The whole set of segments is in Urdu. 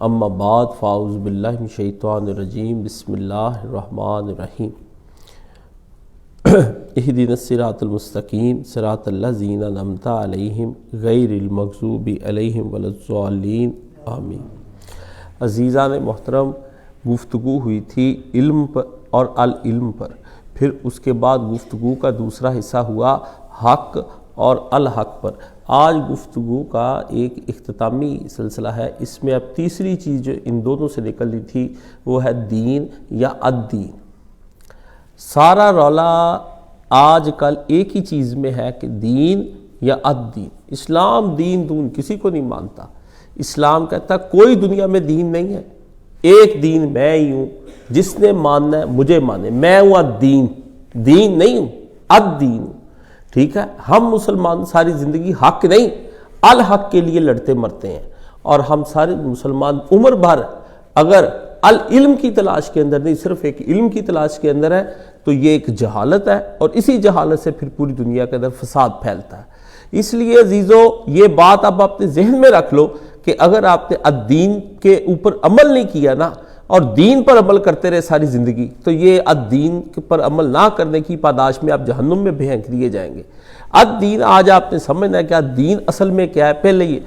اما بعد فاعوذ باللہ من الشیطان الرجیم بسم اللہ الرحمن الرحیم اہدنا الصراط المستقیم صراط الذین انعمت علیہم غیر المغضوب علیہم ولا الضالین آمین۔ عزیزان محترم، گفتگو ہوئی تھی علم پر اور العلم پر، پھر اس کے بعد گفتگو کا دوسرا حصہ ہوا حق اور الحق پر۔ آج گفتگو کا ایک اختتامی سلسلہ ہے، اس میں اب تیسری چیز جو ان دونوں سے نکلی تھی وہ ہے دین یا الدین۔ سارا رولا آج کل ایک ہی چیز میں ہے کہ دین یا الدین۔ اسلام دین دون کسی کو نہیں مانتا۔ اسلام کہتا ہے کوئی دنیا میں دین نہیں ہے، ایک دین میں ہی ہوں، جس نے ماننا ہے مجھے مانے، میں ہوں الدین، دین نہیں ہوں، الدین ہوں۔ ٹھیک ہے، ہم مسلمان ساری زندگی حق نہیں الحق کے لیے لڑتے مرتے ہیں، اور ہم سارے مسلمان عمر بھر اگر العلم کی تلاش کے اندر نہیں، صرف ایک علم کی تلاش کے اندر ہے تو یہ ایک جہالت ہے، اور اسی جہالت سے پھر پوری دنیا کے اندر فساد پھیلتا ہے۔ اس لیے عزیزو یہ بات اب اپنے ذہن میں رکھ لو کہ اگر آپ نے الدین کے اوپر عمل نہیں کیا نا، اور دین پر عمل کرتے رہے ساری زندگی، تو یہ الدین پر عمل نہ کرنے کی پاداش میں آپ جہنم میں بھینک دیے جائیں گے۔ الدین آج آپ نے سمجھنا ہے کہ الدین اصل میں کیا ہے۔ پہلے یہ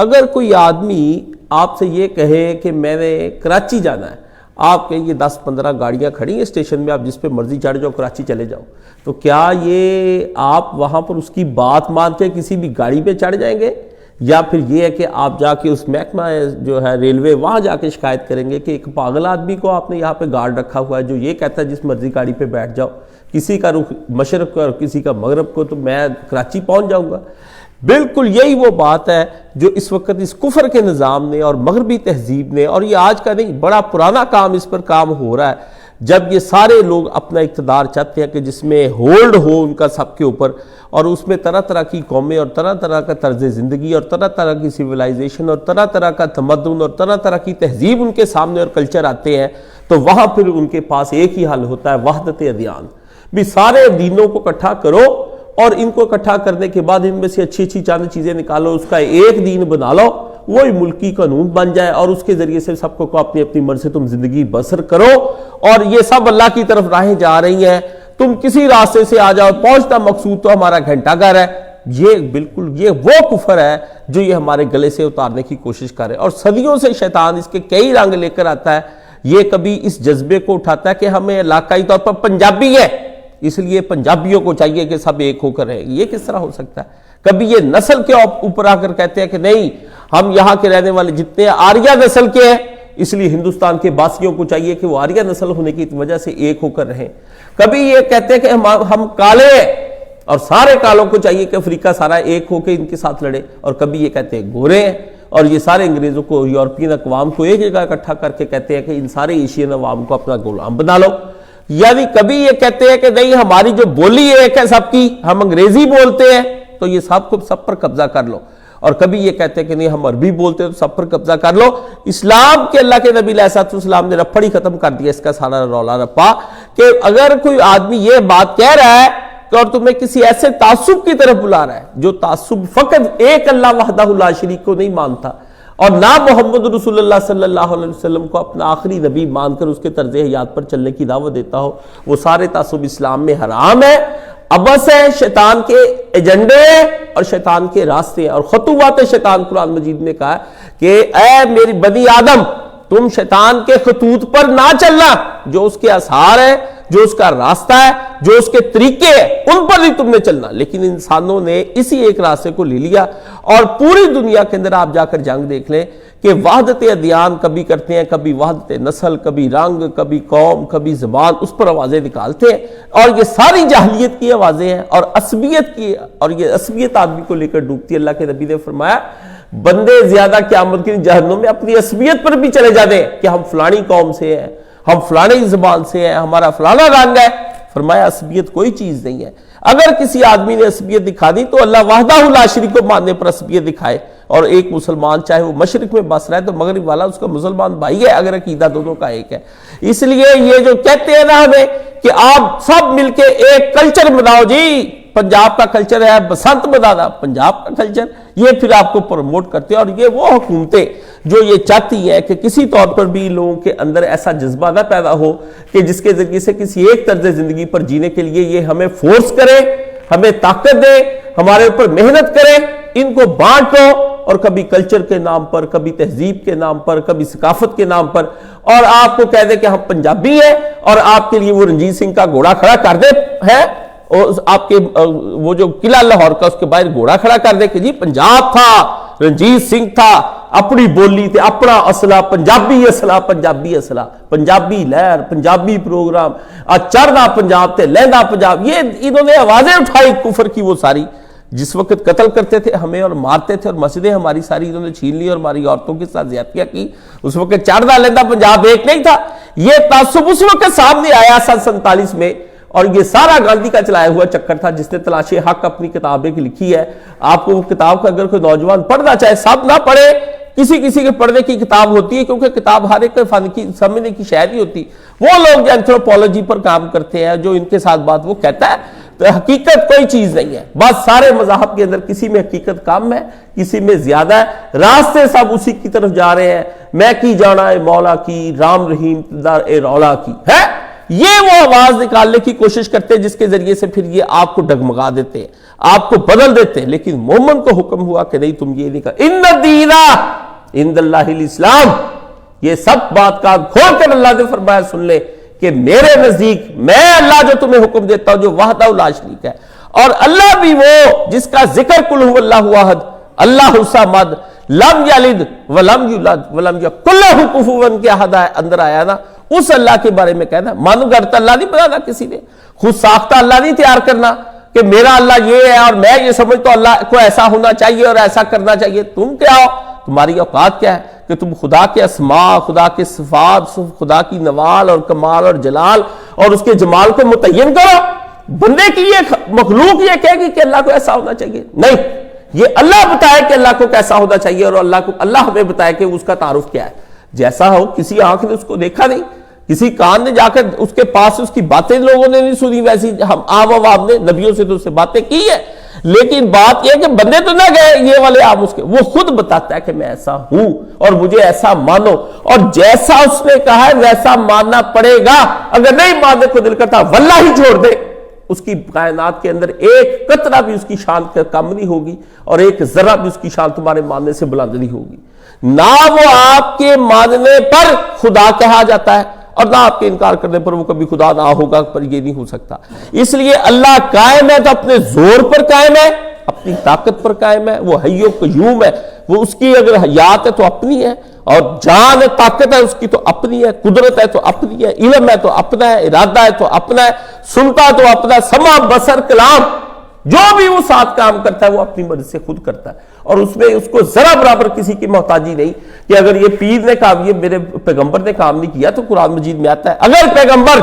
اگر کوئی آدمی آپ سے یہ کہے کہ میں نے کراچی جانا ہے، آپ کہیں یہ 10-15 گاڑیاں کھڑی ہیں اسٹیشن میں، آپ جس پہ مرضی چڑھ جاؤ کراچی چلے جاؤ، تو کیا یہ آپ وہاں پر اس کی بات مان کے کسی بھی گاڑی پہ چڑھ جائیں گے؟ یا پھر یہ ہے کہ آپ جا کے اس محکمہ جو ہے ریلوے وہاں جا کے شکایت کریں گے کہ ایک پاگل آدمی کو آپ نے یہاں پہ گارڈ رکھا ہوا ہے جو یہ کہتا ہے جس مرضی گاڑی پہ بیٹھ جاؤ، کسی کا رخ مشرق کو اور کسی کا مغرب کو، تو میں کراچی پہنچ جاؤں گا۔ بالکل یہی وہ بات ہے جو اس وقت اس کفر کے نظام نے اور مغربی تہذیب نے، اور یہ آج کا نہیں بڑا پرانا کام اس پر کام ہو رہا ہے، جب یہ سارے لوگ اپنا اقتدار چاہتے ہیں کہ جس میں ہولڈ ہو ان کا سب کے اوپر، اور اس میں طرح طرح کی قومیں اور طرح طرح کا طرز زندگی اور طرح طرح کی سویلائزیشن اور طرح طرح کا تمدن اور طرح طرح کی تہذیب ان کے سامنے اور کلچر آتے ہیں، تو وہاں پھر ان کے پاس ایک ہی حل ہوتا ہے، وحدت ادیان۔ بھی سارے دینوں کو اکٹھا کرو، اور ان کو اکٹھا کرنے کے بعد ان میں سے اچھی اچھی چند چیزیں نکالو، اس کا ایک دین بنا لو، وہی ملکی قانون بن جائے، اور اس کے ذریعے سے سب کو اپنی اپنی مرضی سے تم زندگی بسر کرو، اور یہ سب اللہ کی طرف راہیں جا رہی ہیں، تم کسی راستے سے آ جاؤ، پہنچتا مقصود تو ہمارا گھنٹہ گھر ہے۔ یہ بالکل یہ وہ کفر ہے جو یہ ہمارے گلے سے اتارنے کی کوشش کرے، اور صدیوں سے شیطان اس کے کئی رنگ لے کر آتا ہے۔ یہ کبھی اس جذبے کو اٹھاتا ہے کہ ہمیں علاقائی طور پر پنجابی ہے، اس لیے پنجابیوں کو چاہیے کہ سب ایک ہو کر رہیں۔ یہ کس طرح ہو سکتا ہے؟ کبھی یہ نسل کے اوپر آ کر کہتے ہیں کہ نہیں، ہم یہاں کے رہنے والے جتنے آریہ نسل کے ہیں، اس لیے ہندوستان کے باسیوں کو چاہیے کہ وہ آریہ نسل ہونے کی وجہ سے ایک ہو کر رہیں۔ کبھی یہ کہتے ہیں کہ ہم کالے ہیں، اور سارے کالوں کو چاہیے کہ افریقہ سارا ایک ہو کے ان کے ساتھ لڑے، اور کبھی یہ کہتے ہیں گورے ہیں، اور یہ سارے انگریزوں کو، یورپین اقوام کو ایک جگہ اکٹھا کر کے کہتے ہیں کہ ان سارے ایشین عوام کو اپنا غلام بنا لو۔ یعنی کبھی یہ کہتے ہیں کہ نہیں، ہماری جو بولی ایک ہے سب کی، ہم انگریزی بولتے ہیں تو یہ سب پر قبضہ کر لو، اور کبھی یہ کہتے ہیں کہ نہیں، ہم عربی بولتے ہیں تو سب پر قبضہ کر لو۔ اسلام کے اللہ کے نبی علیہ السلام نے رپڑ ہی ختم کر دیا اس کا سارا رولا رپا، کہ اگر کوئی آدمی یہ بات کہہ رہا ہے اور تمہیں کسی ایسے تعصب کی طرف بلا رہا ہے جو تعصب فقط ایک اللہ وحدہ لا شریک کو نہیں مانتا، اور نہ محمد رسول اللہ صلی اللہ علیہ وسلم کو اپنا آخری نبی مان کر اس کے طرز حیات پر چلنے کی دعوت دیتا ہو، وہ سارے تعصب اسلام میں حرام ہے، عبث ہے، شیطان کے ایجنڈے اور شیطان کے راستے ہیں، اور خطوات شیطان قرآن مجید میں کہا ہے کہ اے میری بنی آدم، تم شیطان کے خطوط پر نہ چلنا، جو اس کے آثار ہیں، جو اس کا راستہ ہے، جو اس کے طریقے ہیں، ان پر نہیں تم نے چلنا۔ لیکن انسانوں نے اسی ایک راستے کو لے لیا، اور پوری دنیا کے اندر آپ جا کر جنگ دیکھ لیں کہ وحدت ادیان کبھی کرتے ہیں، کبھی وحدت نسل، کبھی رنگ، کبھی قوم، کبھی زبان، اس پر آوازیں نکالتے ہیں، اور یہ ساری جاہلیت کی آوازیں ہیں اور عصبیت کی، اور یہ عصبیت آدمی کو لے کر ڈوبتی ہے۔ اللہ کے نبی نے فرمایا بندے زیادہ قیامت کی جہنم میں اپنی عصبیت پر بھی چلے جاتے ہیں کہ ہم فلانی قوم سے ہیں، ہم فلانی زبان سے ہیں، ہمارا فلانا رنگ ہے۔ فرمایا عصبیت کوئی چیز نہیں ہے۔ اگر کسی آدمی نے عصبیت دکھا دی تو اللہ وحدہ لا شریک کو ماننے پر عصبیت دکھائے، اور ایک مسلمان چاہے وہ مشرق میں بس رہا ہے تو مغرب والا اس کا مسلمان بھائی ہے، اگر عقیدہ دونوں کا ایک ہے۔ اس لیے یہ جو کہتے ہیں نا ہمیں کہ آپ سب مل کے ایک کلچر بناؤ، جی پنجاب کا کلچر ہے بسنت بنانا، پنجاب کا کلچر یہ پھر آپ کو پروموٹ کرتے ہیں. اور یہ وہ حکومتیں جو یہ چاہتی ہیں کہ کسی طور پر بھی لوگوں کے اندر ایسا جذبہ نہ پیدا ہو کہ جس کے ذریعے سے کسی ایک طرز زندگی پر جینے کے لیے یہ ہمیں فورس کرے, ہمیں طاقت دے, ہمارے اوپر محنت کرے, ان کو بانٹ لو, اور کبھی کلچر کے نام پر, کبھی تہذیب کے نام پر, کبھی ثقافت کے نام پر, اور آپ کو کہہ دے کہ ہم پنجابی ہیں, اور آپ کے لیے وہ رنجیت سنگھ کا گھوڑا کھڑا کر دے ہے, اور آپ کے وہ جو قلعہ لاہور کا اس کے باہر گھوڑا کھڑا کر دے کہ جی پنجاب تھا, رنجیت سنگھ تھا, اپنی بولی تھے, اپنا اسلحہ, پنجابی اسلحہ, پنجابی اسلحہ, پنجابی لہر, پنجابی پروگرام, چڑھنا پنجاب تھے, لہنا پنجاب. یہ انہوں نے آوازیں اٹھائی کفر کی وہ ساری. جس وقت قتل کرتے تھے ہمیں اور مارتے تھے اور مسجدیں ہماری ساری انہوں نے چھین لی اور ہماری عورتوں کے ساتھ زیادتیاں کی, اس وقت چڑھنا لہنا پنجاب ایک نہیں تھا. یہ تعصب اس وقت سامنے آیا 47 میں, اور یہ سارا گاندھی کا چلایا ہوا چکر تھا. جس نے تلاش حق اپنی کتابیں لکھی ہے, آپ کو وہ کتاب کا اگر کوئی نوجوان پڑھنا چاہے, سب نہ پڑھے, کسی کسی کے پڑھنے کی کتاب ہوتی ہے, کیونکہ کتاب ہر ایک فن کی سمجھنے کی شے نہیں ہوتی. وہ لوگ جو اینتھروپولوجی پر کام کرتے ہیں, جو ان کے ساتھ بات وہ کہتا ہے, تو حقیقت کوئی چیز نہیں ہے. بس سارے مذاہب کے اندر کسی میں حقیقت کم ہے, کسی میں زیادہ ہے, راستے سب اسی کی طرف جا رہے ہیں. میں کی جانا ہے مولا کی, رام رحیم دار اے رولا کی ہے, یہ وہ آواز نکالنے کی کوشش کرتے ہیں جس کے ذریعے سے پھر یہ آپ کو ڈگمگا دیتے ہیں, آپ کو بدل دیتے ہیں. لیکن مومن کو حکم ہوا کہ نہیں, تم یہ نہیں کر, ان الدین عند اللہ الاسلام. یہ سب بات کا کھول کر اللہ نے فرمایا سن لے کہ میرے نزدیک میں اللہ جو تمہیں حکم دیتا ہوں جو وحدہ لا شریک ہے, اور اللہ بھی وہ جس کا ذکر قل هو اللہ احد اللہ الصمد لم یلد ولم یولد ولم یکن لہ کفوا احد اندر آیا نا, اس اللہ کے بارے میں کہنا. مانو گھر اللہ نہیں بنانا کسی نے, خود ساختہ اللہ نہیں تیار کرنا کہ میرا اللہ یہ ہے اور میں یہ سمجھتا ہوں اللہ کو ایسا ہونا چاہیے اور ایسا کرنا چاہیے. تم کیا ہو, تمہاری اوقات کیا ہے کہ تم خدا کے اسماء, خدا کے صفات, خدا کی نوال اور کمال اور جلال اور اس کے جمال کو متعین کرو. بندے کی یہ مخلوق یہ کہے گی کہ اللہ کو ایسا ہونا چاہیے, نہیں, یہ اللہ بتائے کہ اللہ کو کیسا ہونا چاہیے, اور اللہ ہمیں بتائے کہ اس کا تعارف کیا ہے. جیسا ہو, کسی آنکھ نے اس کو دیکھا نہیں, کسی کان نے جا کر اس کے پاس اس کی باتیں لوگوں نے نہیں سنی, ویسی ہم عام عوام نے نبیوں سے تو اس سے باتیں کی ہے. لیکن بات یہ کہ بندے تو نہ گئے یہ والے عام, اس کے وہ خود بتاتا ہے کہ میں ایسا ہوں اور مجھے ایسا مانو, اور جیسا اس نے کہا ہے ویسا ماننا پڑے گا. اگر نہیں ماننے کو دل کرتا واللہ ہی چھوڑ دے, اس کی کائنات کے اندر ایک قطرہ بھی اس کی شان کم نہیں ہوگی, اور ایک ذرہ بھی اس کی شان تمہارے ماننے سے بلند نہیں ہوگی. نہ وہ آپ کے ماننے پر خدا کہا جاتا ہے, اور نہ آپ کے انکار کرنے پر وہ کبھی خدا نہ ہوگا, پر یہ نہیں ہو سکتا. اس لیے اللہ قائم ہے تو اپنے زور پر قائم ہے, اپنی طاقت پر قائم ہے. وہ حی و قیوم ہے, وہ اس کی اگر حیات ہے تو اپنی ہے, اور جان ہے, طاقت ہے اس کی تو اپنی ہے, قدرت ہے تو اپنی ہے, علم ہے تو اپنا ہے, ارادہ ہے تو اپنا ہے, سنتا تو اپنا, سمع بصر کلام جو بھی وہ ساتھ کام کرتا ہے وہ اپنی مرضی سے خود کرتا ہے, اور اس میں اس کو ذرا برابر کسی کی محتاجی نہیں کہ اگر یہ پیر نے کام, یہ میرے پیغمبر نے کام نہیں کیا. تو قرآن مجید میں آتا ہے اگر پیغمبر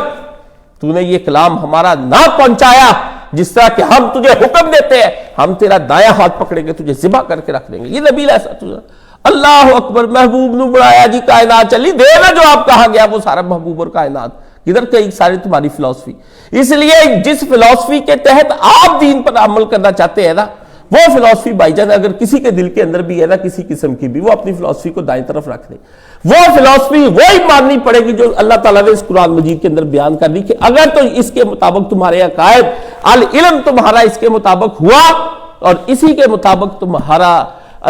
تو نے یہ کلام ہمارا نہ پہنچایا جس طرح کہ ہم تجھے حکم دیتے ہیں, ہم تیرا دایاں ہاتھ پکڑیں گے, تجھے ذبح کر کے رکھ دیں گے. یہ نبی ایسا تجھے اللہ اکبر, محبوب نو بڑھایا جی, کائنات چلی دے نا جو آپ کہا گیا وہ سارا محبوب اور کائنات کدھر کئی ساری تمہاری فلسفی. اس لیے جس فلسفی کے تحت آپ دین پر عمل کرنا چاہتے ہیں نا, وہ فلسفی بھائی جان اگر کسی کے دل کے اندر بھی ہے نا کسی قسم کی بھی, وہ اپنی فلسفی کو دائیں طرف رکھ دے. وہ فلسفی وہی ماننی پڑے گی جو اللہ تعالیٰ نے اس قرآن مجید کے اندر بیان کر دی کہ اگر تو اس کے مطابق تمہارے عقائد, العلم تمہارا اس کے مطابق ہوا, اور اسی کے مطابق تمہارا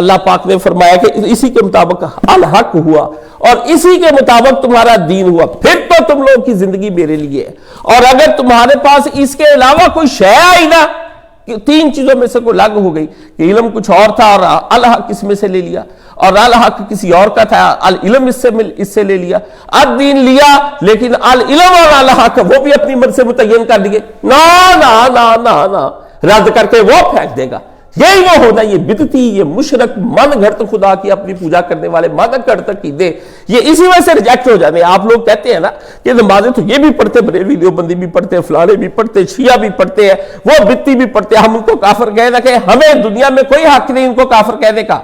اللہ پاک نے فرمایا کہ اسی کے مطابق الحق ہوا, اور اسی کے مطابق تمہارا دین ہوا, پھر تو تم لوگوں کی زندگی میرے لیے ہے. اور اگر تمہارے پاس اس کے علاوہ کوئی شے آئی نا, تین چیزوں میں سے کوئی الگ ہو گئی کہ علم کچھ اور تھا اور الحق اس میں سے لے لیا, اور الحق کسی اور کا تھا, العلم اس سے لے لیا, الدین لیا, لیکن العلم اور الحق وہ بھی اپنی مرضی سے متعین کر دیے, نہ رد کر کے وہ پھینک دے گا. یہی وہ ہونا, یہ بدعتی, یہ مشرک, من گھڑت خدا کی اپنی پوجا کرنے والے, من گھڑت عقیدے, یہ اسی وجہ سے ریجیکٹ ہو جاتے ہیں. آپ لوگ کہتے ہیں نا کہ نمازیں تو یہ بھی پڑھتے, بریلوی دیوبندی بھی پڑھتے, فلانے بھی پڑھتے, شیعہ بھی پڑھتے ہیں, وہ بدعتی بھی پڑھتے ہیں, ہم ان کو کافر کہہ نہ کہ ہمیں دنیا میں کوئی حق نہیں ان کو کافر کہنے کا,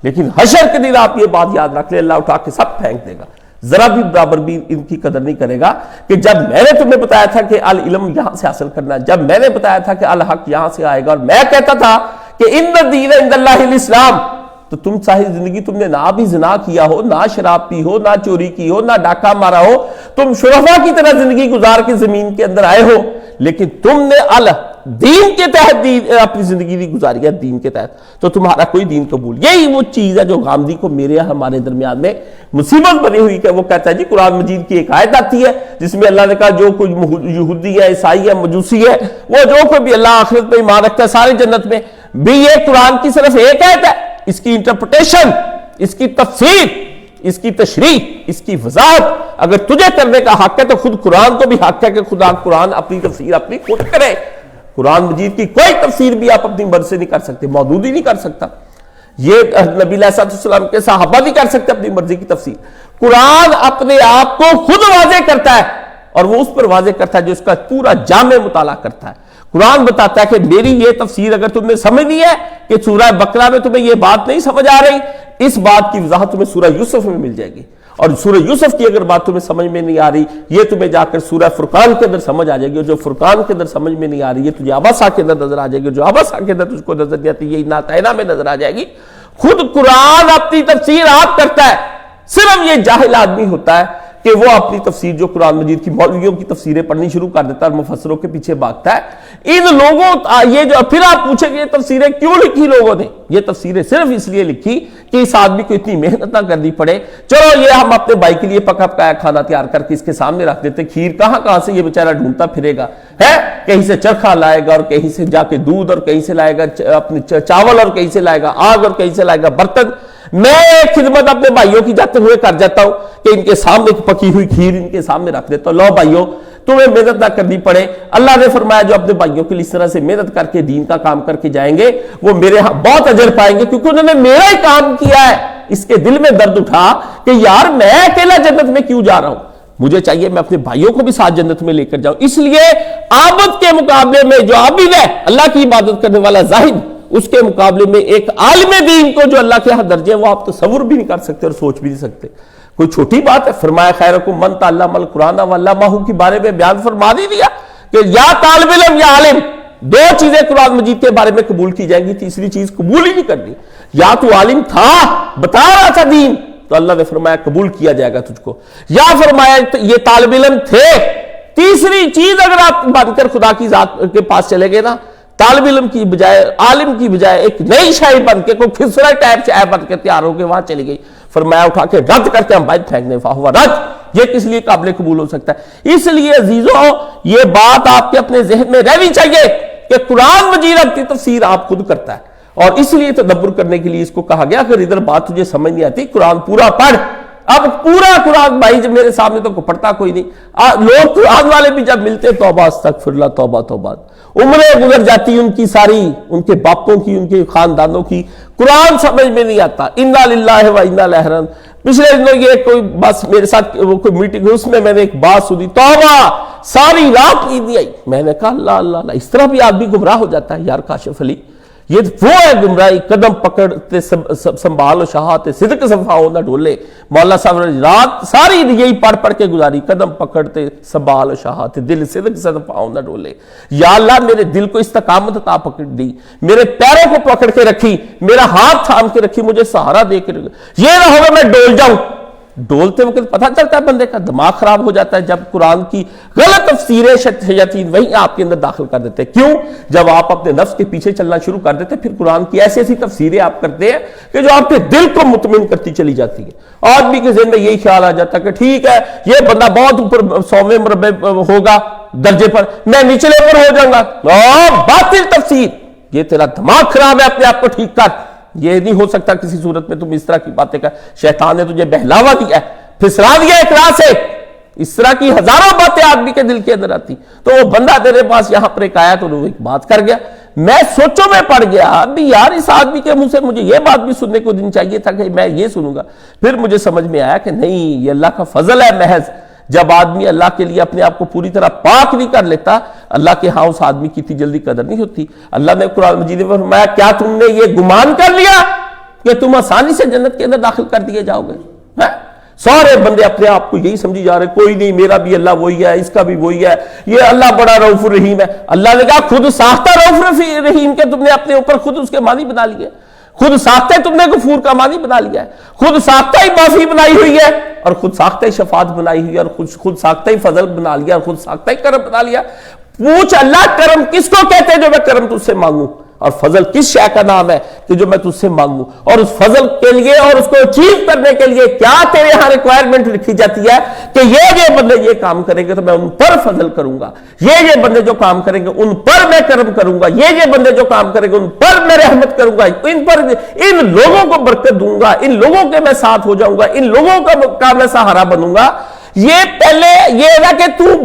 لیکن حشر کے دن آپ یہ بات یاد رکھ لیں, اللہ اٹھا کے سب پھینک دے گا, ذرا بھی برابر بھی ان کی قدر نہیں کرے گا. کہ جب میں نے تمہیں بتایا تھا کہ العلم یہاں سے حاصل کرنا, جب میں نے بتایا تھا کہ الحق یہاں سے آئے گا, اور میں کہتا تھا کہ ان الدین عند اللہ الاسلام، تو تم ساری زندگی تم نے نہ بھی زنا کیا ہو، نہ شراب پی ہو، نہ چوری کی ہو، نہ ڈاکہ مارا ہو، تم شرفا کی طرح زندگی گزار کے زمین کے اندر آئے ہو، لیکن تم نے دین کے تحت اپنی زندگی نہیں گزاری ہے، دین کے تحت، تو تمہارا کوئی دین قبول۔ یہی وہ چیز ہے جو غامدی کو میرے ہمارے درمیان میں مصیبت بنی ہوئی کہ وہ کہتا ہے جی قرآن مجید کی ایک آیت آتی ہے جس میں اللہ نے کہا جو کوئی یہودی ہے، عیسائی ہے، مجوسی ہے، وہ جو کوئی بھی اللہ آخرت میں ایمان رکھتا ہے سارے جنت میں، بھی یہ قرآن کی صرف ایک آیت ہے، اس کی انٹرپریٹیشن، اس کی تفسیر، اس کی تشریح، اس کی وضاحت اگر تجھے کرنے کا حق ہے تو خود قرآن کو بھی حق ہے کہ خدا قرآن اپنی تفسیر اپنی خود کرے۔ قرآن مجید کی کوئی تفسیر بھی آپ اپنی مرضی سے نہیں کر سکتے، موجود ہی نہیں کر سکتا، یہ نبی علیہ السلام کے صحابہ نہیں کر سکتے اپنی مرضی کی تفسیر۔ قرآن اپنے آپ کو خود واضح کرتا ہے، اور وہ اس پر واضح کرتا ہے جو اس کا پورا جامع مطالعہ کرتا ہے۔ قرآن بتاتا ہے کہ میری یہ تفسیر اگر تم نے سمجھنی ہے کہ سورہ بقرہ میں تمہیں یہ بات نہیں سمجھ آ رہی، اس بات کی وضاحت تمہیں سورہ یوسف میں مل جائے گی، اور سورہ یوسف کی اگر بات تمہیں سمجھ میں نہیں آ رہی، یہ تمہیں جا کر سورہ فرقان کے اندر سمجھ آ جائے گی، اور جو فرقان کے اندر سمجھ میں نہیں آ رہی ہے تجھے عبسہ کے اندر نظر آ جائے گی، جو عبسہ کے اندر تجھ کو نظر نہیں آتی یہ ناتعینہ میں نظر آ جائے گی۔ خود قرآن اپنی تفسیر آپ کرتا ہے، صرف یہ جاہل آدمی ہوتا ہے کہ وہ اپنی تفسیر جو قرآن مجید کی مولویوں کی تفسیریں پڑھنی شروع کر دیتا ہے اور مفسروں کے پیچھے بھاگتا ہے۔ ان لوگوں یہ جو پھر آپ پوچھیں کہ یہ تفسیریں کیوں لکھی لوگوں نے؟ یہ تفسیریں صرف اس لیے لکھی کہ اس آدمی کو اتنی محنت نہ کرنی پڑے، چلو یہ ہم اپنے بھائی کے لیے پکا پکایا کھانا تیار کر کے اس کے سامنے رکھ دیتے، کھیر کہاں سے یہ بیچارہ ڈھونڈتا پھرے گا، ہے کہیں سے چرخا لائے گا اور کہیں سے جا کے دودھ اور کہیں سے لائے گا اپنے چاول اور کہیں سے لائے گا آگ اور کہیں سے لائے گا برتن۔ میں ایک خدمت اپنے بھائیوں کی جاتے ہوئے کر جاتا ہوں کہ ان کے سامنے پکی ہوئی کھیر ان کے سامنے رکھ دیتا ہوں، لو بھائیوں تمہیں محنت نہ کرنی پڑے، اللہ نے فرمایا جو اپنے بھائیوں کے لیے اس طرح سے محنت کر کے دین کا کام کر کے جائیں گے وہ میرے ہاں بہت اجر پائیں گے، کیونکہ انہوں نے میرا ہی کام کیا ہے۔ اس کے دل میں درد اٹھا کہ یار میں اکیلا جنت میں کیوں جا رہا ہوں، مجھے چاہیے میں اپنے بھائیوں کو بھی ساتھ جنت میں لے کر جاؤں۔ اس لیے عابد کے مقابلے میں جو عابد ہے اللہ کی عبادت کرنے والا زاہد، اس کے مقابلے میں ایک عالم دین کو جو اللہ کے ہاں درجے وہ آپ تصور بھی نہیں کر سکتے اور سوچ بھی نہیں سکتے، کوئی چھوٹی بات ہے۔ فرمایا خیرکم من تعلم القرآن وعلمہ کے بارے میں بیان فرما نہیں دیا کہ یا طالب علم یا عالم، دو چیزیں قرآن مجید کے بارے میں قبول کی جائیں گی، تیسری چیز قبول ہی نہیں کرنی۔ یا تو عالم تھا بتا رہا تھا دین تو اللہ نے فرمایا قبول کیا جائے گا تجھ کو، یا فرمایا یہ طالب علم تھے، تیسری چیز اگر آپ بن کر خدا کی ذات کے پاس چلے گئے نا، طالب علم کی بجائے عالم کی بجائے ایک نئی شے بن کے کوئی کھسرا ٹائپ سے بن کے تیار ہو کے وہاں چلی گئی، فرمایا اٹھا کے رد کر کے ہم باہر پھینک دیں، فاہو رد، یہ کس لیے قابل قبول ہو سکتا ہے؟ اس لیے عزیزو یہ بات آپ کے اپنے ذہن میں رہنی چاہیے کہ قرآن مجید کی تفسیر آپ خود کرتا ہے، اور اس لیے تدبر کرنے کے لیے اس کو کہا گیا اگر ادھر بات تجھے سمجھ نہیں آتی قرآن پورا پڑھ۔ اب پورا قرآن بھائی جب میرے سامنے تو پڑھتا کوئی نہیں، لوگ قرآن والے بھی جب ملتے توبہ استغفر اللہ توبہ توبہ، عمریں گزر جاتی ان کی ساری، ان کے باپوں کی ان کے خاندانوں کی، قرآن سمجھ میں نہیں آتا۔ انا للہ و انا الیہ راجعون۔ پچھلے دنوں یہ کوئی بس میرے ساتھ کوئی میٹنگ ہوئی، اس میں میں نے ایک بات سنی، توبہ ساری رات نیند نہیں آئی۔ میں نے کہا اللہ اللہ اللہ، اس طرح بھی آدمی گمراہ ہو جاتا ہے؟ یار کاشف علی یہ وہ ہے گمراہی، قدم پکڑتے سنبھالو شہات صدق صفاؤ نہ ڈھولے۔ مولا صاحب نے رات ساری یہی پڑھ پڑھ کے گزاری، قدم پکڑتے سنبھالو شہات دل صدق صفاؤ نہ ڈھولے۔ یا اللہ میرے دل کو استقامت عطا پکڑ دی، میرے پیروں کو پکڑ کے رکھی، میرا ہاتھ تھام کے رکھی، مجھے سہارا دے کے رکھی، یہ نہ ہوگا میں ڈول جاؤں۔ ڈولتے وقت پتہ چلتا ہے بندے کا دماغ خراب ہو جاتا ہے جب قرآن کی غلط تفسیریں شیاطین وہیں آپ کے اندر داخل کر دیتے ہیں۔ کیوں؟ جب آپ اپنے نفس کے پیچھے چلنا شروع کر دیتے پھر قرآن کی ایسی ایسی تفسیریں آپ کرتے ہیں کہ جو آپ کے دل کو مطمئن کرتی چلی جاتی ہے۔ آدمی کے ذہن میں یہی خیال آ جاتا ہے کہ ٹھیک ہے یہ بندہ بہت اوپر 100ویں مرتبے ہوگا درجے پر، میں نچلے پر ہو جاؤں گا۔ باطل تفسیر، یہ تیرا دماغ خراب ہے، اپنے آپ کو ٹھیک کر۔ یہ نہیں ہو سکتا کسی صورت میں تم اس طرح کی باتیں کر، شیطان نے تجھے بہلاوا دیا ہے، پھسلا دیا ایک راہ سے۔ اس طرح کی ہزاروں باتیں آدمی کے دل کے اندر آتی، تو وہ بندہ تیرے پاس یہاں پر ایک آیا تو وہ ایک بات کر گیا، میں سوچوں میں پڑ گیا ابھی یار اس آدمی کے منہ سے مجھے یہ بات بھی سننے کو دن چاہیے تھا کہ میں یہ سنوں گا۔ پھر مجھے سمجھ میں آیا کہ نہیں، یہ اللہ کا فضل ہے محض، جب آدمی اللہ کے لیے اپنے آپ کو پوری طرح پاک نہیں کر لیتا اللہ کے ہاں اس آدمی کی اتنی جلدی قدر نہیں ہوتی۔ اللہ نے قرآن مجید میں فرمایا کیا تم نے یہ گمان کر لیا کہ تم آسانی سے جنت کے اندر داخل کر دیے جاؤ گے؟ سارے بندے اپنے آپ کو یہی سمجھی جا رہے کوئی نہیں، میرا بھی اللہ وہی ہے، اس کا بھی وہی ہے، یہ اللہ بڑا رؤوف الرحیم ہے۔ اللہ نے کہا خود ساختہ رؤوف الرحیم کے تم نے اپنے اوپر خود اس کے معنی بنا لیے، خود ساختہ تم نے غفور کا معنی بنا لیا ہے، خود ساختہ ہی معافی بنائی ہوئی ہے، اور خود ساختہ ہی شفاعت بنائی ہوئی ہے، اور خود ساختہ ہی فضل بنا لیا، اور خود ساختہ ہی کرم بنا لیا۔ پوچھ اللہ کرم کس کو کہتے ہیں جو میں کرم تجھ سے مانگوں، اور فضل کس شے کا نام ہے کہ جو میں تجھ سے مانگوں، اور اس فضل کے لیے اور اس کو اچیو کرنے کے لیے کیا تیرے یہاں ریکوائرمنٹ لکھی جاتی ہے کہ یہ بندے یہ کام کریں گے تو میں ان پر فضل کروں گا، یہ بندے جو کام کریں گے ان پر میں کرم کروں گا، یہ بندے جو کام کریں گے ان پر میں رحمت کروں گا، ان لوگوں کو برکت دوں گا، ان لوگوں کے میں ساتھ ہو جاؤں گا، ان لوگوں کا میں سہارا بنوں گا۔ یہ پہلے یہ نہ کہ تو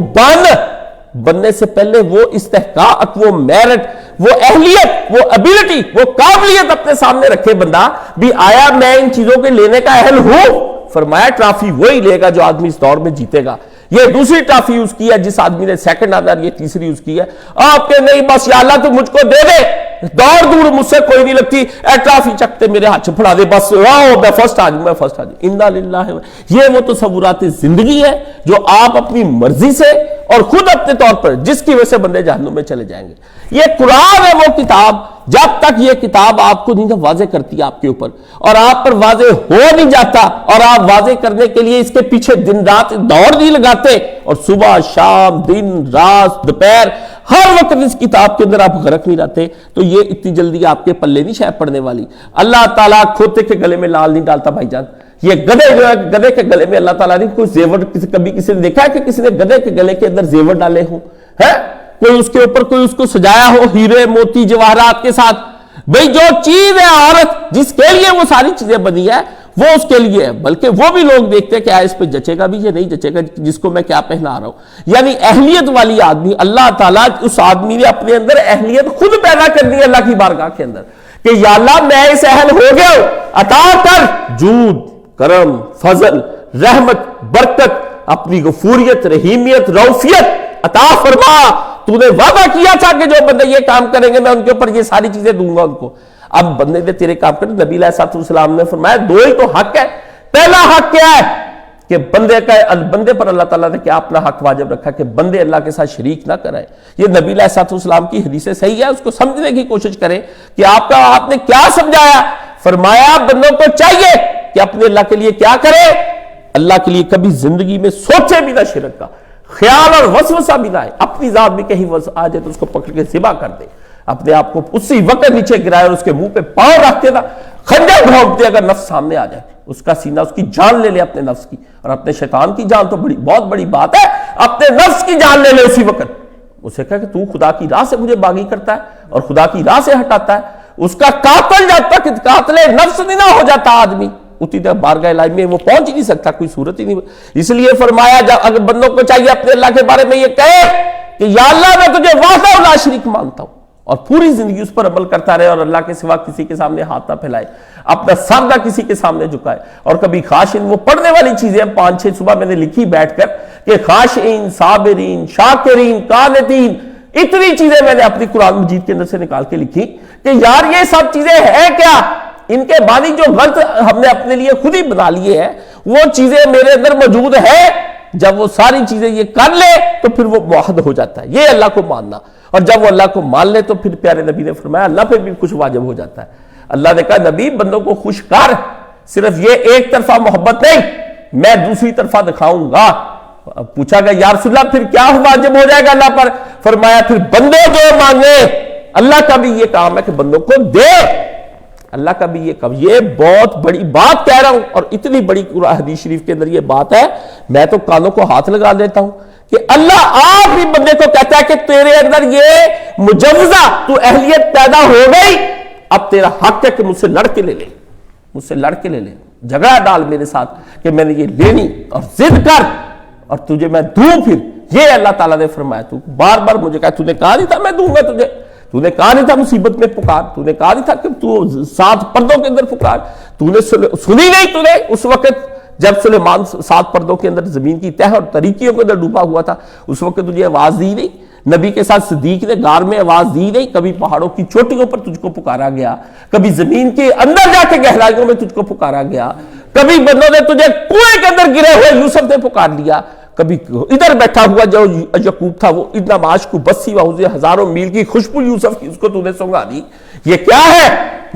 بننے سے پہلے وہ استحقاق، وہ میرٹ، وہ اہلیت، وہ ابیلٹی، وہ قابلیت اپنے سامنے رکھے بندہ بھی، آیا میں ان چیزوں کے لینے کا اہل ہوں؟ فرمایا ٹرافی وہی لے گا جو آدمی اس دور میں جیتے گا۔ یہ دوسری ٹرافی اس کی ہے جس آدمی نے سیکنڈ آنا، یہ تیسری اس کی ہے۔ آپ کے نہیں بس یا اللہ تو مجھ کو دے دے، دور دور مجھ سے کوئی نہیں لگتی، اے ٹرافی چکتے میرے ہاتھ پڑا دے، بس آؤ میں فرسٹ آ جاؤں، میں فرسٹ آ جاؤں۔ انا للہ، یہ وہ تصورات زندگی ہے جو آپ اپنی مرضی سے اور خود اپنے طور پر جس کی وجہ سے بندے جہنم میں چلے جائیں گے۔ یہ قرآن ہے وہ کتاب، جب تک یہ کتاب آپ کو نہیں واضح کرتی آپ کے اوپر اور آپ پر واضح ہو نہیں جاتا اور آپ واضح کرنے کے لیے اس کے پیچھے دن رات دوڑ نہیں لگاتے اور صبح شام دن رات دوپہر ہر وقت اس کتاب کے اندر آپ غرق نہیں رہتے، تو یہ اتنی جلدی آپ کے پلے نہیں شاید پڑنے والی۔ اللہ تعالیٰ کھوتے کے گلے میں لال نہیں ڈالتا بھائی جان۔ یہ گدھے جو ہے، گدھے کے گلے میں اللہ تعالیٰ نے کوئی زیور، کبھی کسی نے دیکھا ہے کہ کسی نے گدھے کے گلے کے اندر زیور ڈالے ہوں؟ ہے کوئی اس کے اوپر کوئی اس کو سجایا ہو ہیرے موتی جواہرات کے ساتھ؟ بھئی جو چیز ہے عورت جس کے لیے وہ ساری چیزیں بنی ہے وہ اس کے لیے ہے، بلکہ وہ بھی لوگ دیکھتے ہیں کہ اس پہ جچے گا بھی یا نہیں جچے گا جس کو میں کیا پہنا رہا ہوں۔ یعنی اہلیت والی آدمی، اللہ تعالیٰ اس آدمی نے اپنے اندر اہلیت خود پیدا کر دی اللہ کی بارگاہ کے اندر کہ یا اللہ میں اس اہل ہو گیا ہوں، عطا کر جود، کرم، فضل، رحمت، برکت، اپنی غفوریت، رحیمیت، رؤوفیت عطا فرما۔ تو نے وعدہ کیا تھا کہ جو بندے یہ کام کریں گے میں ان کے اوپر یہ ساری چیزیں دوں گا ان کو۔ اب بندے نے تیرے کام کرے، نبی علیہ السلام نے فرمایا دو ہی تو حق ہے۔ پہلا حق کیا ہے کہ بندے پر اللہ تعالیٰ نے کیا اپنا حق واجب رکھا کہ بندے اللہ کے ساتھ شریک نہ کریں۔ یہ نبی علیہ السلام کی حدیث صحیح ہے، اس کو سمجھنے کی کوشش کریں کہ آپ نے کیا سمجھایا۔ فرمایا بندوں کو چاہیے کہ اپنے اللہ کے لیے کیا کرے، اللہ کے لیے کبھی زندگی میں سوچے بھی نہ شرک کا، خیال اور وسوسہ بھی نہ آئے، اپنی ذات بھی کہیں آ جائے تو اس کو پکڑ کے ذبح کر دے، اپنے آپ کو اسی وقت نیچے گرائے اور اس کے منہ پہ پاؤں رکھ کے نا خنجر گھونپ دے اگر نفس سامنے آ جائے، اس کا سینہ، اس کی جان لے لے اپنے نفس کی، اور اپنے شیطان کی جان تو بہت بڑی بات ہے، اپنے نفس کی جان لے لے اسی وقت۔ اسے کہا کہ تو خدا کی راہ سے مجھے باغی کرتا ہے اور خدا کی راہ سے ہٹاتا ہے، اس کا قاتل جب تک قاتل نفس نہیں نہ ہو جاتا آدمی اتنی دیر بارگاہ الہی میں وہ پہنچ ہی نہیں سکتا، کوئی صورت ہی نہیں۔ اس لیے فرمایا اگر بندوں کو چاہیے اپنے اللہ کے بارے میں یہ کہے کہ یا اللہ میں تجھے وحدہ لا شریک مانتا ہوں، اور پوری زندگی اس پر عمل کرتا رہے اور اللہ کے سوا کسی کے سامنے ہاتھ نہ پھیلائے، اپنا سر نہ کسی کے سامنے جھکائے۔ اور کبھی خاشعین، وہ پڑھنے والی چیزیں 5-6 صبح میں نے لکھی بیٹھ کر کہ خاشعین، صابرین، شاکرین، قانتین، اتنی چیزیں میں نے اپنی قرآن مجید کے اندر سے نکال کے لکھی کہ یار یہ سب چیزیں ہیں کیا؟ ان کے بانی جو غلط ہم نے اپنے لیے خود ہی بنا لیے ہیں وہ چیزیں میرے اندر موجود ہیں۔ جب وہ ساری چیزیں یہ کر لے تو پھر وہ موحد ہو جاتا ہے، یہ اللہ کو ماننا، اور جب وہ اللہ کو مان لے تو پھر پیارے نبی نے فرمایا اللہ پہ بھی کچھ واجب ہو جاتا ہے۔ اللہ نے کہا نبی بندوں کو خوش کر، صرف یہ ایک طرفہ محبت نہیں، میں دوسری طرفہ دکھاؤں گا۔ پوچھا گیا یا رسول اللہ پھر کیا واجب ہو جائے گا اللہ پر؟ فرمایا پھر بندے جو مانگے، اللہ کا بھی یہ کام ہے کہ بندوں کو دے، اللہ کا بھی یہ کام۔ یہ بہت بڑی بات کہہ رہا ہوں، اور اتنی بڑی حدیث شریف کے اندر یہ بات ہے، میں تو کانوں کو ہاتھ لگا دیتا ہوں کہ اللہ آپ بھی بندے کو کہتا ہے کہ تیرے اندر یہ مجوزہ تو اہلیت پیدا ہو گئی، اب تیرا حق ہے کہ مجھ سے لڑ کے لے لے، مجھ سے لڑ کے لے لے، جھگڑا ڈال میرے ساتھ کہ میں نے یہ لینی، اور ضد کر اور تجھے میں دوں۔ پھر یہ اللہ تعالیٰ نے فرمایا، تو بار بار مجھے کہا تو نے کہا نہیں تھا میں دوں گا تجھے، تو نے کہا نہیں تھا مصیبت میں پکار، تو نے کہا نہیں تھا کہ تو 7 پردوں کے اندر پکار، تو نے سنی نہیں، تو نے اس وقت جب سلیمان 7 پردوں کے اندر زمین کی تہ اور تاریکیوں کے اندر ڈوبا ہوا تھا اس وقت تجھے آواز دی نہیں، نبی کے ساتھ صدیق نے غار میں آواز دی نہیں، کبھی پہاڑوں کی چوٹیوں پر تجھ کو پکارا گیا، کبھی زمین کے اندر جا کے گہرائیوں میں تجھ کو پکارا گیا، کبھی بندوں نے تجھے کنویں کے اندر گرے ہوئے یوسف نے پکار لیا، کبھی ادھر بیٹھا ہوا جو یعقوب تھا وہ اتنا معاش کو بسی واؤزے ہزاروں میل کی خوشبو یوسف کی اس کو تو نے سنگا دی۔ یہ کیا ہے؟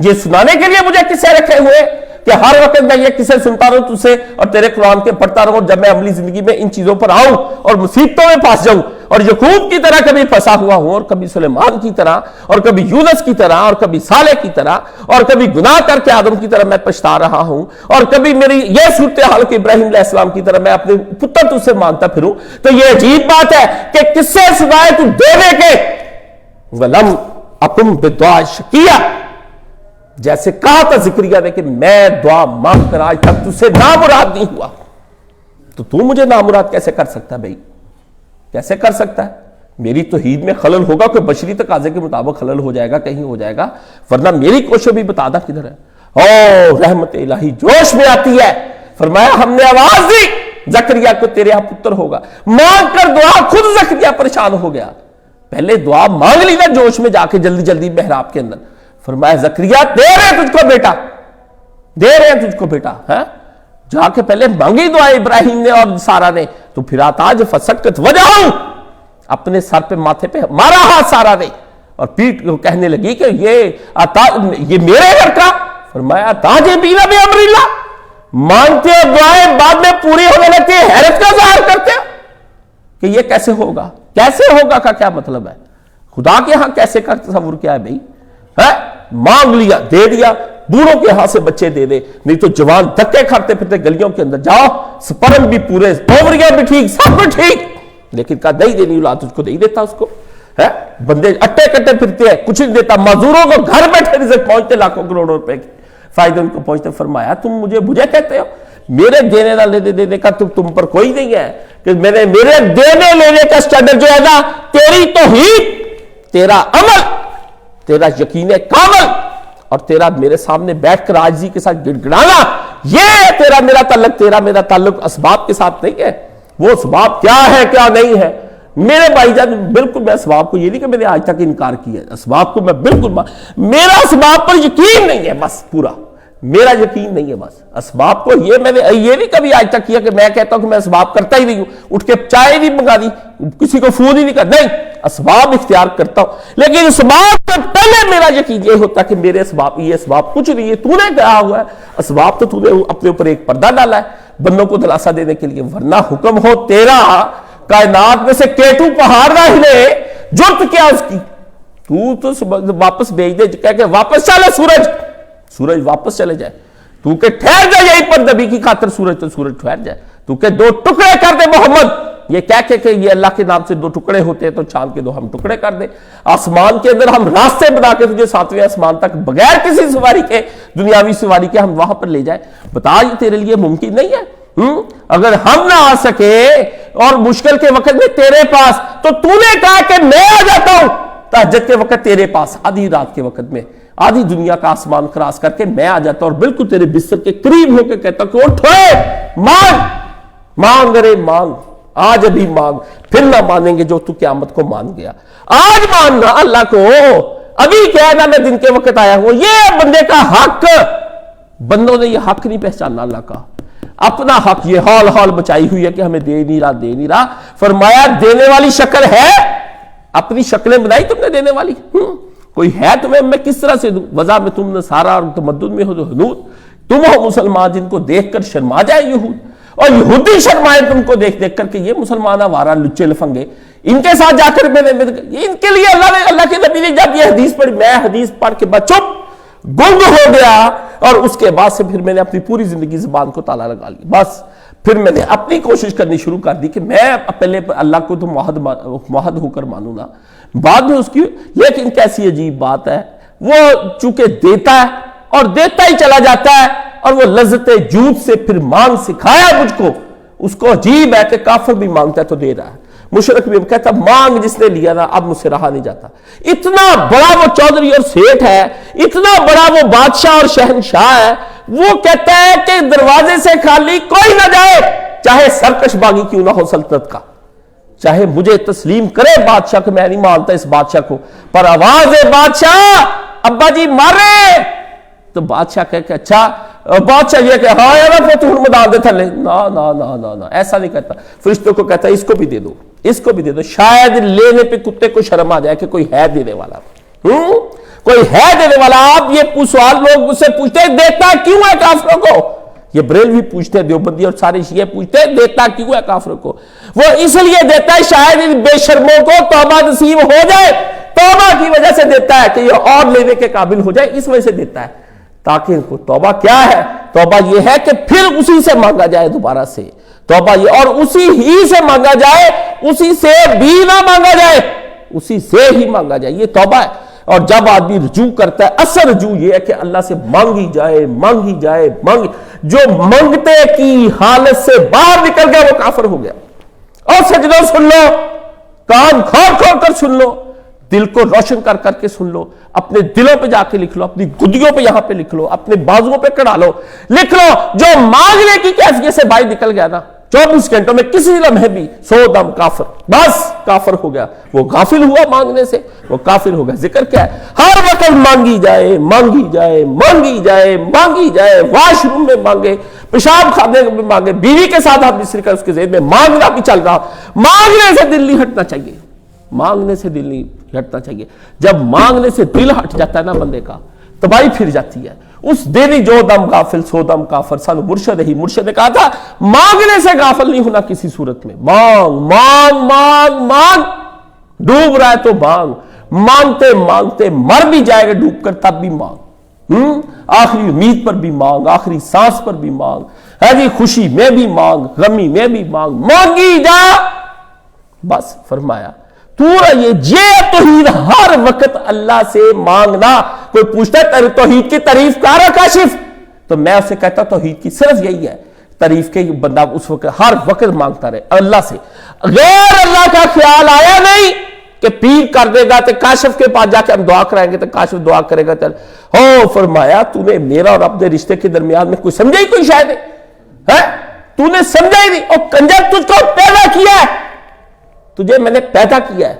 یہ سنانے کے لیے مجھے قصے رکھے ہوئے کہ ہر وقت میں یہ قصے سنتا رہوں تجھ سے اور تیرے قرآن کے پڑھتا رہوں، جب میں عملی زندگی میں ان چیزوں پر آؤں اور مصیبتوں میں پھنس جاؤں اور یعقوب کی طرح کبھی پھنسا ہوا ہوں اور کبھی سلیمان کی طرح اور کبھی یونس کی طرح اور کبھی صالح کی طرح اور کبھی گناہ کر کے آدم کی طرح میں پچھتا رہا ہوں اور کبھی میری یہ صورتحال کہ ابراہیم علیہ السلام کی طرح میں اپنے پتر تجھ سے مانگتا پھروں، تو یہ عجیب بات ہے کہ قصے سنائے تو دینے کے وَلَمْ أَكُمْ بِدُعَاءِ شَقِيًّا، جیسے کہا تھا زکریا نے کہ میں دعا مانگ کر آج تک تجھ سے نامراد نہیں ہوا، تو مجھے نامراد کیسے کر سکتا ہے بھائی؟ کیسے کر سکتا ہے؟ میری توحید میں خلل ہوگا، کوئی بشری تقاضے کے مطابق خلل ہو جائے گا، کہیں ہو جائے گا، ورنہ میری کوشش بھی بتا دا کدھر ہے۔ او رحمت الہی جوش میں آتی ہے، فرمایا ہم نے آواز دی زکریا کو تیرے ہاں پتر ہوگا، مانگ کر دعا خود زکریا پریشان ہو گیا، پہلے دعا مانگ لی نا جوش میں جا کے جلدی جلدی محراب کے اندر، فرمایا زکریا دے رہے ہیں تجھ کو بیٹا، دے رہے ہیں تجھ کو بیٹا، ہے جا کے پہلے مانگی دعا ابراہیم نے اور سارا نے، تو پھر آتاج فسکت وجہو، اپنے سر پہ ماتھے پہ مارا ہاتھ سارا نے اور پیٹ کو کہنے لگی کہ یہ میرے گھر کا، فرمایا آتاج بینا بے امر اللہ، مانگتے ہو دعائیں بعد میں پوری ہونے لگتی ہے، حیرت کا ظاہر کرتے ہو کہ یہ کیسے ہوگا؟ کیسے ہوگا کا کیا مطلب ہے؟ خدا کے ہاں کیسے کا تصور کیا ہے بھائی؟ مانگ لیا دے دیا، بوڑھوں کے ہاتھ سے بچے دے دے، نہیں تو جوان دھکے کھاتے پھرتے گلیوں کے اندر، جاؤ سپرم بھی پورے، اووریاں بھی ٹھیک، سب بھی ٹھیک، لیکن کہا نہیں دینی اولاد تجھ کو نہیں دیتا اس کو، ہے بندے اٹے کٹے پھرتے ہیں، کچھ نہیں دیتا، مزدوروں کو گھر بیٹھے رزق پہنچتے لاکھوں کروڑوں روپے کے فائدے ان کو پہنچتے، فرمایا تم مجھے کہتے ہو میرے دینے نہ دینے کا تم پر کوئی نہیں ہے، کہ میرے دینے لینے کا سٹینڈرڈ جو ہے نا تیری توحید، تیرا عمل، تیرا یقین کامل اور تیرا میرے سامنے بیٹھ کر عاجزی کے ساتھ گڑگڑانا، یہ تیرا میرا تعلق، تیرا میرا تعلق اسباب کے ساتھ نہیں ہے، وہ اسباب کیا ہے کیا نہیں ہے میرے بھائی جان، بالکل میں اسباب کو یہ نہیں کہ میں نے آج تک انکار کیا ہے، اسباب کو میں بالکل، میرا اسباب پر یقین نہیں ہے، بس پورا میرا یقین نہیں ہے، بس اسباب کو یہ میں نے یہ نہیں کبھی آج تک کیا کہ میں کہتا ہوں کہ میں اسباب کرتا ہی نہیں ہوں، اٹھ کے چائے نہیں منگا دی، کسی کو فون ہی نہیں کر، نہیں اسباب اختیار کرتا ہوں، لیکن اسباب سے پہلے میرا یقین یہ ہوتا کہ میرے اسباب، یہ اسباب کچھ نہیں ہے، تو نے کہا ہوا ہے، اسباب تو تو نے اپنے اوپر ایک پردہ ڈالا ہے بندوں کو دلاسا دینے کے لیے، ورنہ حکم ہو تیرا کائنات میں سے کیٹو پہاڑ نہ ہلے، جرت کیا اس کی، تو واپس بھیج دے، کہہ کہ واپس چلے سورج واپس چلے جائے، تو کہ ٹھہر جائے یہیں پر نبی کی خاطر سورج، تو سورج ٹھہر جائے، تو کہ دو ٹکڑے کر دے محمد، یہ کہہ کہ یہ اللہ کے نام سے دو ٹکڑے ہوتے ہیں تو چاند کے دو ہم ٹکڑے کر دیں، آسمان کے اندر ہم راستے بنا کے تجھے 7ویں آسمان تک بغیر کسی سواری کے، دنیاوی سواری کے ہم وہاں پر لے جائیں، بتا یہ تیرے لیے ممکن نہیں ہے؟ اگر ہم نہ آ سکے اور مشکل کے وقت میں تیرے پاس، تو نے کہا کہ میں آ جاتا ہوں تہجد کے وقت تیرے پاس، آدھی رات کے وقت میں، آدھی دنیا کا آسمان کراس کر کے میں آ جاتا ہوں اور بالکل تیرے بستر کے قریب ہو کے کہتا ہوں کہ اٹھوئے مانگ رے مانگ، آج ابھی مانگ، پھر نہ مانیں گے جو تو قیامت کو مان گیا، آج ماننا اللہ کو، ابھی کیا نا میں دن کے وقت آیا ہوں، یہ بندے کا حق، بندوں نے یہ حق نہیں پہچانا اللہ کا، اپنا حق یہ حال بچائی ہوئی ہے کہ ہمیں دے نہیں رہا، فرمایا دینے والی شکل ہے، اپنی شکلیں بنائی تم نے دینے والی، کوئی ہے تمہیں میں کس طرح سے دوں، وضع میں تم نے سارا اور تمدن میں ہو جو حنود، تم ہو مسلمان جن کو دیکھ کر شرما جائے یہود، اور یہودی شرمائے تم کو دیکھ کر کہ یہ مسلمان آوارہ لچے لفنگے، ان کے ساتھ جا کر میں نے ان کے لیے اللہ کے نبی نے جب یہ حدیث پڑھی، میں حدیث پڑھ کے بعد چپ گنگ ہو گیا، اور اس کے بعد سے پھر میں نے اپنی پوری زندگی زبان کو تالا لگا لی، بس پھر میں نے اپنی کوشش کرنی شروع کر دی کہ میں پہلے اللہ کو تو موحد ہو کر مانوں گا، بعد میں اس کی، لیکن کیسی عجیب بات ہے، وہ چونکہ دیتا ہے اور دیتا ہی چلا جاتا ہے، اور وہ لذت جود سے پھر مانگ سکھایا مجھ کو، اس کو عجیب ہے کہ کافر بھی مانگتا ہے تو دے رہا ہے، مشرک بھی کہتا مانگ جس نے لیا نا اب مجھ سے رہا نہیں جاتا، اتنا بڑا وہ چودھری اور سیٹھ ہے، اتنا بڑا وہ بادشاہ اور شہنشاہ ہے، وہ کہتا ہے کہ دروازے سے خالی کوئی نہ جائے، چاہے سرکش باغی کیوں نہ ہو سلطنت کا، چاہے مجھے تسلیم کرے بادشاہ کہ میں نہیں مانتا اس بادشاہ کو، پر آواز ہے بادشاہ ابا جی مارے، تو بادشاہ کہے کہ اچھا، بادشاہ یہ کہ ہاں یار فتح میدان دے تھلے، نا نا نا نا نا، ایسا نہیں کہتا، فرشتوں کو کہتا ہے اس کو بھی دے دو، اس کو بھی دے دو، شاید لینے پہ کتے کو شرم آ جائے کہ کوئی ہے دینے والا، کوئی ہے دینے والا۔ آپ یہ سوال لوگ مجھ سے پوچھتے ہیں دیتا کیوں ہے کافروں کو، یہ بریلوی پوچھتے ہیں، دیوبندی اور سارے شیعہ پوچھتے ہیں دیتا کیوں ہے کافروں کو، وہ اس لیے دیتا ہے شاید ان بے شرموں کو توبہ نصیب ہو جائے، توبہ کی وجہ سے دیتا ہے کہ یہ اور لینے کے قابل ہو جائے، اس وجہ سے دیتا ہے، تاکہ ان کو توبہ کیا ہے، توبہ یہ ہے کہ پھر اسی سے مانگا جائے دوبارہ سے، توبہ یہ اور اسی ہی سے مانگا جائے، اسی سے بھی نہ مانگا جائے، اسی سے ہی مانگا جائے، یہ توبہ ہے۔ اور جب آدمی رجوع کرتا ہے، اصل رجوع یہ ہے کہ اللہ سے مانگی جائے مانگی جائے مانگی، جو منگتے کی حالت سے باہر نکل گیا وہ کافر ہو گیا۔ اور سجدوں سن لو، کان کھول کھول کر سن لو، دل کو روشن کر کر کے سن لو، اپنے دلوں پہ جا کے لکھ لو، اپنی گدیوں پہ یہاں پہ لکھ لو، اپنے بازوؤں پہ کڑا لو، لکھ لو، جو مانگنے کی کیفیت سے باہر نکل گیا نا 24 گھنٹوں میں کسی لمحے بھی 100 دم کافر، بس کافر ہو گیا، وہ غافل ہوا مانگنے سے، وہ کافر ہو گیا۔ ذکر کیا ہے؟ ہر وقت مانگی جائے مانگی جائے مانگی جائے مانگی جائے، واش روم میں مانگے، پیشاب خانے میں مانگے، بیوی کے ساتھ آپ بستر کا اس کے ذہن میں مانگنا بھی چل رہا، مانگنے سے دل نہیں ہٹنا چاہیے، مانگنے سے دل نہیں ہٹنا چاہیے۔ جب مانگنے سے دل ہٹ جاتا ہے نا بندے کا، تباہی پھر جاتی ہے۔ اس دن جو دم غافل سو دم کافر، سانو مرشد نے کہا تھا مانگنے سے غافل نہیں ہونا کسی صورت میں، مانگ مانگ مانگ مانگ، ڈوب رہا ہے تو مانگ، مانگتے مانگتے مر بھی جائے گا ڈوب کر تب بھی مانگ، آخری امید پر بھی مانگ، آخری سانس پر بھی مانگ، ہے جی خوشی میں بھی مانگ، غمی میں بھی مانگ، مانگی جا، بس فرمایا یہ توحید ہر وقت اللہ سے مانگنا۔ کوئی پوچھتا ہے توحید کی تعریف کارا کاشف، تو میں اسے کہتا توحید کی صرف یہی ہے تعریف کے بندہ اس وقت ہر وقت مانگتا رہے اللہ سے، غیر اللہ کا خیال آیا نہیں کہ پیر کر دے گا تو کاشف کے پاس جا کے ہم دعا کرائیں گے تو کاشف دعا کرے گا، ہو فرمایا تو نے میرا اور اپنے رشتے کے درمیان میں کوئی سمجھا ہی کوئی شاید ہے، تو نے سمجھا ہی نہیں، اور کنجر تجھ کو پیدا کیا ہے، تجھے میں نے پیدا کیا ہے،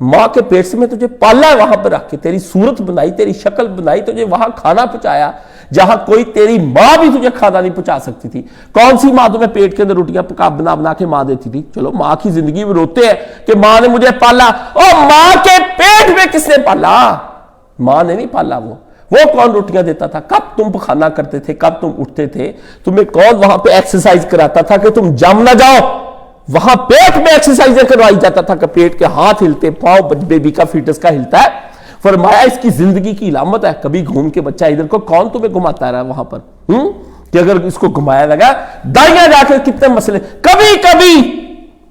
ماں کے پیٹ سے میں تجھے پالا ہے وہاں پر رکھ کے، تیری صورت بنائی، تیری شکل بنائی، تجھے وہاں کھانا پہنچایا جہاں کوئی تیری ماں بھی تجھے کھانا نہیں پہنچا سکتی تھی۔ کون سی ماں تمہیں پیٹ کے اندر روٹیاں بنا بنا کے ماں دیتی تھی؟ چلو ماں کی زندگی میں روتے ہیں کہ ماں نے مجھے پالا، اور ماں کے پیٹ میں کس نے پالا؟ ماں نے نہیں پالا، وہ کون روٹیاں دیتا تھا؟ کب تم کھانا کرتے تھے؟ کب تم اٹھتے تھے؟ تمہیں کون وہاں پہ ایکسرسائز کراتا تھا کہ تم جم نہ جاؤ؟ وہاں پیٹ میں ایکسرسائز کروائی جاتا تھا کہ پیٹ کے ہاتھ ہلتے، پاؤں بیبی کا فیٹس کا ہلتا ہے۔ فرمایا اس کی زندگی کی علامت ہے، کبھی گھوم کے بچہ ادھر کو، کون تمہیں گھماتا رہا وہاں پر کہ اگر اس کو گھمایا لگا دائیاں جا کے کتنے مسئلے، کبھی کبھی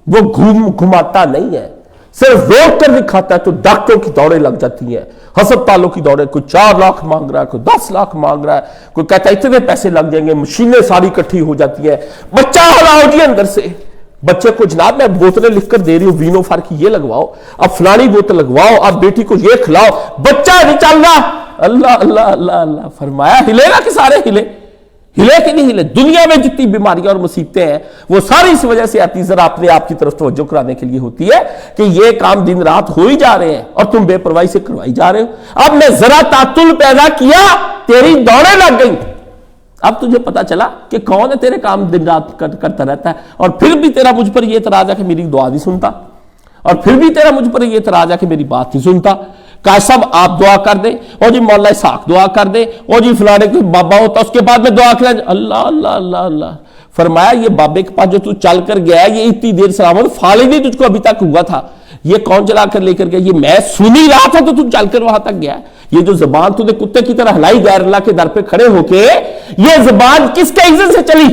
وہ گھماتا نہیں ہے، صرف روک کر دکھاتا ہے، تو ڈاکٹروں کی دوڑیں لگ جاتی ہیں، ہسپتالوں کی دوڑیں، کوئی 4 لاکھ مانگ رہا ہے، کوئی 10 لاکھ مانگ رہا ہے، کوئی کہتا ہے اتنے پیسے لگ جائیں گے، مشینیں ساری اکٹھی ہو جاتی ہیں، بچہ ہلاؤ جی اندر سے، بچے کو جناب میں بوتلیں لکھ کر دے رہی ہوں، وینو فار کی یہ لگواؤ، اب فلانی بوتل لگواؤ، اب بیٹی کو یہ کھلاؤ، بچہ نہیں چل رہا، اللہ اللہ اللہ اللہ، فرمایا ہلے گا کہ سارے ہلے کہ نہیں ہلے؟ دنیا میں جتنی بیماریاں اور مصیبتیں ہیں وہ ساری اس وجہ سے آتی، ذرا اپنے آپ کی طرف توجہ کرانے کے لیے ہوتی ہے کہ یہ کام دن رات ہو ہی جا رہے ہیں اور تم بے پرواہی سے کروائی جا رہے ہو۔ اب میں ذرا تعطل پیدا کیا، تیری دوڑیں لگ گئی، اب تجھے پتا چلا کہ کون ہے تیرے کام دن رات کرتا رہتا ہے، اور پھر بھی تیرا مجھ پر یہ اعتراض ہے کہ میری دعا نہیں سنتا، اور پھر بھی تیرا مجھ پر یہ اعتراض ہے کہ میری بات نہیں سنتا۔ صاحب آپ دعا کر دیں، اور جی مولا اسحاق دعا کر دیں، اور جی فلانے کے بابا ہوتا اس کے بعد میں دعا کریں، اللہ اللہ اللہ اللہ۔ فرمایا یہ بابے کے پاس جو تو چل کر گیا ہے، یہ اتنی دیر سلامت فالج نہیں تجھ کو ابھی تک ہوا تھا، یہ کون چلا کر لے کر گیا؟ یہ میں سنی رہا تھا تو چل کر وہاں تک گیا۔ یہ جو زبان تو نے کتے کی طرح ہلائی غیر اللہ کے در پہ کھڑے ہو کے، یہ زبان کس کے اذن سے چلی؟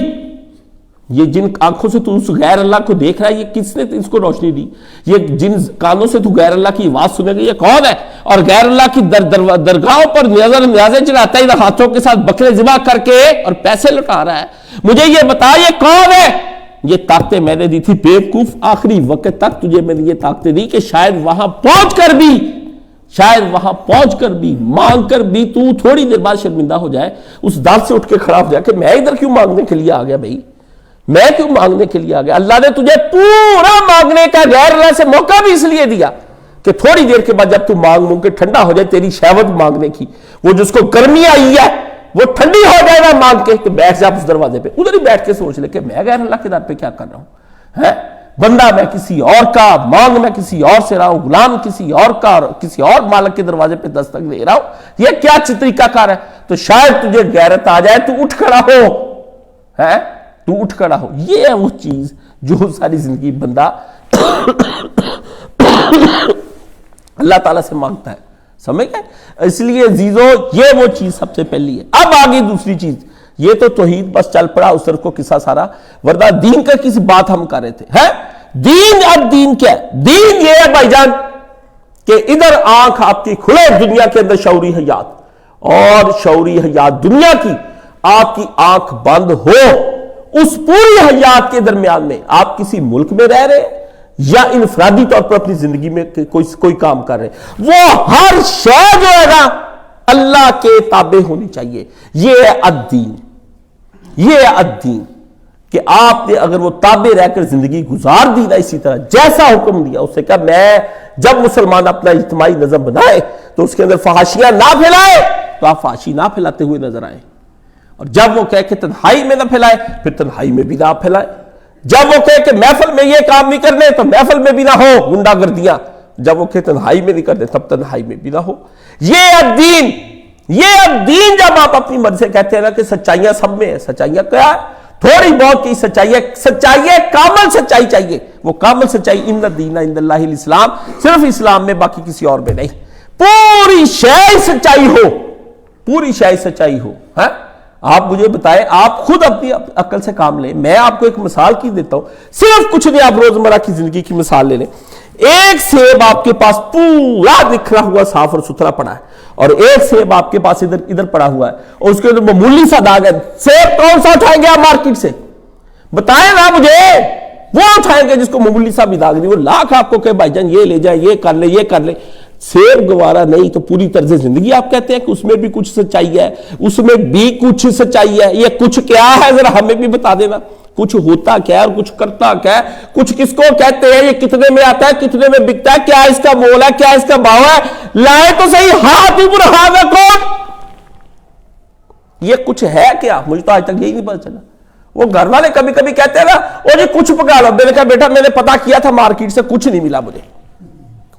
یہ جن آنکھوں سے تو اس غیر اللہ کو دیکھ رہا ہے، یہ کس نے اس کو روشنی دی؟ یہ جن کانوں سے تو غیر اللہ کی آواز سنے گا، یہ کون ہے؟ اور غیر اللہ کی درگاہوں پر نظر نیازیں چڑھاتا ہے، ہاتھوں کے ساتھ بکرے ذبح کر کے اور پیسے لٹا رہا ہے۔ مجھے یہ بتا یہ کون ہے؟ یہ طاقتیں میں نے دی تھی بیوقوف، آخری وقت تک تجھے میں نے یہ طاقتیں دی کہ شاید وہاں پہنچ کر بھی مانگ کر بھی تو تھوڑی دیر بعد شرمندہ ہو جائے، اس دار سے اٹھ کے کھڑا ہو جائے کہ میں ادھر کیوں مانگنے کے لیے آ گیا بھائی، میں کیوں مانگنے کے لیے آ گیا؟ اللہ نے تجھے پورا مانگنے کا غیر اللہ سے موقع بھی اس لیے دیا کہ تھوڑی دیر کے بعد جب تو مانگ کے ٹھنڈا ہو جائے تیری شہوت مانگنے کی، وہ جس کو گرمی آئی ہے وہ ٹھنڈی ہو جائے گا مانگ کے، کہ بیٹھ جا اس دروازے پہ، ادھر ہی بیٹھ کے سوچ لے کہ میں غیر اللہ کے در پہ کیا کر رہا ہوں، ہے بندہ میں کسی اور کا، مانگ میں کسی اور سے رہا ہوں، غلام کسی اور کا، کسی اور مالک کے دروازے پہ دستک دے رہا ہوں، یہ کیا طریقہ کار ہے؟ تو شاید تجھے غیرت آ جائے، تو اٹھ کھڑا ہو، ہے تو اٹھ کھڑا ہو۔ یہ ہے وہ چیز جو ساری زندگی بندہ اللہ تعالیٰ سے مانگتا ہے، سمجھ گئے؟ اس لیے عزیزو یہ وہ چیز سب سے پہلی ہے۔ اب آگے دوسری چیز، یہ تو توحید بس چل پڑا اس طرف کو قصہ سارا، ورنہ دین کا کسی بات ہم کر رہے تھے، ہے دین۔ اب دین کیا ہے؟ دین یہ ہے بھائی جان کہ ادھر آنکھ آپ کی کھلے دنیا کے اندر شعوری حیات، اور شعوری حیات دنیا کی آپ کی آنکھ بند ہو، اس پوری حیات کے درمیان میں آپ کسی ملک میں رہ رہے یا انفرادی طور پر اپنی زندگی میں کوئی کام کر رہے، وہ ہر شے جو ہے نا اللہ کے تابع ہونی چاہیے۔ یہ ہے الدین، یہ ہے الدین کہ آپ نے اگر وہ تابع رہ کر زندگی گزار دی نا اسی طرح جیسا حکم دیا، اس سے کہا میں جب مسلمان اپنا اجتماعی نظم بنائے تو اس کے اندر فحاشیاں نہ پھیلائے، تو آپ فحاشی نہ پھیلاتے ہوئے نظر آئے، اور جب وہ کہے کہ تنہائی میں نہ پھیلائے پھر تنہائی میں بھی نہ پھیلائے، جب وہ کہے کہ محفل میں یہ کام نہیں کرنے تو محفل میں بھی نہ ہو گنڈا گردیاں، جب وہ کہے تنہائی میں نہیں کرنے تب تنہائی میں بھی نہ ہو۔ یہ الدین، یہ الدین جب آپ اپنی مرضی سے کہتے ہیں نا کہ سچائیاں سب میں ہیں، سچائیاں کیا ہے؟ تھوڑی بہت کی سچائی ہے، سچائی ہے کامل سچائی چاہیے، وہ کامل سچائی ان الدین عند اللہ الاسلام، صرف اسلام میں، باقی کسی اور میں نہیں، پوری شے سچائی ہو، پوری شے سچائی ہو۔ ہاں آپ مجھے بتائیں، آپ خود اپنی عقل سے کام لیں، میں آپ کو ایک مثال کی دیتا ہوں، صرف کچھ نہیں، آپ روزمرہ کی زندگی کی مثال لے لیں۔ ایک سیب آپ کے پاس پورا نکھرا ہوا صاف اور ستھرا پڑا ہے، اور ایک سیب آپ کے پاس ادھر پڑا ہوا ہے اور اس کے اندر معمولی سا داغ ہے، سیب کون سا اٹھائیں گے آپ مارکیٹ سے؟ بتائیں نا مجھے، وہ اٹھائیں گے جس کو معمولی سا بھی داغ نہیں، وہ لاکھ آپ کو کہ بھائی جان یہ لے جائیں، یہ کر لیں، یہ کر لیں، سیب گوارا نہیں تو پوری طرز زندگی آپ کہتے ہیں کہ اس میں بھی کچھ سچائی ہے، اس میں بھی کچھ سچائی ہے۔ یہ کچھ کیا ہے ذرا ہمیں بھی بتا دینا، کچھ ہوتا کیا ہے اور کچھ کرتا کیا ہے، کچھ کس کو کہتے ہیں، یہ کتنے میں آتا ہے، کتنے میں بکتا ہے، کیا اس کا مول ہے، کیا اس کا بھاؤ ہے، لائے تو صحیح ہاتھ اوپر ہاتھ رکھو، یہ کچھ ہے کیا؟ مجھے تو آج تک یہی نہیں پتا چلا۔ وہ گھر والے کبھی کبھی کہتے ہیں نا اور یہ کچھ پکا لو، میں نے کہا بیٹا میں نے پتا کیا تھا مارکیٹ سے، کچھ نہیں ملا،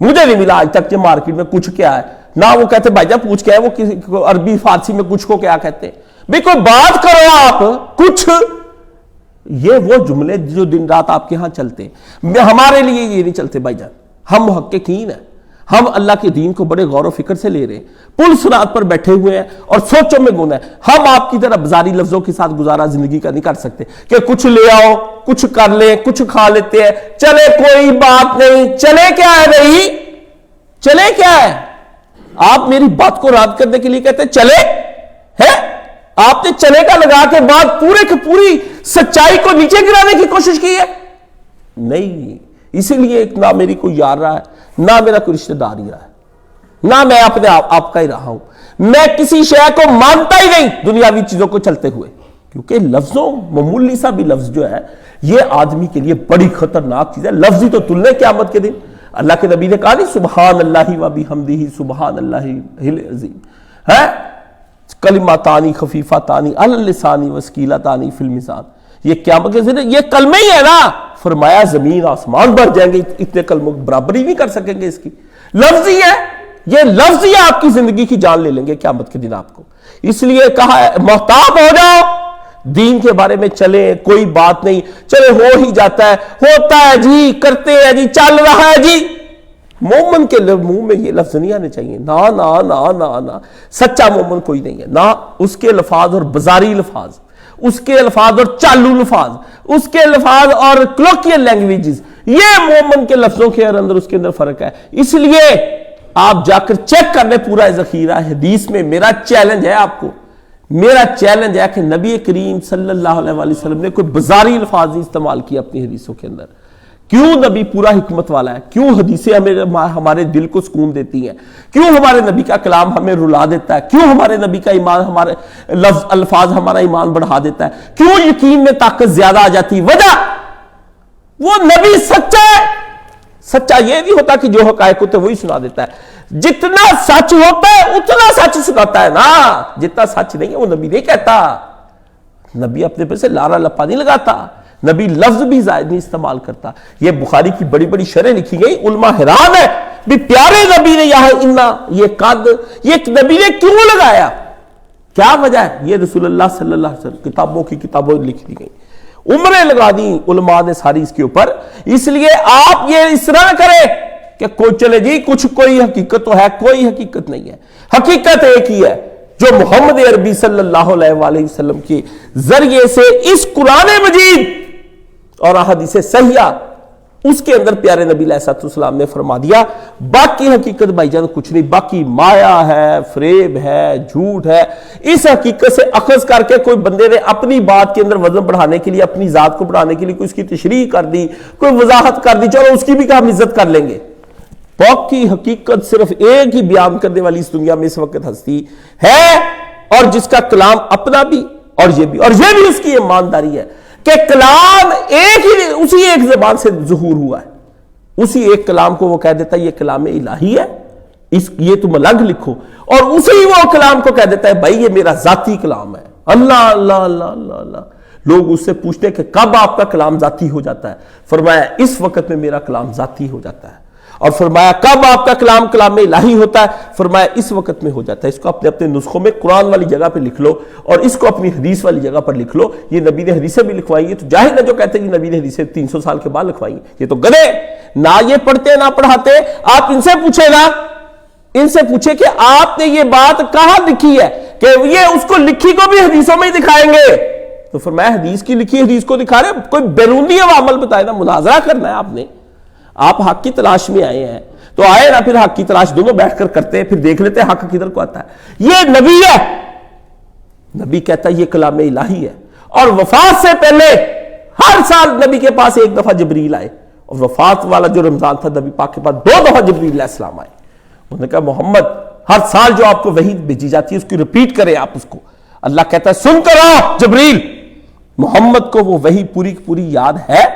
مجھے نہیں ملا آج تک کہ مارکیٹ میں کچھ کیا ہے، نہ وہ کہتے بھائی جان پوچھ کیا ہے، وہ عربی فارسی میں کچھ کو کیا کہتے ہیں، بھی کوئی بات کرو آپ کچھ۔ یہ وہ جملے جو دن رات آپ کے ہاں چلتے ہیں، ہمارے لیے یہ نہیں چلتے بھائی جان، ہم محققین ہیں، ہم اللہ کے دین کو بڑے غور و فکر سے لے رہے ہیں، پل صراط پر بیٹھے ہوئے ہیں اور سوچوں میں گم ہیں، ہم آپ کی طرح بازاری لفظوں کے ساتھ گزارا زندگی کا نہیں کر سکتے کہ کچھ لے آؤ، کچھ کر لیں، کچھ کھا لیتے ہیں، چلے کوئی بات نہیں، چلے کیا ہے بھائی، چلے کیا ہے؟ آپ میری بات کو رد کرنے کے لیے کہتے ہیں چلے ہے، آپ نے چلے کا لگا کے بعد پورے کی پوری سچائی کو نیچے گرانے کی کوشش کی ہے؟ نہیں، اسی لیے نہ میری کوئی یار رہا ہے، نہ میرا کوئی رشتہ دار ہی رہا ہے، نہ میں اپنے آپ کا ہی رہا ہوں، میں کسی شے کو مانتا ہی نہیں دنیاوی چیزوں کو چلتے ہوئے، کیونکہ لفظوں معمولی سا بھی لفظ جو ہے یہ آدمی کے لیے بڑی خطرناک چیز ہے۔ لفظ ہی تو تلنے قیامت کے دن، اللہ کے نبی نے کہا نہیں سبحان اللہ و بحمدہ سبحان اللہ العظیم، ہے کلماتانی خفیفتانی علی اللسان وثقیلتانی فی المیزان، یہ قیامت کے دن یہ کلمے ہی ہے نا، فرمایا زمین آسمان بھر جائیں گے، اتنے کلموں برابری نہیں کر سکیں گے اس کی، لفظ ہی ہے، یہ لفظ ہی آپ کی زندگی کی جان لے لیں گے قیامت کے دن آپ کو۔ اس لیے کہا ہے محتاط ہو جاؤ، دین کے بارے میں چلیں، کوئی بات نہیں، چلے ہو ہی جاتا ہے، ہوتا ہے جی، کرتے ہیں جی، چل رہا ہے جی، مومن کے منہ میں یہ لفظ نہیں آنے چاہیے، نا نا نا نا نا، سچا مومن کوئی نہیں ہے، نہ اس کے الفاظ اور بازاری الفاظ، اس کے الفاظ اور چالو الفاظ، اس کے الفاظ اور کلوکیل لینگویجز، یہ مومن کے لفظوں کے اندر اس کے اندر فرق ہے۔ اس لیے آپ جا کر چیک کر لیں پورا ذخیرہ حدیث میں، میرا چیلنج ہے آپ کو، میرا چیلنج ہے کہ نبی کریم صلی اللہ علیہ وسلم نے کوئی بازاری الفاظ نہیں استعمال کیا اپنی حدیثوں کے اندر، کیوں نبی پورا حکمت والا ہے؟ کیوں حدیثیں ہمارے دل کو سکون دیتی ہیں؟ کیوں ہمارے نبی کا کلام ہمیں رلا دیتا ہے؟ کیوں ہمارے نبی کا ایمان، ہمارے لفظ الفاظ ہمارا ایمان بڑھا دیتا ہے؟ کیوں یقین میں طاقت زیادہ آ جاتی؟ وجہ وہ نبی سچا ہے۔ سچا یہ نہیں ہوتا کہ جو حقائق ہوتے وہی سنا دیتا ہے، جتنا سچ ہوتا ہے اتنا سچ سناتا ہے نا، جتنا سچ نہیں ہے وہ نبی نہیں کہتا۔ نبی اپنے پہ سے لارا لپا نہیں لگاتا، نبی لفظ بھی زائد نہیں استعمال کرتا۔ یہ بخاری کی بڑی بڑی شرح لکھی گئی، علماء حیران ہے بھی پیارے نبی نے یہاں انا، یہ قد، یہ نبی نے کیوں لگایا؟ کیا وجہ ہے؟ یہ رسول اللہ صلی اللہ علیہ وسلم کتابوں لکھ دی گئی، عمریں لگا دی علماء نے ساری اس کے اوپر۔ اس لیے آپ یہ اس طرح نہ کریں کہ کوئی چلے جی کچھ کوئی حقیقت تو ہے، کوئی حقیقت نہیں ہے۔ حقیقت ایک ہی ہے جو محمد عربی صلی اللہ علیہ وآلہ وسلم کے ذریعے سے اس قرآن مجید اور احادیث صحیحہ اس کے اندر پیارے نبی علیہ السلام نے فرما دیا۔ باقی حقیقت بھائی جان کچھ نہیں، باقی مایا ہے، فریب ہے، جھوٹ ہے۔ اس حقیقت سے اخذ کر کے کوئی بندے نے اپنی بات کے اندر وزن بڑھانے کے لیے، اپنی ذات کو بڑھانے کے لیے کوئی اس کی تشریح کر دی، کوئی وضاحت کر دی، چلو اس کی بھی ہم عزت کر لیں گے۔ باقی حقیقت صرف ایک ہی بیان کرنے والی اس دنیا میں اس وقت ہستی ہے، اور جس کا کلام اپنا بھی اور یہ بھی اس کی ایمانداری ہے کہ کلام ایک ہی، اسی ایک زبان سے ظہور ہوا ہے، اسی ایک کلام کو وہ کہہ دیتا ہے یہ کلام الہی ہے، یہ تم الگ لکھو، اور اسی وہ کلام کو کہہ دیتا ہے بھائی یہ میرا ذاتی کلام ہے۔ اللہ اللہ اللہ اللہ اللہ۔ لوگ اس سے پوچھتے ہیں کہ کب آپ کا کلام ذاتی ہو جاتا ہے؟ فرمایا اس وقت میں میرا کلام ذاتی ہو جاتا ہے۔ اور فرمایا کب آپ کا کلام کلام الہی ہوتا ہے؟ فرمایا اس وقت میں ہو جاتا ہے۔ اس کو اپنے اپنے نسخوں میں قرآن والی جگہ پہ لکھ لو، اور اس کو اپنی حدیث والی جگہ پر لکھ لو۔ یہ نبی نے حدیثیں بھی لکھوائی ہیں، تو ظاہر ہے جو کہتے ہیں کہ نبی نے حدیثیں 300 سال کے بعد لکھوائی ہیں، یہ تو گدھے، نہ یہ پڑھتے نہ پڑھاتے۔ آپ ان سے پوچھے گا، ان سے پوچھے کہ آپ نے یہ بات کہاں لکھی ہے، کہ یہ اس کو لکھی کو بھی حدیثوں میں ہی دکھائیں گے۔ تو فرمایا حدیث کی لکھی حدیث کو دکھا رہے، کوئی بیرونی عمل بتائے نا، مناظرہ کرنا ہے آپ نے۔ آپ حق کی تلاش میں آئے ہیں تو آئے نا، پھر حق کی تلاش دونوں بیٹھ کر کرتے ہیں، پھر دیکھ لیتے ہیں حق کدھر کو آتا ہے۔ یہ نبی ہے، نبی کہتا ہے یہ کلام الہی ہے، اور وفات سے پہلے ہر سال نبی کے پاس ایک دفعہ جبریل آئے، اور وفات والا جو رمضان تھا نبی پاک کے پاس 2 دفعہ جبریل علیہ السلام آئے۔ انہوں نے کہا محمد ہر سال جو آپ کو وحی بھیجی جاتی ہے اس کی ریپیٹ کریں آپ اس کو۔ اللہ کہتا ہے سن کر آؤ جبریل، محمد کو وہ وحی پوری پوری یاد ہے؟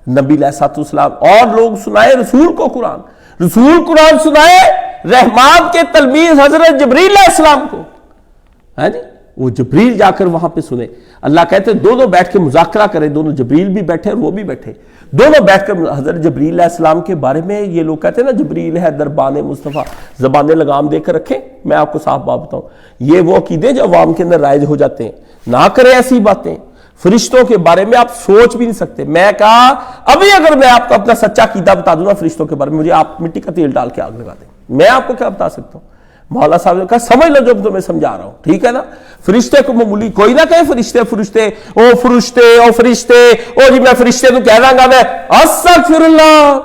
نبی علیہ السلام اور لوگ سنائے رسول کو قرآن، رسول قرآن سنائے رحمان کے تلمیذ حضرت جبریل علیہ السلام کو، ہے جی وہ جبریل جا کر وہاں پہ سنے۔ اللہ کہتے ہیں دونوں بیٹھ کے مذاکرہ کریں، دونوں جبریل بھی بیٹھے اور وہ بھی بیٹھے، دونوں بیٹھ کر حضرت جبریل علیہ السلام کے بارے میں یہ لوگ کہتے ہیں نا جبریل ہے دربان مصطفیٰ، زبان لگام دے کر رکھیں۔ میں آپ کو صاف بات بتاؤں، یہ وہ عقیدے جو عوام کے اندر رائج ہو جاتے ہیں، نہ کریں ایسی باتیں۔ فرشتوں کے بارے میں آپ سوچ بھی نہیں سکتے۔ میں کہا ابھی اگر میں آپ کو اپنا سچا عقیدہ بتا دوں نا فرشتوں کے بارے میں، مجھے آپ مٹی کا تیل ڈال کے آگ لگا دیں، میں آپ کو کیا بتا سکتا ہوں؟ مولا صاحب نے کہا سمجھ لو جو تمہیں سمجھا رہا ہوں، ٹھیک ہے نا۔ فرشتے کو معمولی کوئی نہ کہے فرشتے فرشتے او فرشتے او فرشتے، او جی میں فرشتے تو کہہ رہا گا، میں استغفر اللہ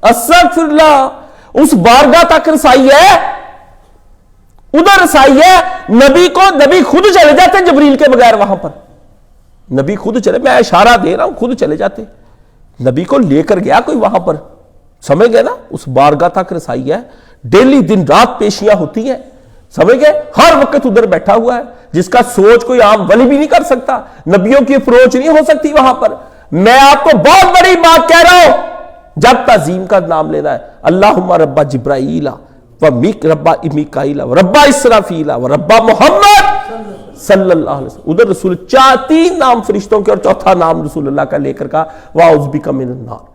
استغفر اللہ۔ اس بارگاہ تک رسائی ہے، ادھر رسائی ہے۔ نبی خود چلے جاتے ہیں جبریل کے بغیر وہاں پر، نبی خود چلے، میں اشارہ دے رہا ہوں، خود چلے جاتے۔ نبی کو لے کر گیا کوئی وہاں پر، سمجھ گئے نا، اس بارگاہ تک رسائی ہے۔ ڈیلی دن رات پیشیاں ہوتی ہیں، سمجھ گئے، ہر وقت ادھر بیٹھا ہوا ہے، جس کا سوچ کوئی عام ولی بھی نہیں کر سکتا، نبیوں کی اپروچ نہیں ہو سکتی وہاں پر۔ میں آپ کو بہت بڑی بات کہہ رہا ہوں، جب تعظیم کا نام لینا ہے، اللہم رب جبرائیل و رب میکائیل و رب اسرافیل و رب محمد صلی اللہ علیہ وسلم، ادھر رسول 3 نام فرشتوں کے اور چوتھا نام رسول اللہ کا لے کر کہا وَأَعُوذُ بِكَ مِنَ النَّارِ۔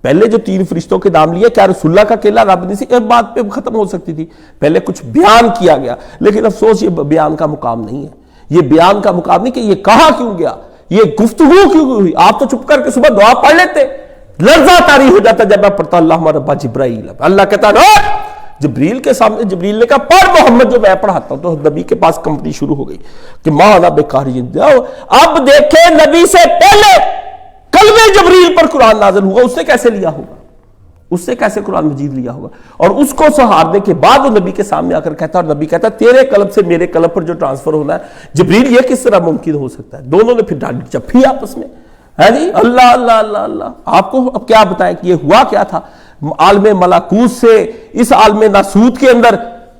پہلے جو 3 فرشتوں کے نام لیے، کیا رسول اللہ کا اکیلا رب نہیں سی؟ ایک بات پہ ختم ہو سکتی تھی، پہلے کچھ بیان کیا گیا، لیکن افسوس یہ بیان کا مقام نہیں ہے، یہ بیان کا مقام نہیں کہ یہ کہا کیوں گیا، یہ گفتگو کیوں ہوئی۔ آپ تو چپ کر کے صبح دعا پڑھ لیتے، لرزہ طاری ہو جاتا جب میں پڑھتا اللہم رب جبرائیل، اللہ کہتا نا جبریل کے سامنے، جبریل نے کہا پڑھ محمد جو میں پڑھاتا ہوں، تو نبی کے پاس کمپنی شروع ہو گئی کہ مانا بیکاری۔ اب دیکھیں نبی سے پہلے کلمہ جبریل پر قرآن نازل ہوا، اس نے کیسے لیا ہوگا، اس سے کیسے قرآن مجید لیا ہوگا، اور اس کو سہارنے کے بعد وہ نبی کے سامنے آ کر کہتا ہے، اور نبی کہتا ہے تیرے قلب سے میرے قلب پر جو ٹرانسفر ہونا ہے جبریل یہ کس طرح ممکن ہو سکتا ہے؟ دونوں نے پھر ڈانٹ جپھی آپس میں، ہے جی اللہ اللہ اللہ اللہ۔ آپ کو اب کیا بتائیں کہ یہ ہوا کیا تھا؟ عالم ملکوت سے اس عالم ناسوت کے اندر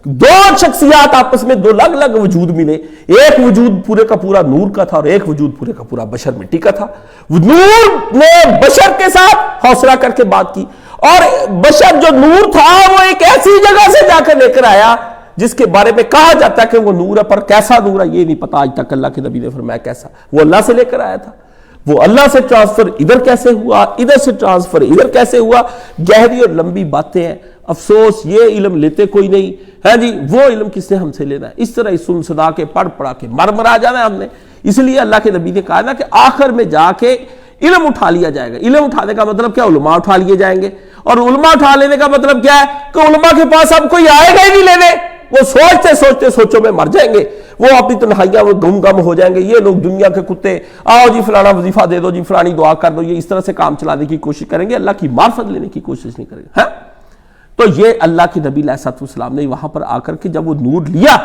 دو شخصیات آپس میں، دو الگ الگ وجود ملے۔ ایک وجود پورے کا پورا نور کا تھا اور ایک وجود پورے کا پورا بشر مٹی کا تھا۔ نور نے بشر کے ساتھ حوصلہ کر کے بات کی، اور بشر جو نور تھا وہ ایک ایسی جگہ سے جا کر لے کر آیا جس کے بارے میں کہا جاتا ہے کہ وہ نور ہے، پر کیسا نور ہے یہ نہیں پتا آج تک۔ اللہ کے نبی نے فرمایا کیسا، وہ اللہ سے لے کر آیا تھا۔ وہ اللہ سے ٹرانسفر ادھر کیسے ہوا، ادھر سے ٹرانسفر ادھر کیسے ہوا؟ گہری اور لمبی باتیں ہیں۔ افسوس یہ علم لیتے کوئی نہیں ہے جی، وہ علم کس نے ہم سے لینا ہے؟ اس طرح ہی سن سنا کے پڑھ پڑھا کے مر جانا ہے ہم نے۔ اس لیے اللہ کے نبی نے کہا نا کہ آخر میں جا کے علم اٹھا لیا جائے گا۔ علم اٹھانے کا مطلب کیا؟ علماء اٹھا لیے جائیں گے، اور علماء اٹھا لینے کا مطلب کیا ہے کہ علماء کے پاس اب کوئی آئے گا ہی نہیں لینے۔ وہ سوچتے سوچتے سوچوں میں مر جائیں گے، وہ اپنی تنہائیاں وہ گم ہو جائیں گے۔ یہ لوگ دنیا کے کتے، آؤ جی فلانا وظیفہ دے دو جی، فلانی دعا کر دو، یہ اس طرح سے کام چلانے کی کوشش کریں گے، اللہ کی معرفت لینے کی کوشش نہیں کریں گے۔ تو یہ اللہ کی نبی علیہ السلام نے وہاں پر آ کر کے جب وہ نور لیا،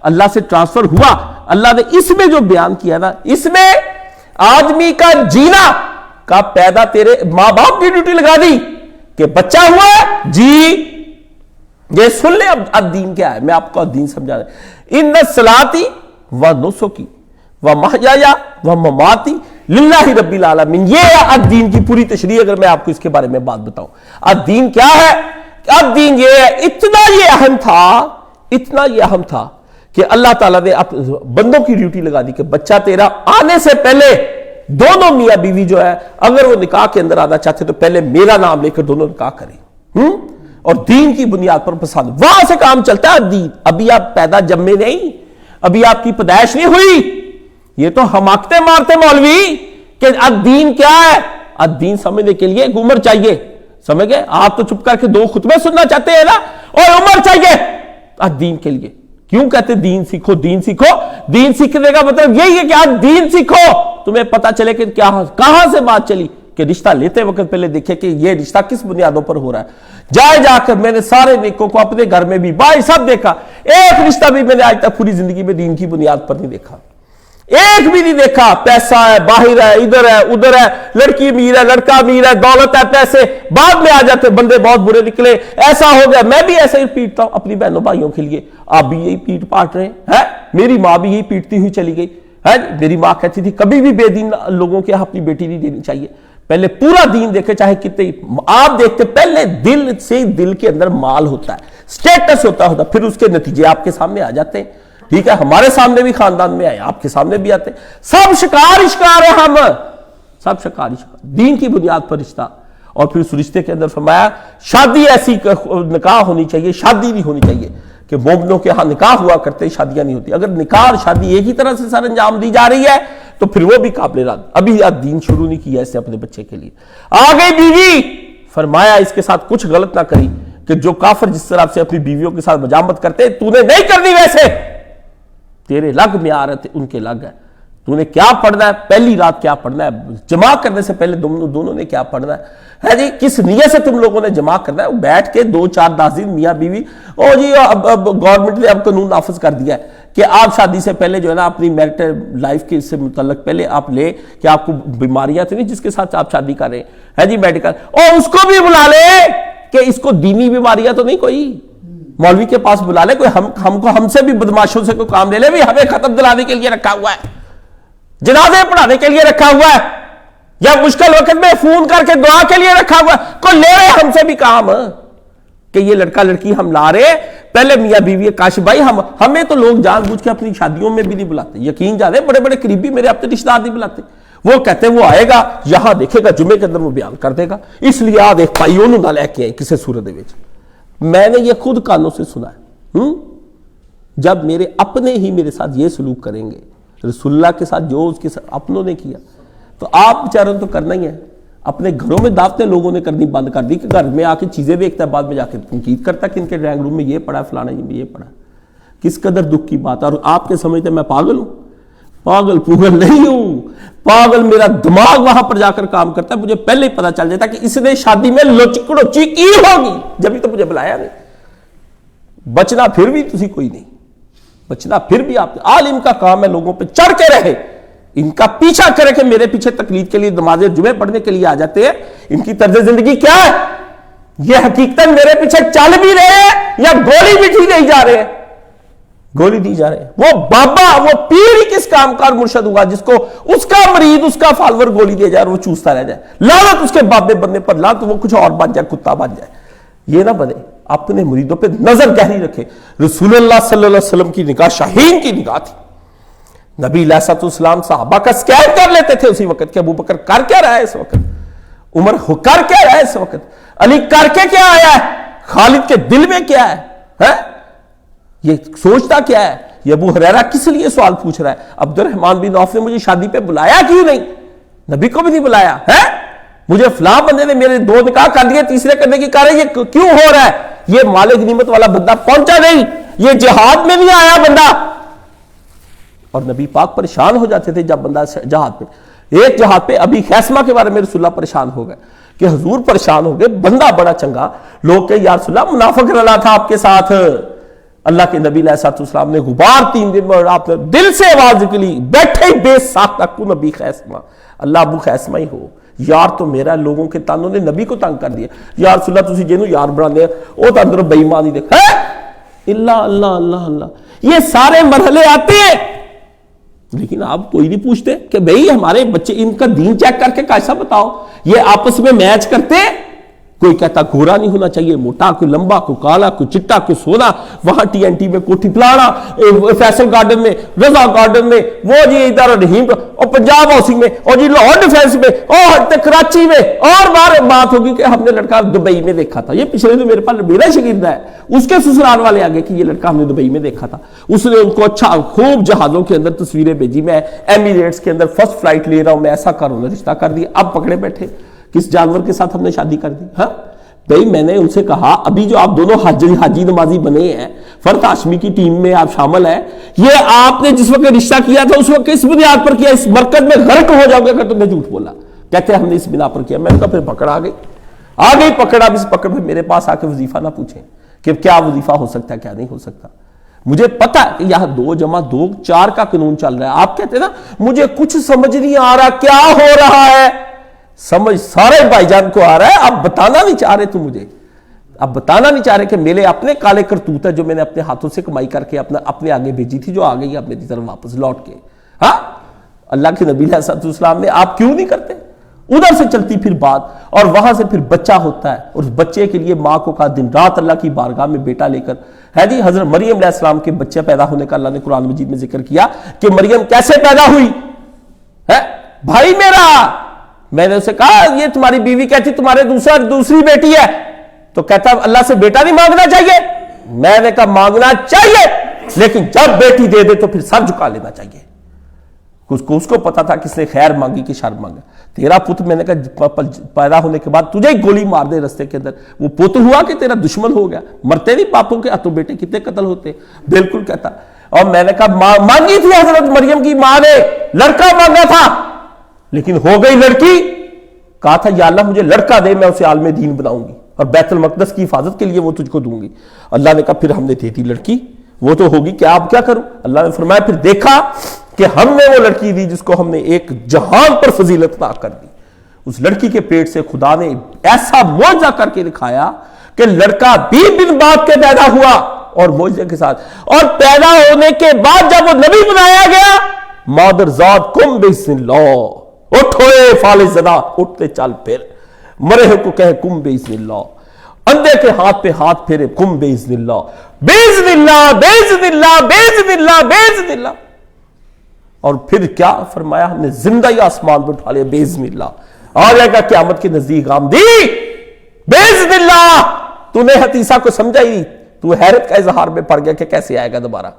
اللہ سے ٹرانسفر ہوا، اللہ نے اس میں جو بیان کیا نا، اس میں آدمی کا جینا کا پیدا تیرے ماں باپ کی ڈیوٹی لگا دی کہ بچہ ہوا ہے جی یہ سن لے۔ اب دین کیا ہے؟ میں آپ کو دین سمجھا رہا ہوں۔ ان صلاتی و نسکی و محیایا و مماتی للہ رب العالمین، یہ ہے الدین کی پوری تشریح۔ اگر میں آپ کو اس کے بارے میں بات بتاؤں، الدین کیا ہے؟ الدین یہ ہے، اتنا یہ اہم تھا کہ اللہ تعالیٰ نے بندوں کی ڈیوٹی لگا دی کہ بچہ تیرا آنے سے پہلے دونوں میاں بیوی جو ہے اگر وہ نکاح کے اندر آنا چاہتے تو پہلے میرا نام لے کر دونوں نکاح کریں، اور دین کی بنیاد پر پسند، وہاں سے کام چلتا ہے دین۔ ابھی آپ پیدا جمے نہیں، ابھی آپ کی پیدائش نہیں ہوئی، یہ تو حماقتیں مارتے مولوی کہ الدین کیا ہے۔ الدین سمجھنے کے لیے ایک عمر چاہیے، سمجھ گئے؟ آپ تو چپ کر کے 2 خطبے سننا چاہتے ہیں نا، اور عمر چاہیے الدین کے لیے۔ کیوں کہتے دین سیکھو دین سیکھو؟ دین سیکھنے کا مطلب یہی ہے کہ آپ دین سیکھو، تمہیں پتا چلے کہ کہاں سے بات چلی، کہ رشتہ لیتے وقت پہلے دیکھے کہ یہ رشتہ کس بنیادوں پر ہو رہا ہے۔ جا کر میں نے سارے نیکوں کو اپنے گھر میں بھی بھائی سب دیکھا، ایک رشتہ بھی میں نے آج تک پوری زندگی میں دین کی بنیاد پر نہیں دیکھا، ایک بھی نہیں دیکھا۔ پیسہ ہے، باہر ہے، ادھر ہے ادھر ہے، لڑکی امیر ہے، لڑکا امیر ہے، دولت ہے، پیسے بعد میں آ جاتے، بندے بہت برے نکلے، ایسا ہو گیا۔ میں بھی ایسے ہی پیٹتا ہوں اپنی بہنوں بھائیوں کے لیے، آپ بھی یہی پیٹ پاٹ رہے ہیں۔ میری ماں بھی یہی پیٹتی ہوئی چلی گئی ہے۔ میری ماں کہتی تھی کبھی بھی بے دین لوگوں کے اپنی بیٹی نہیں دینی چاہیے، پہلے پورا دین دیکھے، چاہے کتنے آپ دیکھتے، پہلے دل سے دل کے اندر مال ہوتا ہے، سٹیٹس ہوتا ہے، پھر اس کے نتیجے آپ کے سامنے آ جاتے ہیں۔ ٹھیک ہے، ہمارے سامنے بھی خاندان میں آئے، آپ کے سامنے بھی آتے، سب شکار ہیں ہم، سب شکار دین کی بنیاد پر رشتہ۔ اور پھر اس رشتے کے اندر فرمایا شادی ایسی نکاح ہونی چاہیے، شادی نہیں ہونی چاہیے کہ مومنوں کے ہاں نکاح ہوا کرتے، شادیاں نہیں ہوتی۔ اگر نکاح اور شادی ایک ہی طرح سے سر انجام دی جا رہی ہے تو پھر وہ بھی قابل رد۔ ابھی دین شروع نہیں کیا اس نے اپنے بچے کے لیے۔ آ گئی بیوی، فرمایا اس کے ساتھ کچھ غلط نہ کری کہ جو کافر جس طرح سے اپنی بیویوں کے ساتھ مجامت کرتے تو نے نہیں کرنی، ویسے تیرے لگ معیار ہے، ان کے لگ ہے۔ تو نے کیا پڑھنا ہے، پہلی رات کیا پڑھنا ہے، جمع کرنے سے پہلے دونوں نے کیا پڑھنا ہے جی، کس نیت سے تم لوگوں نے جمع کرنا ہے۔ بیٹھ کے 2 4 10 دن میاں بیوی، او جی اب گورنمنٹ نے اب قانون نافذ کر دیا ہے کہ آپ شادی سے پہلے جو ہے نا اپنی میرٹل لائف کے سے متعلق پہلے آپ لے کہ آپ کو بیماریاں تو نہیں جس کے ساتھ آپ شادی کر رہے ہیں جی میڈیکل، اور اس کو بھی بلا لے کہ اس کو دینی بیماریاں تو نہیں کوئی، مولوی کے پاس بلا لے، کوئی ہم سے بھی بدماشوں سے کوئی کام لے لے، بھی ہمیں ختم دلانے کے لیے رکھا ہوا ہے، جنازے پڑھانے کے لیے رکھا ہوا ہے، یا مشکل وقت میں فون کر کے دعا کے لیے رکھا ہوا ہے، کوئی لے رہے ہم سے بھی کام کہ یہ لڑکا لڑکی ہم لا رہے، پہلے میاں بیوی کاش بھائی ہمیں تو لوگ جان بوجھ کے اپنی شادیوں میں بھی نہیں بلاتے، یقین جانے بڑے بڑے قریبی میرے اپنے رشتہ دار نہیں بلاتے، وہ کہتے وہ آئے گا یہاں دیکھے گا جمعے کے اندر وہ بیان کر دے گا، اس لیے آ دیکھ پائی انہوں نہ لے کے آئے کسی صورت وچ۔ میں نے یہ خود کانوں سے سنا ہے، جب میرے اپنے ہی میرے ساتھ یہ سلوک کریں گے، رسول اللہ کے ساتھ جو اس کے اپنوں نے کیا، تو آپ بیچاروں تو کرنا ہی ہے۔ اپنے گھروں میں دعوتیں لوگوں نے کرنی بند کر دی کہ گھر میں آ کے چیزیں دیکھتا ہے، بعد میں جا کے تنقید کرتا ہے کہ ان کے ڈرائنگ روم میں یہ پڑا ہے، فلانا یہ پڑا ہے۔ کس قدر دکھ کی بات ہے، اور آپ کے سمجھتے ہیں میں پاگل ہوں؟ پاگل پوگل نہیں ہوں، پاگل میرا دماغ وہاں پر جا کر کام کرتا ہے، مجھے پہلے ہی پتا چل جاتا کہ اس نے شادی میں لچکڑوچی کی ہوگی، جبھی تو مجھے بلایا نہیں۔ بچنا پھر بھی تسی کوئی نہیں، بچنا پھر بھی آپ عالم کا کام ہے لوگوں پہ چڑھ کے رہے، ان کا پیچھا کرے کہ میرے پیچھے تقلید کے لیے نماز جمعے پڑھنے کے لیے آ جاتے ہیں. ان کی طرز زندگی کیا ہے؟ یہ حقیقتاً میرے پیچھے چل بھی رہے ہیں یا گولی بھی دی نہیں جا رہے ہیں؟ گولی دی جا رہے ہیں. وہ بابا، وہ پیر ہی کس کام کا مرشد ہوا جس کو اس کا مرید، اس کا فالور گولی دے جائے اور وہ چوستا رہ جائے. لعنت اس کے بابے بننے پر، لعنت وہ کچھ اور بن جائے، کتا بن جائے. یہ نہ بنے. اپنے مریدوں پہ نظر گہری رکھے. رسول اللہ صلی اللہ علیہ وسلم کی نگاہ شاہین کی نگاہ تھی. نبی علیہ السلام صحابہ کا سکین کر لیتے تھے اسی وقت کہ ابو بکر کر کیا رہا ہے اس وقت، عمر کر کیا رہا ہے اس وقت، علی کر کے کیا آیا ہے، خالد کے دل میں کیا ہے، یہ سوچتا کیا ہے. یہ ابو ہریرہ کس لیے سوال پوچھ رہا ہے؟ عبد الرحمن بن عوف نے مجھے شادی پہ بلایا کیوں نہیں؟ نبی کو بھی نہیں بلایا ہے. مجھے فلاں بندے نے میرے 2 نکاح کر دیے، تیسرے کرنے کی کہہ رہے یہ کیوں ہو رہا ہے؟ یہ مال غنیمت والا بندہ پہنچا نہیں، یہ جہاد میں نہیں آیا بندہ. اور نبی پاک پریشان ہو جاتے تھے جب بندہ جہاد پہ، ایک جہاد پہ ابھی خیسمہ کے بارے میں رسول اللہ پریشان ہو گئے کہ حضور پریشان ہو گئے، بندہ بڑا چنگا. لوگ کہ یا رسول اللہ منافق رلا تھا آپ کے ساتھ. اللہ کے نبی علیہ السلام نے غبار 3 دن میں آپ نے دل سے آواز نکلی، بیٹھے ہی بے ساختہ کو نبی خیسمہ، اللہ ابو خیسمہ ہی ہو. یار تو میرا لوگوں کے تانوں نے نبی کو تنگ کر دیا. یا رسول اللہ تسی جنوں یار بنا دیا وہ تو اندر بے ایمانی دیکھ اللہ اللہ اللہ اللہ. یہ سارے مرحلے آتے ہیں لیکن آپ کوئی نہیں پوچھتے کہ بھئی ہمارے بچے ان کا دین چیک کر کے کیسا بتاؤ. یہ آپس میں میچ کرتے، کوئی کہتا گورا نہیں ہونا چاہیے، موٹا، کوئی لمبا، کوئی کالا، کوئی چٹا، کوئی سونا. وہاں ٹی این ٹی میں کوٹھی پلانا، فیصل گارڈن میں، رضا گارڈن میں، وہ جی ادھر رحیم اور پنجاب ہاؤسنگ میں، اور جی لاہور ڈیفینس میں، اور کراچی میں. اور بار بات ہوگی کہ ہم نے لڑکا دبئی میں دیکھا تھا. یہ پچھلے تو میرے پاس میرا شاگرد ہے، اس کے سسرال والے آگے کہ یہ لڑکا ہم نے دبئی میں دیکھا تھا. اس نے ان کو اچھا خوب جہازوں کے اندر تصویریں بھیجی، میں ایمریٹس کے اندر فرسٹ فلائٹ لے رہا ہوں، میں ایسا کروں نے رشتہ کر دیا. اب پکڑے بیٹھے کس جانور کے ساتھ ہم نے شادی کر دی. ہاں بھئی میں نے ان سے کہا ابھی جو آپ دونوں حاجی نمازی بنے ہیں، فرد ہاشمی کی ٹیم میں آپ شامل ہیں، یہ آپ نے جس وقت رشتہ کیا تھا اس وقت کس بنیاد پر کیا؟ اس مرکز میں غرق ہو جاؤ گے اگر تم نے جھوٹ بولا. کہتے ہیں ہم نے اس بنا پر کیا. میں نے کہا پھر پکڑ آ گئی پکڑ. اب اس پکڑ میں میرے پاس آ کے وظیفہ نہ پوچھیں کہ کیا وظیفہ ہو سکتا ہے کیا نہیں ہو سکتا. مجھے پتا ہے کہ یہاں 2 + 2 = 4 کا قانون چل رہا ہے. آپ کہتے ہیں نا مجھے کچھ سمجھ نہیں آ رہا کیا ہو رہا ہے. سمجھ سارے بھائی جان کو آ رہا ہے. اب بتانا نہیں چاہ رہے تم مجھے، اب بتانا نہیں چاہ رہے کہ میرے اپنے کالے کرتوت ہے جو میں نے اپنے ہاتھوں سے کمائی کر کے اپنے آگے بھیجی تھی، جو آ گئی اپنے طرف واپس لوٹ کے. ہاں اللہ کے نبی علیہ السلام نے آپ کیوں نہیں کرتے؟ ادھر سے چلتی پھر بات اور وہاں سے پھر بچہ ہوتا ہے اور اس بچے کے لیے ماں کو کہا دن رات اللہ کی بارگاہ میں بیٹا لے کر ہے جی. حضرت مریم علیہ السلام کے بچے پیدا ہونے کا اللہ نے قرآن مجید میں ذکر کیا کہ مریم کیسے پیدا ہوئی ہے. بھائی میرا، میں نے اسے کہا یہ تمہاری بیوی کہتی تمہارے دوسری بیٹی ہے، تو کہتا اللہ سے بیٹا نہیں مانگنا چاہیے. میں نے کہا مانگنا چاہیے لیکن جب بیٹی دے دے تو پھر سر جھکا لینا چاہیے. اس کو پتا تھا کس نے خیر مانگی کہ شر مانگا. تیرا پت میں نے کہا پیدا ہونے کے بعد تجھے ہی گولی مار دے رستے کے اندر، وہ پت ہوا کہ تیرا دشمن ہو گیا. مرتے نہیں باپوں کے ہاتھوں بیٹے کتنے قتل ہوتے. بالکل کہتا. اور میں نے کہا مانگی تھی حضرت مریم کی ماں نے، لڑکا مانگا تھا لیکن ہو گئی لڑکی. کہا تھا یا اللہ مجھے لڑکا دے، میں اسے عالم دین بناؤں گی اور بیت المقدس کی حفاظت کے لیے وہ تجھ کو دوں گی. اللہ نے کہا پھر ہم نے دے دی لڑکی، وہ تو ہوگی کیا، اب کیا کروں. اللہ نے فرمایا پھر دیکھا کہ ہم نے وہ لڑکی دی جس کو ہم نے ایک جہان پر فضیلت عطا کر دی. اس لڑکی کے پیٹ سے خدا نے ایسا معجزہ کر کے دکھایا کہ لڑکا بھی بن باپ کے پیدا ہوا اور معجزے کے ساتھ. اور پیدا ہونے کے بعد جب وہ نبی بنایا گیا، مادر ذات کم بسم اللہ، اٹھوئے فالج زدہ، اٹھتے چل پھر، مرے کو کہے کم بسم اللہ، اندھے کے ہاتھ پہ ہاتھ پھیرے کم بسم اللہ، بسم اللہ بسم اللہ بسم اللہ بسم اللہ. اور پھر کیا فرمایا، ہم نے زندہ ہی آسمان پہ اٹھا لیا بسم اللہ. آ جائے گا قیامت کے نزدیک آمدی بسم اللہ. تو نے حتیثہ کو سمجھا ہی نہیں، تو حیرت کا اظہار میں پڑ گیا کہ کیسے آئے گا دوبارہ.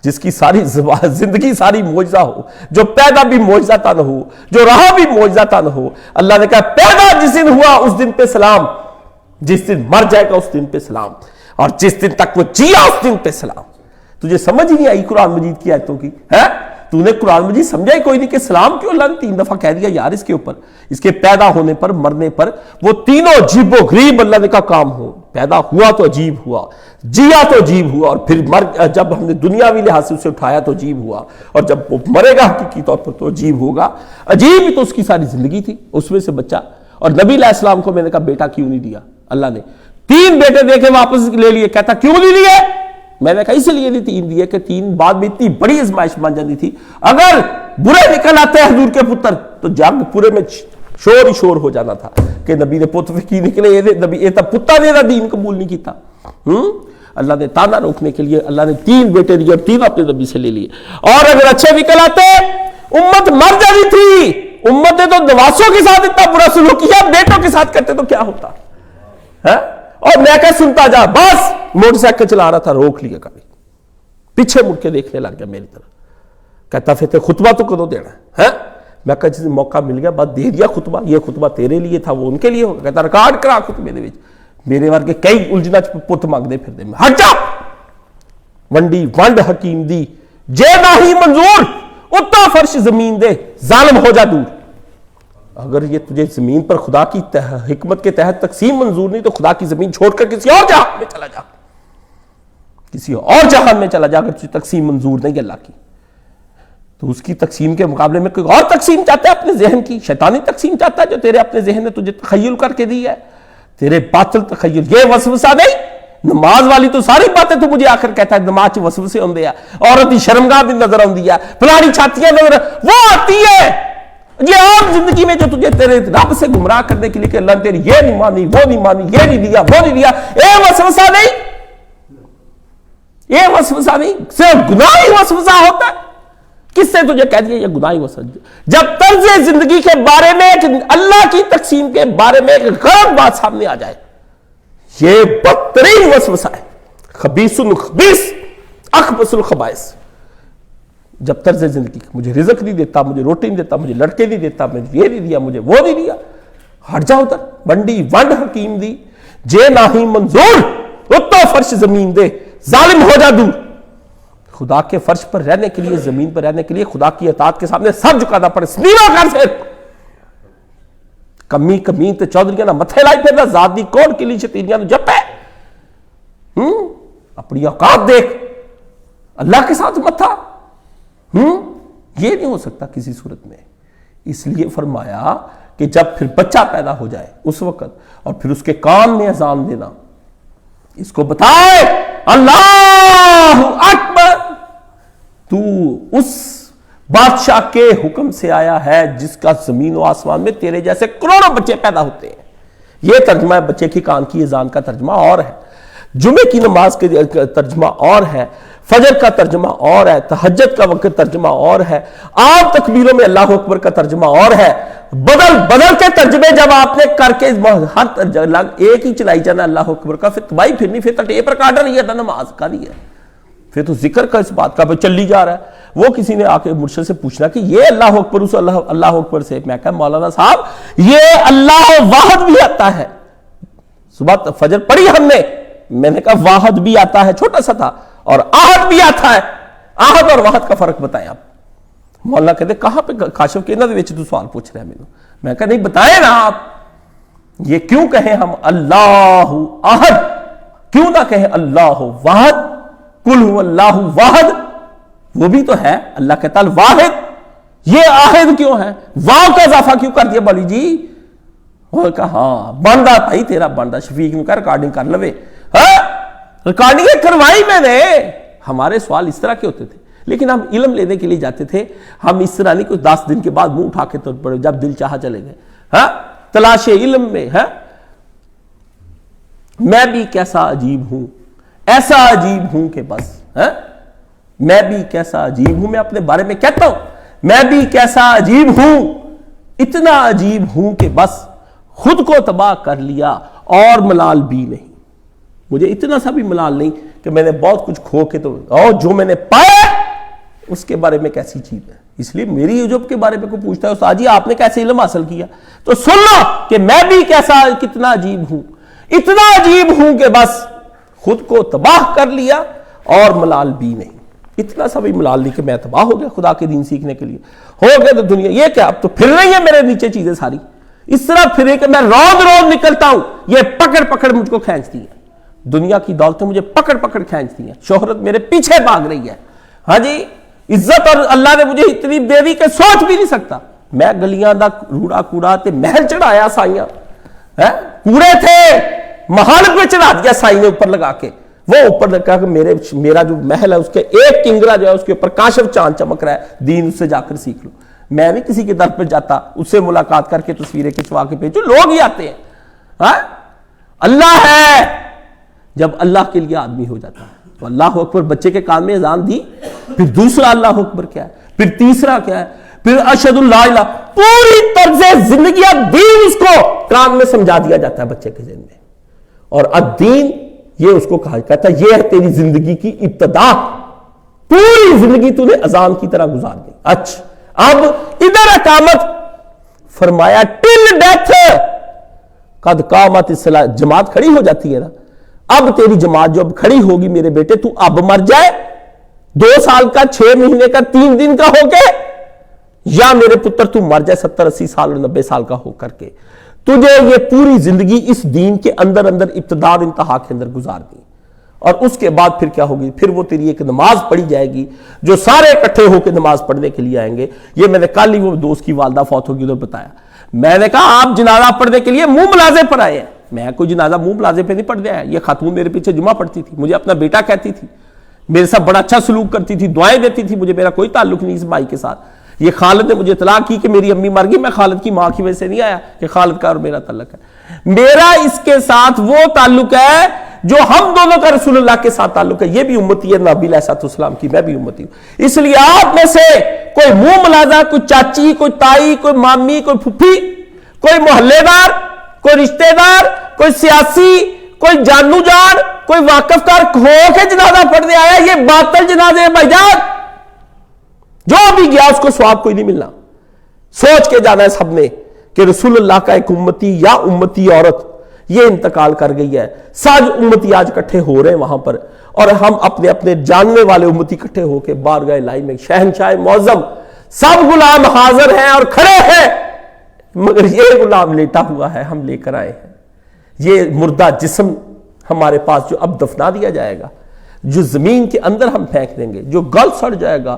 جس کی ساری زندگی ساری معجزہ ہو، جو پیدا بھی معجزہ تن ہو، جو رہا بھی معجزہ تن ہو. اللہ نے کہا پیدا جس دن ہوا اس دن پہ سلام، جس دن مر جائے گا اس دن پہ سلام، اور جس دن تک وہ جیا اس دن پہ سلام. تجھے سمجھ نہیں آئی قرآن مجید کی آیتوں کی ہے؟ تو نے قرآن مجید سمجھا ہی کوئی نہیں کہ سلام کیوں اللہ نے 3 دفعہ کہہ دیا یار اس کے اوپر، اس کے پیدا ہونے پر، مرنے پر، وہ تینوں عجیب و غریب اللہ نے کا کام ہو، پیدا ہوا تو عجیب ہوا، جیا تو عجیب ہوا، اور پھر جب ہم نے دنیاوی لحاظ سے اسے اٹھایا تو عجیب ہوا، اور جب وہ مرے گا حقیقی طور پر تو عجیب ہوگا۔ عجیب ہی تو اس کی ساری زندگی تھی، اس میں سے بچہ۔ اور نبی علیہ السلام کو میں نے کہا بیٹا کیوں نہیں دیا؟ اللہ نے 3 بیٹے دے کے واپس لے لیے، کہتا کیوں نہیں لیے؟ میں نے کہا اس لیے نہیں 3 دیے کہ 3 بعد میں اتنی بڑی ازمائش بن جاتی تھی، اگر برے نکل آتے حضور کے پتر تو جنگ پورے میں شور ہی شور ہو جانا تھا کہ نبی نے پتر کی نکلے، یہ نبی یہ تب پتہ نے دین قبول نہیں کیتا۔ اللہ نے تانا روکنے کے لیے اللہ نے 3 بیٹے دیے اور 3 اپنے نبی سے لے لیے، اور اگر اچھے نکل آتے امت مر جاتی تھی۔ امت نے تو نواسوں کے ساتھ اتنا برا سلوک کیا، بیٹوں کے ساتھ کرتے تو کیا ہوتا ہے؟ اور میں کہ سنتا جا، بس موٹر سائیکل چلا رہا تھا، روک لیا گاڑی، پیچھے مڑ کے دیکھنے لگ گیا میری طرف، کہتا پھر خطبہ تو کدو دینا ہے؟ میں کہا جس موقع مل گیا بس دے دیا خطبہ، یہ خطبہ تیرے لیے تھا وہ ان کے لیے ہوگا، کہتا ریکارڈ کرا خطبے دے وچ، میرے ورگے کئی الجھنا پت مانگدے پھر دے، ہٹ جا ونڈی ونڈ حکیم دی جے نہیں منظور اتا فرش زمین دے ظالم ہو جا دور۔ اگر یہ تجھے زمین پر خدا کی حکمت کے تحت تقسیم منظور نہیں تو خدا کی زمین چھوڑ کر کسی اور جہان میں چلا جا، کسی اور جہان میں چلا جا، اگر تجھے تقسیم منظور نہیں اللہ کی تو اس کی تقسیم کے مقابلے میں کوئی اور تقسیم چاہتا ہے اپنے ذہن کی، شیطانی تقسیم چاہتا ہے جو تیرے اپنے ذہن نے تجھے تخیل کر کے دی ہے، تیرے باطل تخیل، یہ وسوسہ نہیں۔ نماز والی تو ساری باتیں تو مجھے آخر کہتا ہے نماز چ وسوسے ہوندے ہیں، عورت کی شرمگاہ بھی نظر آندی ہے، فلانی چھاتیاں نظر وہ آتی ہے، یہ عام زندگی میں جو تجھے تیرے رب سے گمراہ کرنے کے لیے کہ اللہ نے تیری یہ نہیں مانی، وہ نہیں مانی، یہ نہیں دیا، وہ نہیں دیا، اے وسوسہ نہیں، یہ وسوسہ نہیں، صرف گناہ ہی وسوسہ ہوتا ہے۔ کس سے تجھے کہہ دیا یہ گناہ ہی وسوسہ؟ جب طرز زندگی کے بارے میں اللہ کی تقسیم کے بارے میں ایک غلط بات سامنے آ جائے، یہ بدترین وسوسہ ہے، خبیث الخبیث اخبث الخبائث۔ جب طرز زندگی مجھے رزق نہیں دیتا، مجھے روٹی نہیں دیتا، مجھے لڑکے نہیں دیتا، مجھے یہ نہیں دیا، مجھے وہ نہیں دیا، ہٹ جاؤ ادھر، بنڈی ونڈ حکیم دی جے نہیں منظور اتو فرش زمین دے ظالم ہو جا دور۔ خدا کے فرش پر رہنے کے لیے، زمین پر رہنے کے لیے خدا کی اطاعت کے سامنے سر جھکانا پڑے، سنیما کر سے کمی کمی تے چودھریاں نہ متھے لائی پھر نہ ذات دی کون کلی شتیریاں نو جپے، اپنی اوقات دیکھ، اللہ کے ساتھ متھا، یہ نہیں ہو سکتا کسی صورت میں۔ اس لیے فرمایا کہ جب پھر بچہ پیدا ہو جائے اس وقت، اور پھر اس کے کان میں اذان دینا، اس کو بتائے اللہ اکبر، تو اس بادشاہ کے حکم سے آیا ہے جس کا زمین و آسمان میں تیرے جیسے کروڑوں بچے پیدا ہوتے ہیں۔ یہ ترجمہ ہے بچے کی کان کی اذان کا ترجمہ اور ہے، جمعے کی نماز کا ترجمہ اور ہے، فجر کا ترجمہ اور ہے، تہجد کا وقت ترجمہ اور ہے، عام تکبیروں میں اللہ اکبر کا ترجمہ اور ہے، بدل کے ترجمے جب آپ نے کر کے ہر ترجمہ ایک ہی چلائی جانا اللہ اکبر کا، پھر تباہی پھرنی، پھر تو ٹیپ ریکارڈر ہی ہے، نماز کا نہیں ہے، پھر تو ذکر کا اس بات کا پھر چلی جا رہا ہے۔ وہ کسی نے آ کے مرشد سے پوچھنا کہ یہ اللہ اکبر اس اللہ اکبر سے، میں کہا مولانا صاحب یہ اللہ واحد بھی آتا ہے، صبح فجر پڑھی ہم نے، میں نے کہا واحد بھی آتا ہے، چھوٹا سا تھا، اور آہد بھی آتا ہے، آہد اور واحد کا فرق بتائیں آپ۔ مولانا کہتے کہاں پہ کاشف کے انہوں نے تو سوال پوچھ رہے ہیں میں کہا نہیں بتائیں نا آپ، یہ کیوں کہیں ہم اللہ احد، کیوں نہ کہیں اللہ واحد، قل هو اللہ واحد، وہ بھی تو ہے اللہ کہتا الواحد، یہ آہد کیوں ہے، واو کا اضافہ کیوں کر دیا مولی جی؟ وہ کہا ہاں بندہ بھائی تیرا بندہ، شفیق نے کہا ریکارڈنگ کر لوے، ریکارڈنگ کروائی میں نے۔ ہمارے سوال اس طرح کے ہوتے تھے، لیکن ہم علم لینے کے لیے جاتے تھے، ہم اس طرح نہیں کچھ 10 دن کے بعد منہ اٹھا کے تو پڑے جب دل چاہا چلے گئے، تلاش علم میں ہے۔ میں بھی کیسا عجیب ہوں، ایسا عجیب ہوں کہ بس، میں بھی کیسا عجیب ہوں، میں اپنے بارے میں کہتا ہوں میں بھی کیسا عجیب ہوں، اتنا عجیب ہوں کہ بس خود کو تباہ کر لیا اور ملال بھی نہیں، مجھے اتنا سا بھی ملال نہیں کہ میں نے بہت کچھ کھو کے تو، اور جو میں نے پایا اس کے بارے میں کیسی چیز ہے۔ اس لیے میری عجب کے بارے میں کوئی پوچھتا ہے استاد جی آپ نے کیسے علم حاصل کیا، تو سن لو کہ میں بھی کیسا کتنا عجیب ہوں، اتنا عجیب ہوں کہ بس خود کو تباہ کر لیا اور ملال بھی نہیں، اتنا سا بھی ملال نہیں کہ میں تباہ ہو گیا خدا کے دین سیکھنے کے لیے، ہو گیا تو دنیا یہ کیا اب تو پھر رہی ہے میرے نیچے چیزیں ساری، اس طرح پھرے کہ میں روز روز نکلتا ہوں، یہ پکڑ پکڑ مجھ کو کھینچتی ہے، دنیا کی دولتیں مجھے پکڑ پکڑ کھینچتی ہیں، شہرت میرے پیچھے بھاگ رہی ہے، ہاں جی عزت اور اللہ نے مجھے اتنی دے دی کہ سوچ بھی نہیں سکتا، میں گلیاں دا روڑا کوڑا تے محل چڑھایا سائیاں، کوڑے تھے محل پہ چڑھا دیا سائی نے اوپر لگا کے، وہ اوپر لگا کہ میرا جو محل ہے اس کے ایک کنگرا جو ہے اس کے اوپر کاشف چاند چمک رہا ہے، دین اس سے جا کر سیکھ لو۔ میں نہیں کسی کے در پہ جاتا اس سے ملاقات کر کے تصویریں کھنچوا کے بھیجو، لوگ ہی آتے ہیں، اللہ ہے جب اللہ کے لیے آدمی ہو جاتا ہے تو اللہ اکبر بچے کے کان میں اذان دی، پھر دوسرا اللہ اکبر کیا ہے، پھر تیسرا کیا ہے، پھر اشہد اللہ الہ، پوری طرز زندگی دین اس کو کان میں سمجھا دیا جاتا ہے بچے کے ذہن میں، اور الدین یہ اس کو کہا کہتا ہے یہ ہے تیری زندگی کی ابتدا، پوری زندگی تو نے اذان کی طرح گزار دی۔ اچھا اب ادھر اقامت فرمایا ٹل ڈیتھ قد قامت الصلاۃ، جماعت کھڑی ہو جاتی ہے نا، اب تیری جماعت جو اب کھڑی ہوگی میرے بیٹے، تو اب مر جائے 2 سال کا 6 مہینے کا 3 دن کا ہو کے، یا میرے پتر تو مر جائے 70 80 سال اور 90 سال کا ہو کر کے، تجھے یہ پوری زندگی اس دین کے اندر ابتدا اور انتہا کے اندر گزار دی، اور اس کے بعد پھر کیا ہوگی، پھر وہ تیری ایک نماز پڑھی جائے گی جو سارے اکٹھے ہو کے نماز پڑھنے کے لیے آئیں گے۔ یہ میں نے کل ہی وہ دوست کی والدہ فوت ہوگی ادھر بتایا، میں نے کہا آپ جنازہ پڑھنے کے لیے منہ ملازے پر آئے ہیں، میں کوئی جنازہ منہ ملازے پہ نہیں پڑھنے آیا، یہ خاتون میرے پیچھے جمعہ پڑھتی تھی، مجھے اپنا بیٹا کہتی تھی، میرے ساتھ بڑا اچھا سلوک کرتی تھی، دعائیں دیتی تھی، مجھے میرا کوئی تعلق نہیں اس مائی کے ساتھ، یہ خالد نے مجھے اطلاع کی کہ میری امی مر گئی، میں خالد کی ماں کی وجہ سے نہیں آیا کہ خالد کا اور میرا تعلق ہے، میرا اس کے ساتھ وہ تعلق ہے جو ہم دونوں کا رسول اللہ کے ساتھ تعلق ہے، یہ بھی امتی ہے نبی علیہ السلام کی، میں بھی امتی ہوں، اس لیے آپ میں سے کوئی منہ ملازہ، کوئی چاچی، کوئی تائی، کوئی مامی، کوئی پھپھی، کوئی محلے دار، کوئی رشتہ دار، کوئی سیاسی، کوئی جانو جان، کوئی واقف کار ہو کے جنازہ پڑھنے آیا، یہ باطل جنازے بھائی جان، جو بھی گیا اس کو ثواب کوئی نہیں ملنا، سوچ کے جانا ہے سب نے کہ رسول اللہ کا ایک امتی یا امتی عورت یہ انتقال کر گئی ہے، ساج امتی آج کٹھے ہو رہے ہیں وہاں پر، اور ہم اپنے اپنے جاننے والے امتی کٹھے ہو کے بارگاہ الہی میں شہنشاہ معظم سب غلام حاضر ہیں اور کھڑے ہیں، مگر یہ غلام لیٹا ہوا ہے، ہم لے کر آئے ہیں، یہ مردہ جسم ہمارے پاس جو اب دفنا دیا جائے گا، جو زمین کے اندر ہم پھینک دیں گے، جو گل سڑ جائے گا،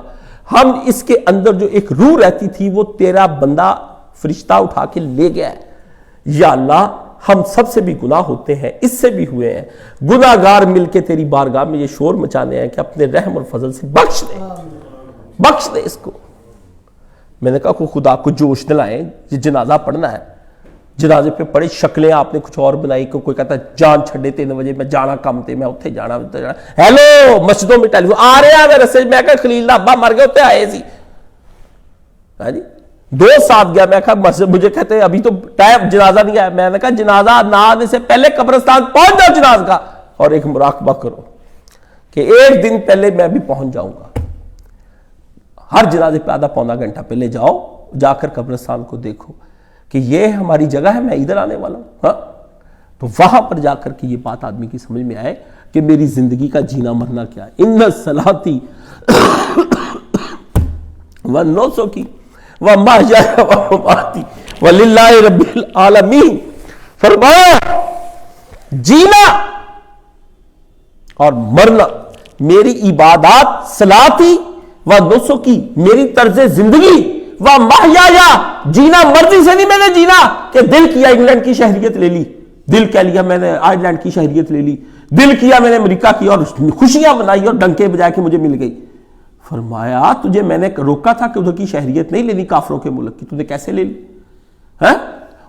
ہم اس کے اندر جو ایک روح رہتی تھی وہ تیرا بندہ فرشتہ اٹھا کے لے گیا ہے، یا اللہ ہم سب سے بھی گناہ ہوتے ہیں، اس سے بھی ہوئے ہیں، گناہگار مل کے تیری بارگاہ میں یہ شور مچانے ہیں کہ اپنے رحم اور فضل سے بخش دے اس کو۔ میں نے کہا کوئی خدا کو جوش دلائیں، یہ جنازہ پڑھنا ہے، جنازے پہ پڑے شکلیں آپ نے کچھ اور بنائی، کوئی کہتا ہے جان چھڑے 3 بجے میں جانا کم تے میں اتھے جانا، ہیلو مسجدوں میں ٹیلی فون آ رہے ہیں میرے سے، میں کہا خلیل دا ابا مر گئے اتھے آئے سی، ہاں جی 2 ساتھ گیا، میں کہا مسجد، مجھے کہتے ہیں ابھی تو ٹائم جنازہ نہیں آیا، میں نے کہا جنازہ نہ آنے سے پہلے قبرستان پہنچ جاؤ جنازہ کا، اور ایک مراقبہ کرو کہ 1 دن پہلے میں بھی پہنچ جاؤں گا، ہر جنازے پہ آدھا پونا گھنٹہ پہلے جاؤ، جا کر قبرستان کو دیکھو کہ یہ ہماری جگہ ہے، میں ادھر آنے والا ہوں، ہاں تو وہاں پر جا کر کے یہ بات آدمی کی سمجھ میں آئے کہ میری زندگی کا جینا مرنا کیا ہے۔ ان صلاتی ونسکی ومحیایا ومماتی وللہ رب العالمین، فرمایا جینا اور مرنا میری عبادات، صلاتی ونسکی میری طرز زندگی، ومحیایا جینا مرضی سے نہیں میں نے جینا کہ دل کیا انگلینڈ کی شہریت لے لی، دل کہہ لیا میں نے آئرلینڈ کی شہریت لے لی، دل کیا میں نے امریکہ کی اور خوشیاں منائی اور ڈنکے بجائے کہ مجھے مل گئی۔ فرمایا تجھے میں نے روکا تھا کہ ادھر کی شہریت نہیں لینی کافروں کے ملک کی، تجھے کیسے لے لی؟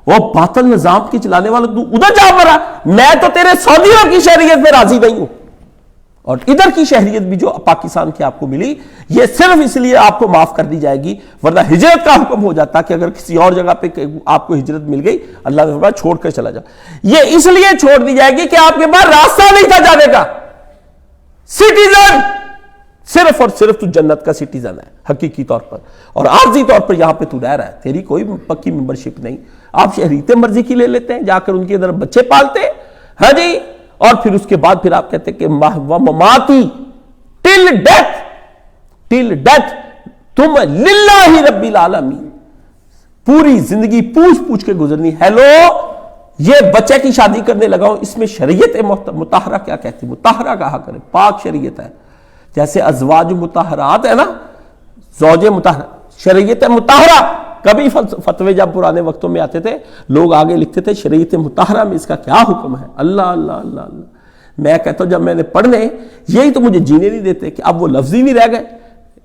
وہ باطل نظام کی چلانے والا تو ادھر جا مرا، میں تو تیرے سعودیوں کی شہریت پہ راضی نہیں ہوں، اور ادھر کی شہریت بھی جو پاکستان کی آپ کو ملی یہ صرف اس لیے آپ کو معاف کر دی جائے گی، ورنہ ہجرت کا حکم ہو جاتا کہ اگر کسی اور جگہ پہ آپ کو ہجرت مل گئی اللہ نے فرمایا چھوڑ کر چلا جا، یہ اس لیے چھوڑ دی جائے گی کہ آپ کے پاس راستہ نہیں تھا جانے کا، سٹیزن صرف اور صرف تو جنت کا سٹیزن ہے حقیقی طور پر، اور عارضی طور پر یہاں پہ تو رہ رہا ہے، تیری کوئی پکی ممبرشپ نہیں، آپ شہریت مرضی کی لے لیتے ہیں، جا کر ان کے اندر بچے پالتے ہیں، ہاں جی، اور پھر اس کے بعد پھر آپ کہتے ہیں کہ ومماتی ٹل ڈیتھ، ٹل ڈیتھ تم للہ رب العالمین، پوری زندگی پوچھ پوچھ کے گزرنی. ہیلو، یہ بچے کی شادی کرنے لگا ہوں، اس میں شریعت مطہرہ کیا کہتی ہے؟ مطہرہ کہا کرے، پاک شریعت ہے. جیسے ازواج مطہرات ہے نا، زوج مطہرہ، شریعت مطہرہ. کبھی فتوے جب پرانے وقتوں میں آتے تھے لوگ آگے لکھتے تھے شریعت مطہرہ میں اس کا کیا حکم ہے. اللہ اللہ اللہ اللہ. میں کہتا ہوں جب میں نے پڑھنے، یہی تو مجھے جینے نہیں دیتے کہ اب وہ لفظ ہی نہیں رہ گئے.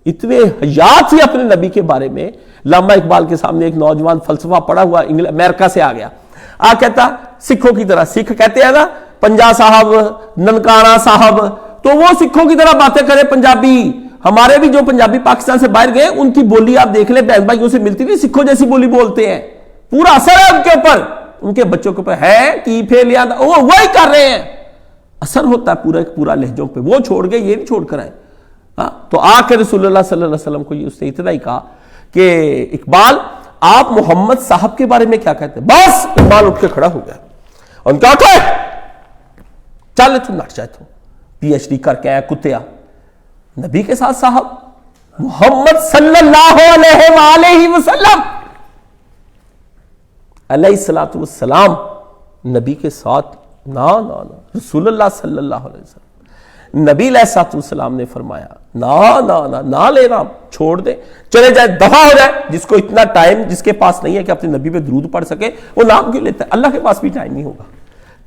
اتنے حیات سے اپنے نبی کے بارے میں. علامہ اقبال کے سامنے ایک نوجوان فلسفہ پڑھا ہوا امریکہ سے آ گیا، کہتا سکھوں کی طرح، سکھ کہتے ہیں نا پنجا صاحب، ننکانہ صاحب، تو وہ سکھوں کی طرح باتیں کرے پنجابی. ہمارے بھی جو پنجابی پاکستان سے باہر گئے ان کی بولی آپ دیکھ لیں، بہن بھائیوں سے ملتی نہیں، سکھوں جیسی بولی بولتے ہیں. پورا اثر ہے ان کے اوپر، ان کے بچوں کے اوپر ہے کہ پھیلیا وہی کر رہے ہیں. اثر ہوتا ہے پورا لہجوں پہ. وہ چھوڑ گئے، یہ نہیں چھوڑ کر آئے. تو آ کے رسول اللہ صلی اللہ علیہ وسلم کو اس نے اتنا ہی کہا کہ اقبال آپ محمد صاحب کے بارے میں کیا کہتے ہیں؟ بس اقبال اٹھ کے کھڑا ہو گیا اور کیا کہ چل تو نٹ جائے، تو پی ایچ ڈی کر کے آیا کتیا. نبی کے ساتھ صاحب محمد صلی اللہ علیہ وآلہ وسلم علیہ الصلوۃ والسلام، نبی کے ساتھ نا رسول اللہ صلی اللہ علیہ وسلم. نبی علیہ الصلوۃ والسلام نے فرمایا نہ لینا، چھوڑ دے، چلے جائے، دفع ہو جائے. جس کو اتنا ٹائم جس کے پاس نہیں ہے کہ اپنے نبی پہ درود پڑھ سکے وہ نام کیوں لیتا ہے؟ اللہ کے پاس بھی ٹائم نہیں ہوگا.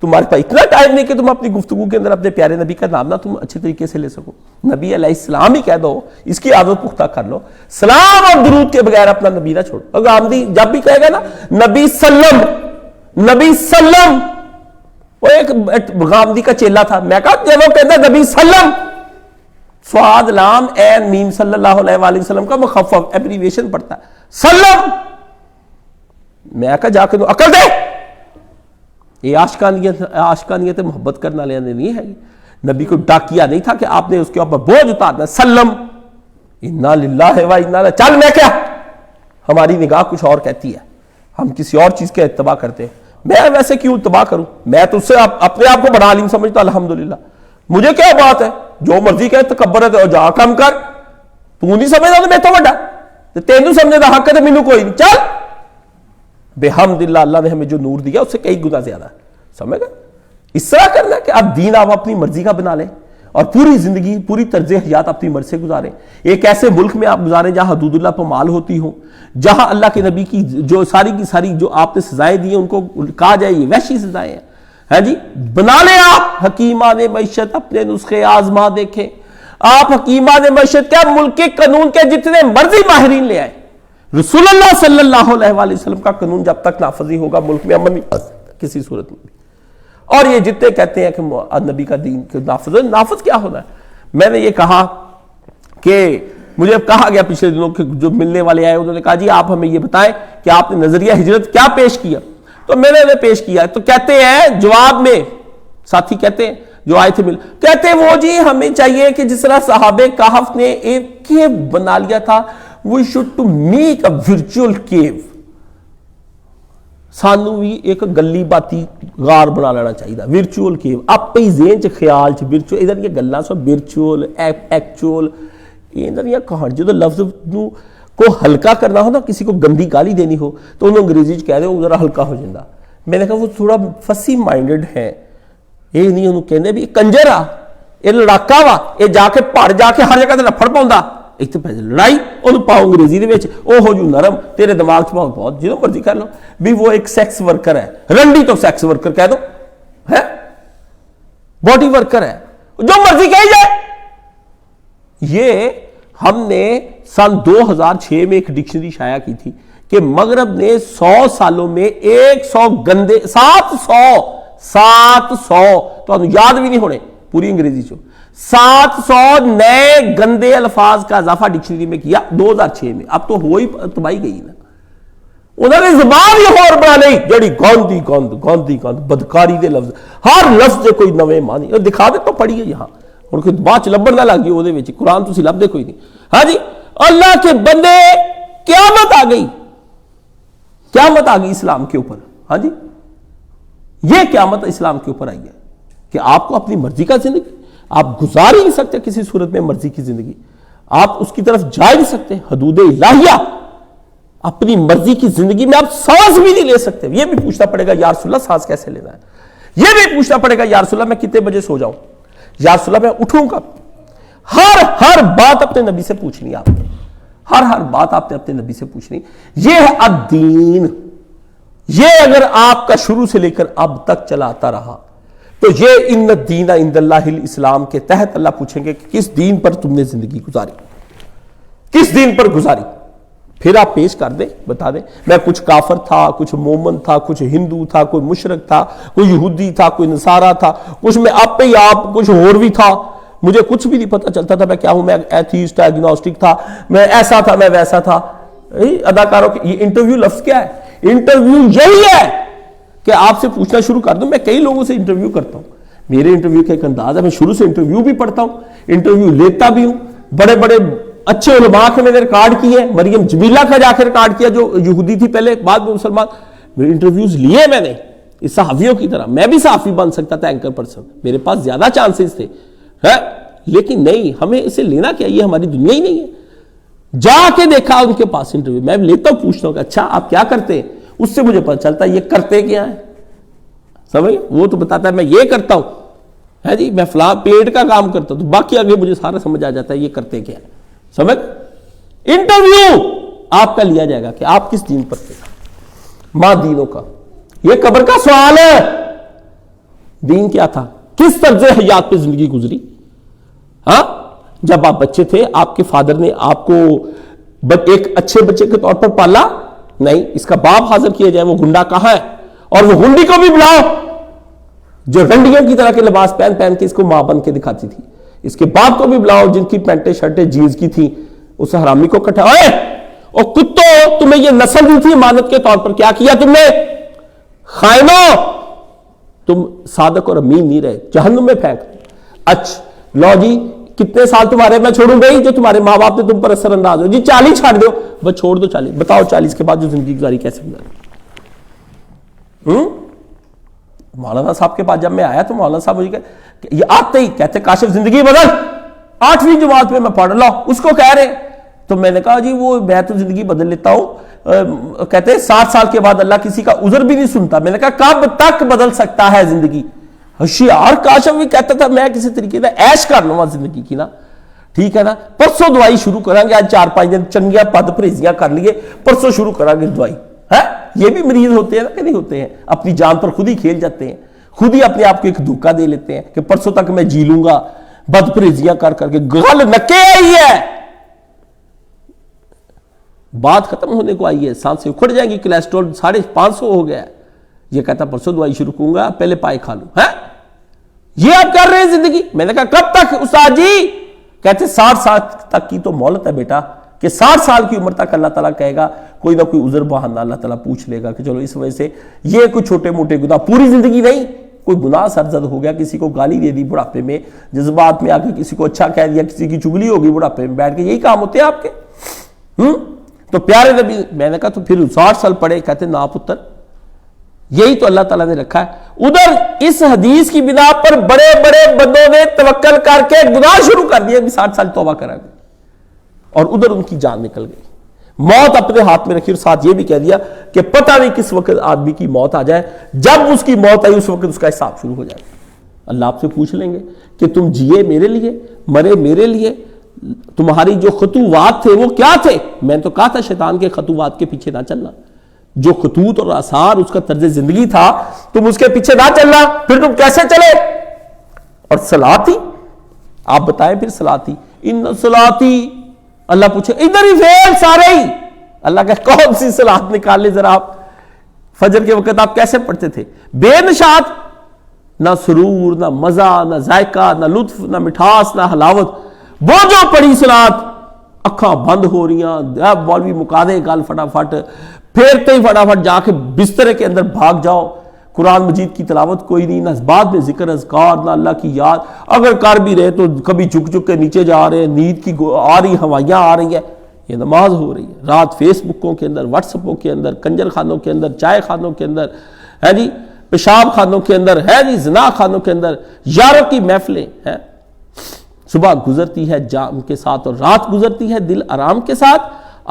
تمہارے پاس اتنا ٹائم نہیں کہ تم اپنی گفتگو کے اندر اپنے پیارے نبی کا نام نہ تم اچھے طریقے سے لے سکو. نبی علیہ السلام ہی کہہ دو، اس کی عادت پختہ کر لو. سلام اور درود کے بغیر اپنا نبی نہ چھوڑو. اور غامدی جب بھی کہے گا نا نبی سلم، وہ ایک غامدی کا چیلا تھا، میں کہا جب وہ کہتا نبی سلم، صاد لام عین میم صلی اللہ علیہ وآلہ وسلم کا مخفف ایبریویشن پڑتا ہے سلم. میں کہا جا کے تو عقل دے، یہ عاشقانیت محبت کرنا لینا نہیں ہے. نبی کو ڈاکیا نہیں تھا کہ آپ نے اس کے اوپر بوجھ اتارنا. سلم انا للہ و انا، چل میں کیا، ہماری نگاہ کچھ اور کہتی ہے، ہم کسی اور چیز کے اتباع کرتے ہیں. میں ویسے کیوں اتباع کروں؟ میں تو اس سے اپنے آپ کو بڑا عالم سمجھتا ہوں، الحمدللہ. مجھے کیا بات ہے، جو مرضی کہے تکبر ہے جا کم کر. تو نہیں سمجھتا تو میں تو بڑا، تینوں سمجھے دا حق ہے تو مینوں کوئی نہیں. چل بحمدللہ، اللہ نے ہمیں جو نور دیا اس سے کئی گنا زیادہ ہے. سمجھ گئے؟ اس طرح کرنا کہ آپ دین آپ اپنی مرضی کا بنا لیں اور پوری زندگی پوری طرز حیات اپنی مرضی سے گزاریں. ایک ایسے ملک میں آپ گزاریں جہاں حدود اللہ پامال ہوتی ہوں، جہاں اللہ کے نبی کی جو ساری کی ساری جو آپ نے سزائیں دی ہیں ان کو کہا جائے یہ وحشی سزائیں ہیں. ہاں جی، بنا لیں آپ حکیمان معیشت، اپنے نسخے آزما دیکھیں. آپ حکیمان معیشت کیا ملک کے قانون کے جتنے مرضی ماہرین لے آئے، رسول اللہ صلی اللہ علیہ وآلہ وسلم کا قانون جب تک نافذ نہیں ہوگا ملک میں امن نہیں کسی صورت میں بھی. اور یہ جتنے کہتے ہیں کہ نبی کا دین نافذ کیا ہونا ہے. میں نے یہ کہا کہ مجھے کہا گیا پچھلے دنوں کہ جو ملنے والے آئے انہوں نے کہا جی آپ ہمیں یہ بتائیں کہ آپ نے نظریہ ہجرت کیا پیش کیا. تو میں نے انہیں پیش کیا تو کہتے ہیں جواب میں، ساتھی کہتے ہیں جو آئے تھے کہتے ہیں وہ جی ہمیں چاہیے کہ جس طرح صحابہ کہف نے ایک کیو بنا لیا تھا، we should to make a virtual cave. سانو بھی ایک گلی باتی غار بنا لینا چاہیے تھا، ورچوئل کیو. آپ پہ ذہن چ خیال چ ورچوئل، ادھر یہ گلاں سو ورچوئل ایکچوئل، ادھر یہ کہاں جو لفظ کو ہلکا کرنا ہو نا، کسی کو گندی گالی دینی ہو تو انہوں انگریزی کہہ دے ذرا ہلکا ہو جاتا. میں نے کہا وہ تھوڑا فسی مائنڈڈ ہے، یہ نہیں انہوں کہنے بھی کنجر آ، یہ لڑاکا وا، یہ جا کے پڑ جا کے ہر جگہ تے لفڑ پاؤندا، ایک تو لڑائی انہوں پاؤ انگریزی دے وچ، او ہو جو نرم تیرے دماغ چ بہت جنہوں مرضی کر لو بھی وہ ایک سیکس ورکر ہے، رنڈی تو سیکس ورکر کہہ دو ہے، باڈی ورکر ہے، جو مرضی کہی جائے. یہ ہم نے سن 2006 میں ایک ڈکشنری شائع کی تھی کہ مغرب نے 100 سالوں میں 100 گندے 700 تو انہوں یاد بھی نہیں ہونے پوری انگریزی چو 700 نئے گندے الفاظ کا اضافہ ڈکشنری میں کیا 2006 میں. اب تو ہوئی تباہی گئی نا، انہوں نے زبان یہ اور بنا لی جڑی گاندھی گاند بدکاری دے لفظ، ہر لفظ دے کوئی نوے معنی اور دکھا دے تو پڑھی ہے یہاں ان کو بعد چ لبن نہ لگ گئی وہ دے وچ قرآن تو لب دے کوئی نہیں. ہاں جی اللہ کے بندے قیامت آ گئی، قیامت آ گئی اسلام کے اوپر. ہاں جی یہ قیامت اسلام کے اوپر آئی ہے کہ آپ کو اپنی مرضی کا زندگی آپ گزار ہی نہیں سکتے کسی صورت میں مرضی کی زندگی. آپ اس کی طرف جا نہیں سکتے. حدود الہیہ، اپنی مرضی کی زندگی میں آپ سانس بھی نہیں لے سکتے. یہ بھی پوچھنا پڑے گا یا رسول اللہ سانس کیسے لینا ہے. یہ بھی پوچھنا پڑے گا یا رسول اللہ میں کتنے بجے سو جاؤں، یا رسول اللہ میں اٹھوں کب. ہر بات اپنے نبی سے پوچھنی ہے آپ نے، ہر بات آپ نے اپنے نبی سے پوچھنی. یہ ہے الدین. یہ اگر آپ کا شروع سے لے کر اب تک چلاتا رہا تو یہ ان الدین عند اللہ الاسلام کے تحت اللہ پوچھیں گے کہ کس دین پر تم نے زندگی گزاری، کس دین پر گزاری. پھر آپ پیش کر دیں، بتا دیں میں کچھ کافر تھا، کچھ مومن تھا، کچھ ہندو تھا، کوئی مشرک تھا، کوئی یہودی تھا، کوئی نصارہ تھا، کچھ میں آپ پہ ہی آپ، کچھ اور بھی تھا، مجھے کچھ بھی نہیں پتہ چلتا تھا میں کیا ہوں. میں ایتھیسٹ، ایگنوسٹک تھا، میں ایسا تھا، میں ویسا تھا. اداکاروں کی یہ انٹرویو لفظ کیا ہے؟ انٹرویو یہی ہے کہ آپ سے پوچھنا شروع کر دوں. میں کئی لوگوں سے انٹرویو کرتا ہوں، میرے انٹرویو کا ایک انداز ہے، میں شروع سے انٹرویو بھی پڑھتا ہوں، انٹرویو لیتا بھی ہوں. بڑے بڑے اچھے علماء کے میں نے ریکارڈ کیے. مریم جمیلہ کا جا کے ریکارڈ کیا جو یہودی تھی پہلے، بعد میں مسلمان. میرے انٹرویوز لیے میں نے اس صحافیوں کی طرح. میں بھی صحافی بن سکتا تھا، اینکر پرسن، میرے پاس زیادہ چانسز تھے. لیکن نہیں، ہمیں اسے لینا کیا، یہ ہماری دنیا ہی نہیں ہے. جا کے دیکھا ان کے پاس انٹرویو، میں لیتا ہوں، پوچھتا ہوں کہ اچھا آپ کیا کرتے ہیں، اس سے مجھے پتہ چلتا ہے یہ کرتے کیا ہے. سمجھ، وہ تو بتاتا ہے میں یہ کرتا ہوں، ہے جی میں فلاں پیٹ کا کام کرتا ہوں، تو باقی آگے مجھے سارا سمجھ آ جاتا ہے یہ کرتے کیا ہے. سمجھ. انٹرویو آپ کا لیا جائے گا کہ آپ کس دین پر تھے. ماں دینوں کا، یہ قبر کا سوال ہے. دین کیا تھا، کس طرز حیات پہ زندگی گزری. ہاں، جب آپ بچے تھے آپ کے فادر نے آپ کو ایک اچھے بچے کے طور پر پالا نہیں. اس کا باپ حاضر کیا جائے، وہ گنڈا کہاں ہے، اور وہ گنڈی کو بھی بلاؤ جو رنڈیوں کی طرح کے لباس پہن پہن کے اس کو ماں بن کے دکھاتی تھی. اس کے باپ کو بھی بلاؤ جن کی پینٹیں شرٹیں جینز کی تھی. اس حرامی کو کٹھا، اور کتو تمہیں یہ نسل دی تھی امانت کے طور پر، کیا کیا تم نے؟ خائنو، تم صادق اور امین نہیں رہے، جہنم میں پھینک. اچھا لو جی کتنے سال تمہارے میں چھوڑوں گئی جو تمہارے ماں باپ نے تم پر اثر انداز ہو. جی 40 چھاڑ دو، بس چھوڑ دو 40. بتاؤ 40 کے بعد جو زندگی گزاری کیسے گزاری. مولانا صاحب کے پاس جب میں آیا تو مولانا صاحب مجھے یہ آتے ہی کہتے کاشف زندگی بدل، 8ویں جماعت میں میں پڑھ لو. اس کو کہہ رہے تو میں نے کہا جی وہ میں تو زندگی بدل لیتا ہوں. کہتے 60 سال کے بعد اللہ کسی کا عذر بھی نہیں سنتا. میں نے کہا کب تک بدل سکتا ہے زندگی. ہوشیار کاشف بھی کہتا تھا میں کسی طریقے سے عیش کر لوں زندگی کی نا، ٹھیک ہے نا، پرسوں دوائی شروع کریں گے، آج 4-5 دن چنگیاں پد پرہیزیاں کر لیے، پرسوں شروع کریں گے دوائی. ہے یہ بھی مریض ہوتے ہیں نا کہ نہیں ہوتے ہیں، اپنی جان پر خود ہی کھیل جاتے ہیں، خود ہی اپنے آپ کو ایک دھوکہ دے لیتے ہیں کہ پرسوں تک میں جی لوں گا بد پرہیزیاں کر کر کے. گل نکے آئی ہے، بات ختم ہونے کو آئی ہے، سانسیں اکھڑ جائیں گی، کولیسٹرول 550 ہو گیا ہے. یہ کہتا پرسوں دوائی شروع کروں گا، پہلے پائے کھا لوں. ہے یہ آپ کر رہے ہیں زندگی. میں نے کہا کب تک استاد جی؟ کہتے 60 سال تک کی تو مہلت ہے بیٹا، کہ 60 سال کی عمر تک اللہ تعالیٰ کہے گا کوئی نہ کوئی عذر بہانہ اللہ تعالیٰ پوچھ لے گا کہ چلو اس وجہ سے یہ کوئی چھوٹے موٹے گناہ، پوری زندگی نہیں، کوئی گناہ سرزد ہو گیا، کسی کو گالی دے دی بڑھاپے میں، جذبات میں آ کے کسی کو اچھا کہہ دیا، کسی کی چگلی ہوگی بڑھاپے میں بیٹھ کے، یہی کام ہوتے ہیں آپ کے. تو پیارے نبی، میں نے کہا تو پھر 60 سال پڑھے. کہتے نا پتر، یہی تو اللہ تعالیٰ نے رکھا ہے. ادھر اس حدیث کی بنا پر بڑے بڑے بندوں نے توکل کر کے گناہ شروع کر دیے، 60 سال توبہ کرا گئے، اور ادھر ان کی جان نکل گئی. موت اپنے ہاتھ میں رکھی، اور ساتھ یہ بھی کہہ دیا کہ پتہ نہیں کس وقت آدمی کی موت آ جائے. جب اس کی موت آئی اس وقت اس کا حساب شروع ہو جائے. اللہ آپ سے پوچھ لیں گے کہ تم جیے میرے لیے، مرے میرے لیے، تمہاری جو خطوات تھے وہ کیا تھے؟ میں تو کہا تھا شیطان کے خطوات کے پیچھے نہ چلنا. جو خطوط اور آثار اس کا طرز زندگی تھا تم اس کے پیچھے نہ چلنا. پھر تم کیسے چلے؟ اور صلاتی، آپ بتائیں پھر صلاتی، ان صلاتی، اللہ پوچھے ادھر ہی فیل سارے ہی. اللہ کہ کون سی صلات نکال لے ذرا آپ. فجر کے وقت آپ کیسے پڑھتے تھے؟ بے نشاط، نہ سرور، نہ مزہ، نہ ذائقہ، نہ لطف، نہ مٹھاس، نہ حلاوت. وہ جو پڑھی صلات، اکھاں بند ہو رہی ہیں، مولوی مکا دے گل فٹافٹ، پھیرتے ہی فٹافٹ جا کے بسترے کے اندر بھاگ جاؤ. قرآن مجید کی تلاوت کوئی نہیں، نہ بعد میں ذکر اذکار، نہ اللہ کی یاد. اگر کر بھی رہے تو کبھی جھک جھک کے نیچے جا رہے ہیں، نیند کی آ رہی ہوائیاں آ رہی ہیں. یہ نماز ہو رہی ہے. رات فیس بکوں کے اندر، واٹس اپوں کے اندر، کنجر خانوں کے اندر، چائے خانوں کے اندر، ہے جی پیشاب خانوں کے اندر، ہے جی زنا خانوں کے اندر، یاروں کی محفلیں ہیں. صبح گزرتی ہے جام کے ساتھ اور رات گزرتی ہے دل آرام کے ساتھ،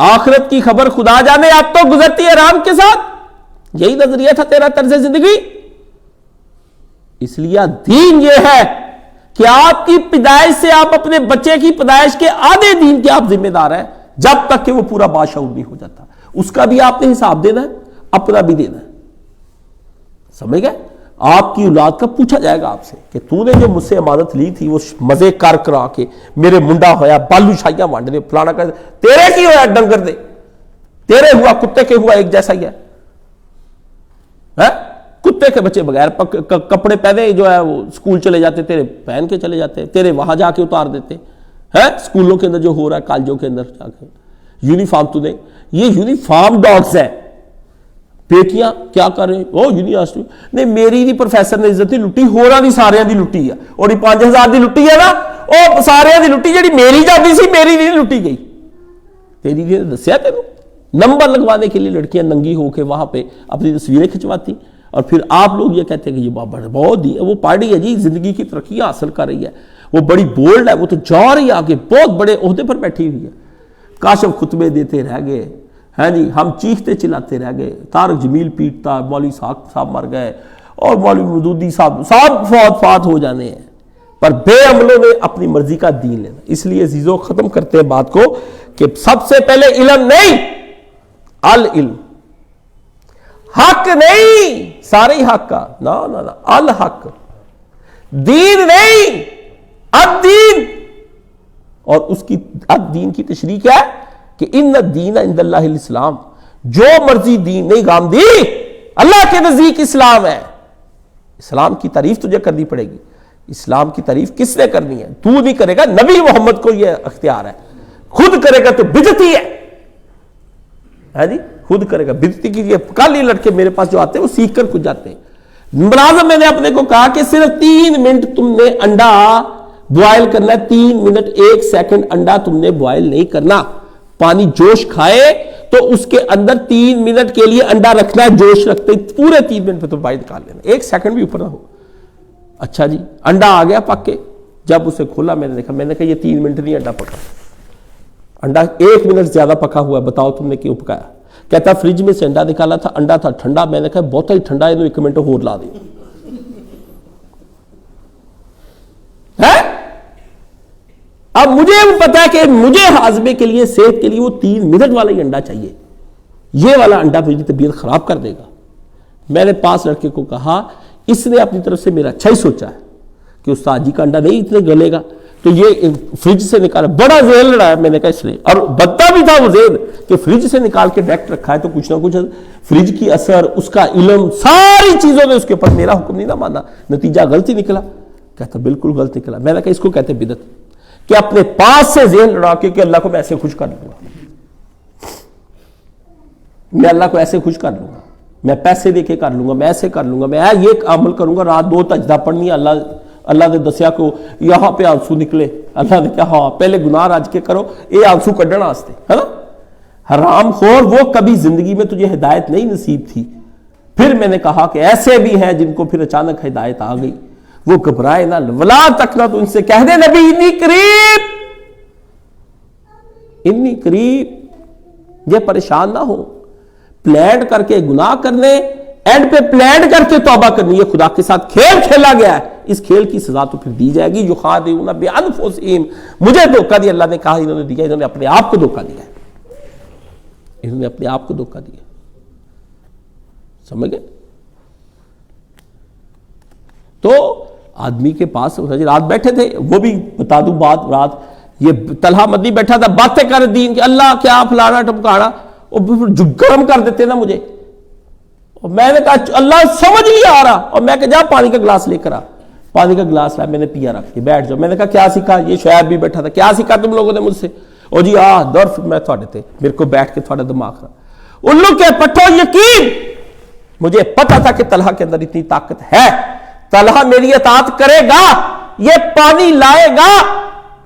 آخرت کی خبر خدا جانے اب تو گزرتی ہے آرام کے ساتھ۔ یہی نظریہ تھا تیرا طرز زندگی۔ اس لیے دین یہ ہے کہ آپ کی پیدائش سے آپ اپنے بچے کی پیدائش کے آدھے دین کے آپ ذمہ دار ہیں، جب تک کہ وہ پورا بادشاہ نہیں ہو جاتا۔ اس کا بھی آپ نے حساب دینا ہے، اپنا بھی دینا ہے، سمجھ گئے؟ آپ کی اولاد کا پوچھا جائے گا آپ سے کہ تو نے جو مجھ سے امانت لی تھی وہ مزے کر کرا کے میرے منڈا ہویا، بالو شاہیاں وانڈ دے، فلانا کر دے، تیرے کی ہویا ڈنگر دے، تیرے ہوا کتے کے ہوا ایک جیسا ہی ہے۔ کتے کے بچے بغیر کپڑے پہنے جو ہے وہ اسکول چلے جاتے، تیرے پہن کے چلے جاتے، تیرے وہاں جا کے اتار دیتے ہیں اسکولوں کے اندر جو ہو رہا ہے، کالجوں کے اندر جا کے یونیفارم تو نہیں، یہ یونیفارم ڈاگز ہے۔ بیٹیاں کیا کر رہے ہیں؟ وہ یونیورسٹی نہیں، میری دی پروفیسر نے عزت نہیں لٹی، ہوراں دی ساریاں دی لٹی ہے، اور 5000 دی لٹی ہے نا، وہ ساریاں دی لٹی جڑی میری جاتی سی میری نہیں لٹی گئی۔ تیری نے دسیا تینوں نمبر لگوانے کے لیے لڑکیاں ننگی ہو کے وہاں پہ اپنی تصویریں کھنچواتی، اور پھر آپ لوگ یہ کہتے ہیں کہ یہ بہت وہ پارٹی ہے جی زندگی کی ترقی حاصل کر رہی ہے، وہ بڑی بولڈ ہے، وہ تو جا رہی ہے آگے، بہت بڑے عہدے پر بیٹھی ہوئی ہے۔ کاشف خطبے دیتے رہ گئے، ہاں جی، ہم چیختے چلاتے رہ گئے، طارق جمیل پیٹتا، مولوی صاحب مر گئے، اور مولوی مودودی صاحب فوت ہو جانے ہیں، پر بے عملوں نے اپنی مرضی کا دین لینا۔ اس لیے عزیزوں ختم کرتے ہیں بات کو کہ سب سے پہلے علم نہیں، العلم، حق نہیں سارے ہی حق کا، نا نا نا، الحق، دین نہیں، الدین، اور اس کی الدین کی تشریح کیا ہے کہ ان الدین عند اللہ الاسلام، جو مرضی دین نہیں گامدی، اللہ کے نزدیک اسلام ہے۔ اسلام کی تعریف تجھے کرنی پڑے گی۔ اسلام کی تعریف کس نے کرنی ہے؟ تو نہیں کرے گا، نبی محمد کو یہ اختیار ہے، خود کرے گا تو بدعتی ہے جی، خود کرے گا بدعتی کی۔ یہ کالی لڑکے میرے پاس جو آتے ہیں وہ سیکھ کر کچھ جاتے ہیں۔ ملازم میں نے اپنے کو کہا کہ صرف 3 منٹ تم نے انڈا بوائل کرنا ہے، 3 منٹ 1 سیکنڈ انڈا تم نے بوائل نہیں کرنا، پانی جوش کھائے تو اس کے اندر 3 منٹ کے لیے انڈا رکھنا ہے، جوش رکھتے پورے 3 منٹ پہ تو باہر نکال لینا، 1 سیکنڈ بھی اوپر نہ ہو۔ اچھا جی، انڈا آ گیا پک کے، جب اسے کھولا میں نے کہا یہ 3 منٹ نہیں انڈا پکا، انڈا 1 منٹ زیادہ پکا ہوا ہے، بتاؤ تم نے کیوں پکایا؟ کہتا فریج میں سے انڈا نکالا تھا، انڈا تھا ٹھنڈا، میں نے کہا بہت ہی ٹھنڈا ہے، 1 منٹ اور لا دیں۔ اب مجھے پتا ہے کہ مجھے ہاضمے کے لیے، صحت کے لیے وہ 3 منٹ والا ہی انڈا چاہیے، یہ والا انڈا میری طبیعت خراب کر دے گا۔ میں نے پاس لڑکے کو کہا، اس نے اپنی طرف سے میرا اچھا ہی سوچا ہے کہ استاد جی کا انڈا نہیں اتنے گلے گا، تو یہ فریج سے نکالا، بڑا ذہن لڑایا میں نے کہا اس نے، اور بدتا بھی تھا وہ ذہن کہ فریج سے نکال کے ڈائریکٹ رکھا ہے تو کچھ نہ کچھ فریج کی اثر، اس کا علم، ساری چیزوں نے اس کے اوپر میرا حکم نہیں نہ مانا، نتیجہ غلط ہی نکلا۔ کہتا بالکل غلط نکلا۔ میں نے کہا اس کو کہتے بدعت، کہ اپنے پاس سے ذہن لڑا کے کہ اللہ کو میں ایسے خوش کر لوں گا، میں اللہ کو ایسے خوش کر لوں گا، میں پیسے دے کے کر لوں گا، میں ایسے کر لوں گا، میں یہ عمل کروں گا، رات 2 تجدہ پڑھنی ہے، اللہ نے دسیا کو یہاں پہ آنسو نکلے، اللہ نے کہا ہاں پہلے گناہ راج کے کرو، یہ آنسو کڈنا واسطے ہے نا۔ حرام خور، وہ کبھی زندگی میں تجھے ہدایت نہیں نصیب تھی۔ پھر میں نے کہا کہ ایسے بھی ہیں جن کو پھر اچانک ہدایت آ گئی، وہ گھبرائے نہ، ولا تکنا، تو ان سے کہہ دے نبی انی قریب، یہ پریشان نہ ہو، پلان کر کے گناہ کرنے، اینڈ پہ پلان کر کے توبہ کرنی، یہ خدا کے ساتھ کھیل کھیلا گیا ہے، اس کھیل کی سزا تو پھر دی جائے گی۔ یخادعون بانفسہم، مجھے دھوکہ دیا، اللہ نے کہا انہوں نے دیا، انہوں نے اپنے آپ کو دھوکہ دیا ہے، انہوں نے اپنے آپ کو دھوکہ دیا، سمجھ گئے؟ تو آدمی کے پاس رات بیٹھے تھے، وہ بھی بتا دوں بات، رات یہ طلحہ مدنی بیٹھا تھا، باتیں کر دین کہ اللہ کیا فلانا ٹمکانا، اور گرم کر دیتے نا مجھے، اور میں نے کہا اللہ سمجھ نہیں آ رہا، اور میں کہا جا پانی کا گلاس لے کر آ، پانی کا گلاس لایا، میں نے پیا، رکھ کے بیٹھ جاؤ۔ میں نے کہا کیا سیکھا؟ یہ شعیب بھی بیٹھا تھا، کیا سیکھا تم لوگوں نے مجھ سے؟ اور جی درف میں تھوڑے تھے، میرے کو بیٹھ کے تھوڑا دماغ رہا، الو کے پٹھو یقین، مجھے پتا تھا کہ طلحہ کے اندر اتنی طاقت ہے، طلحہ میری اطاعت کرے گا، یہ پانی لائے گا،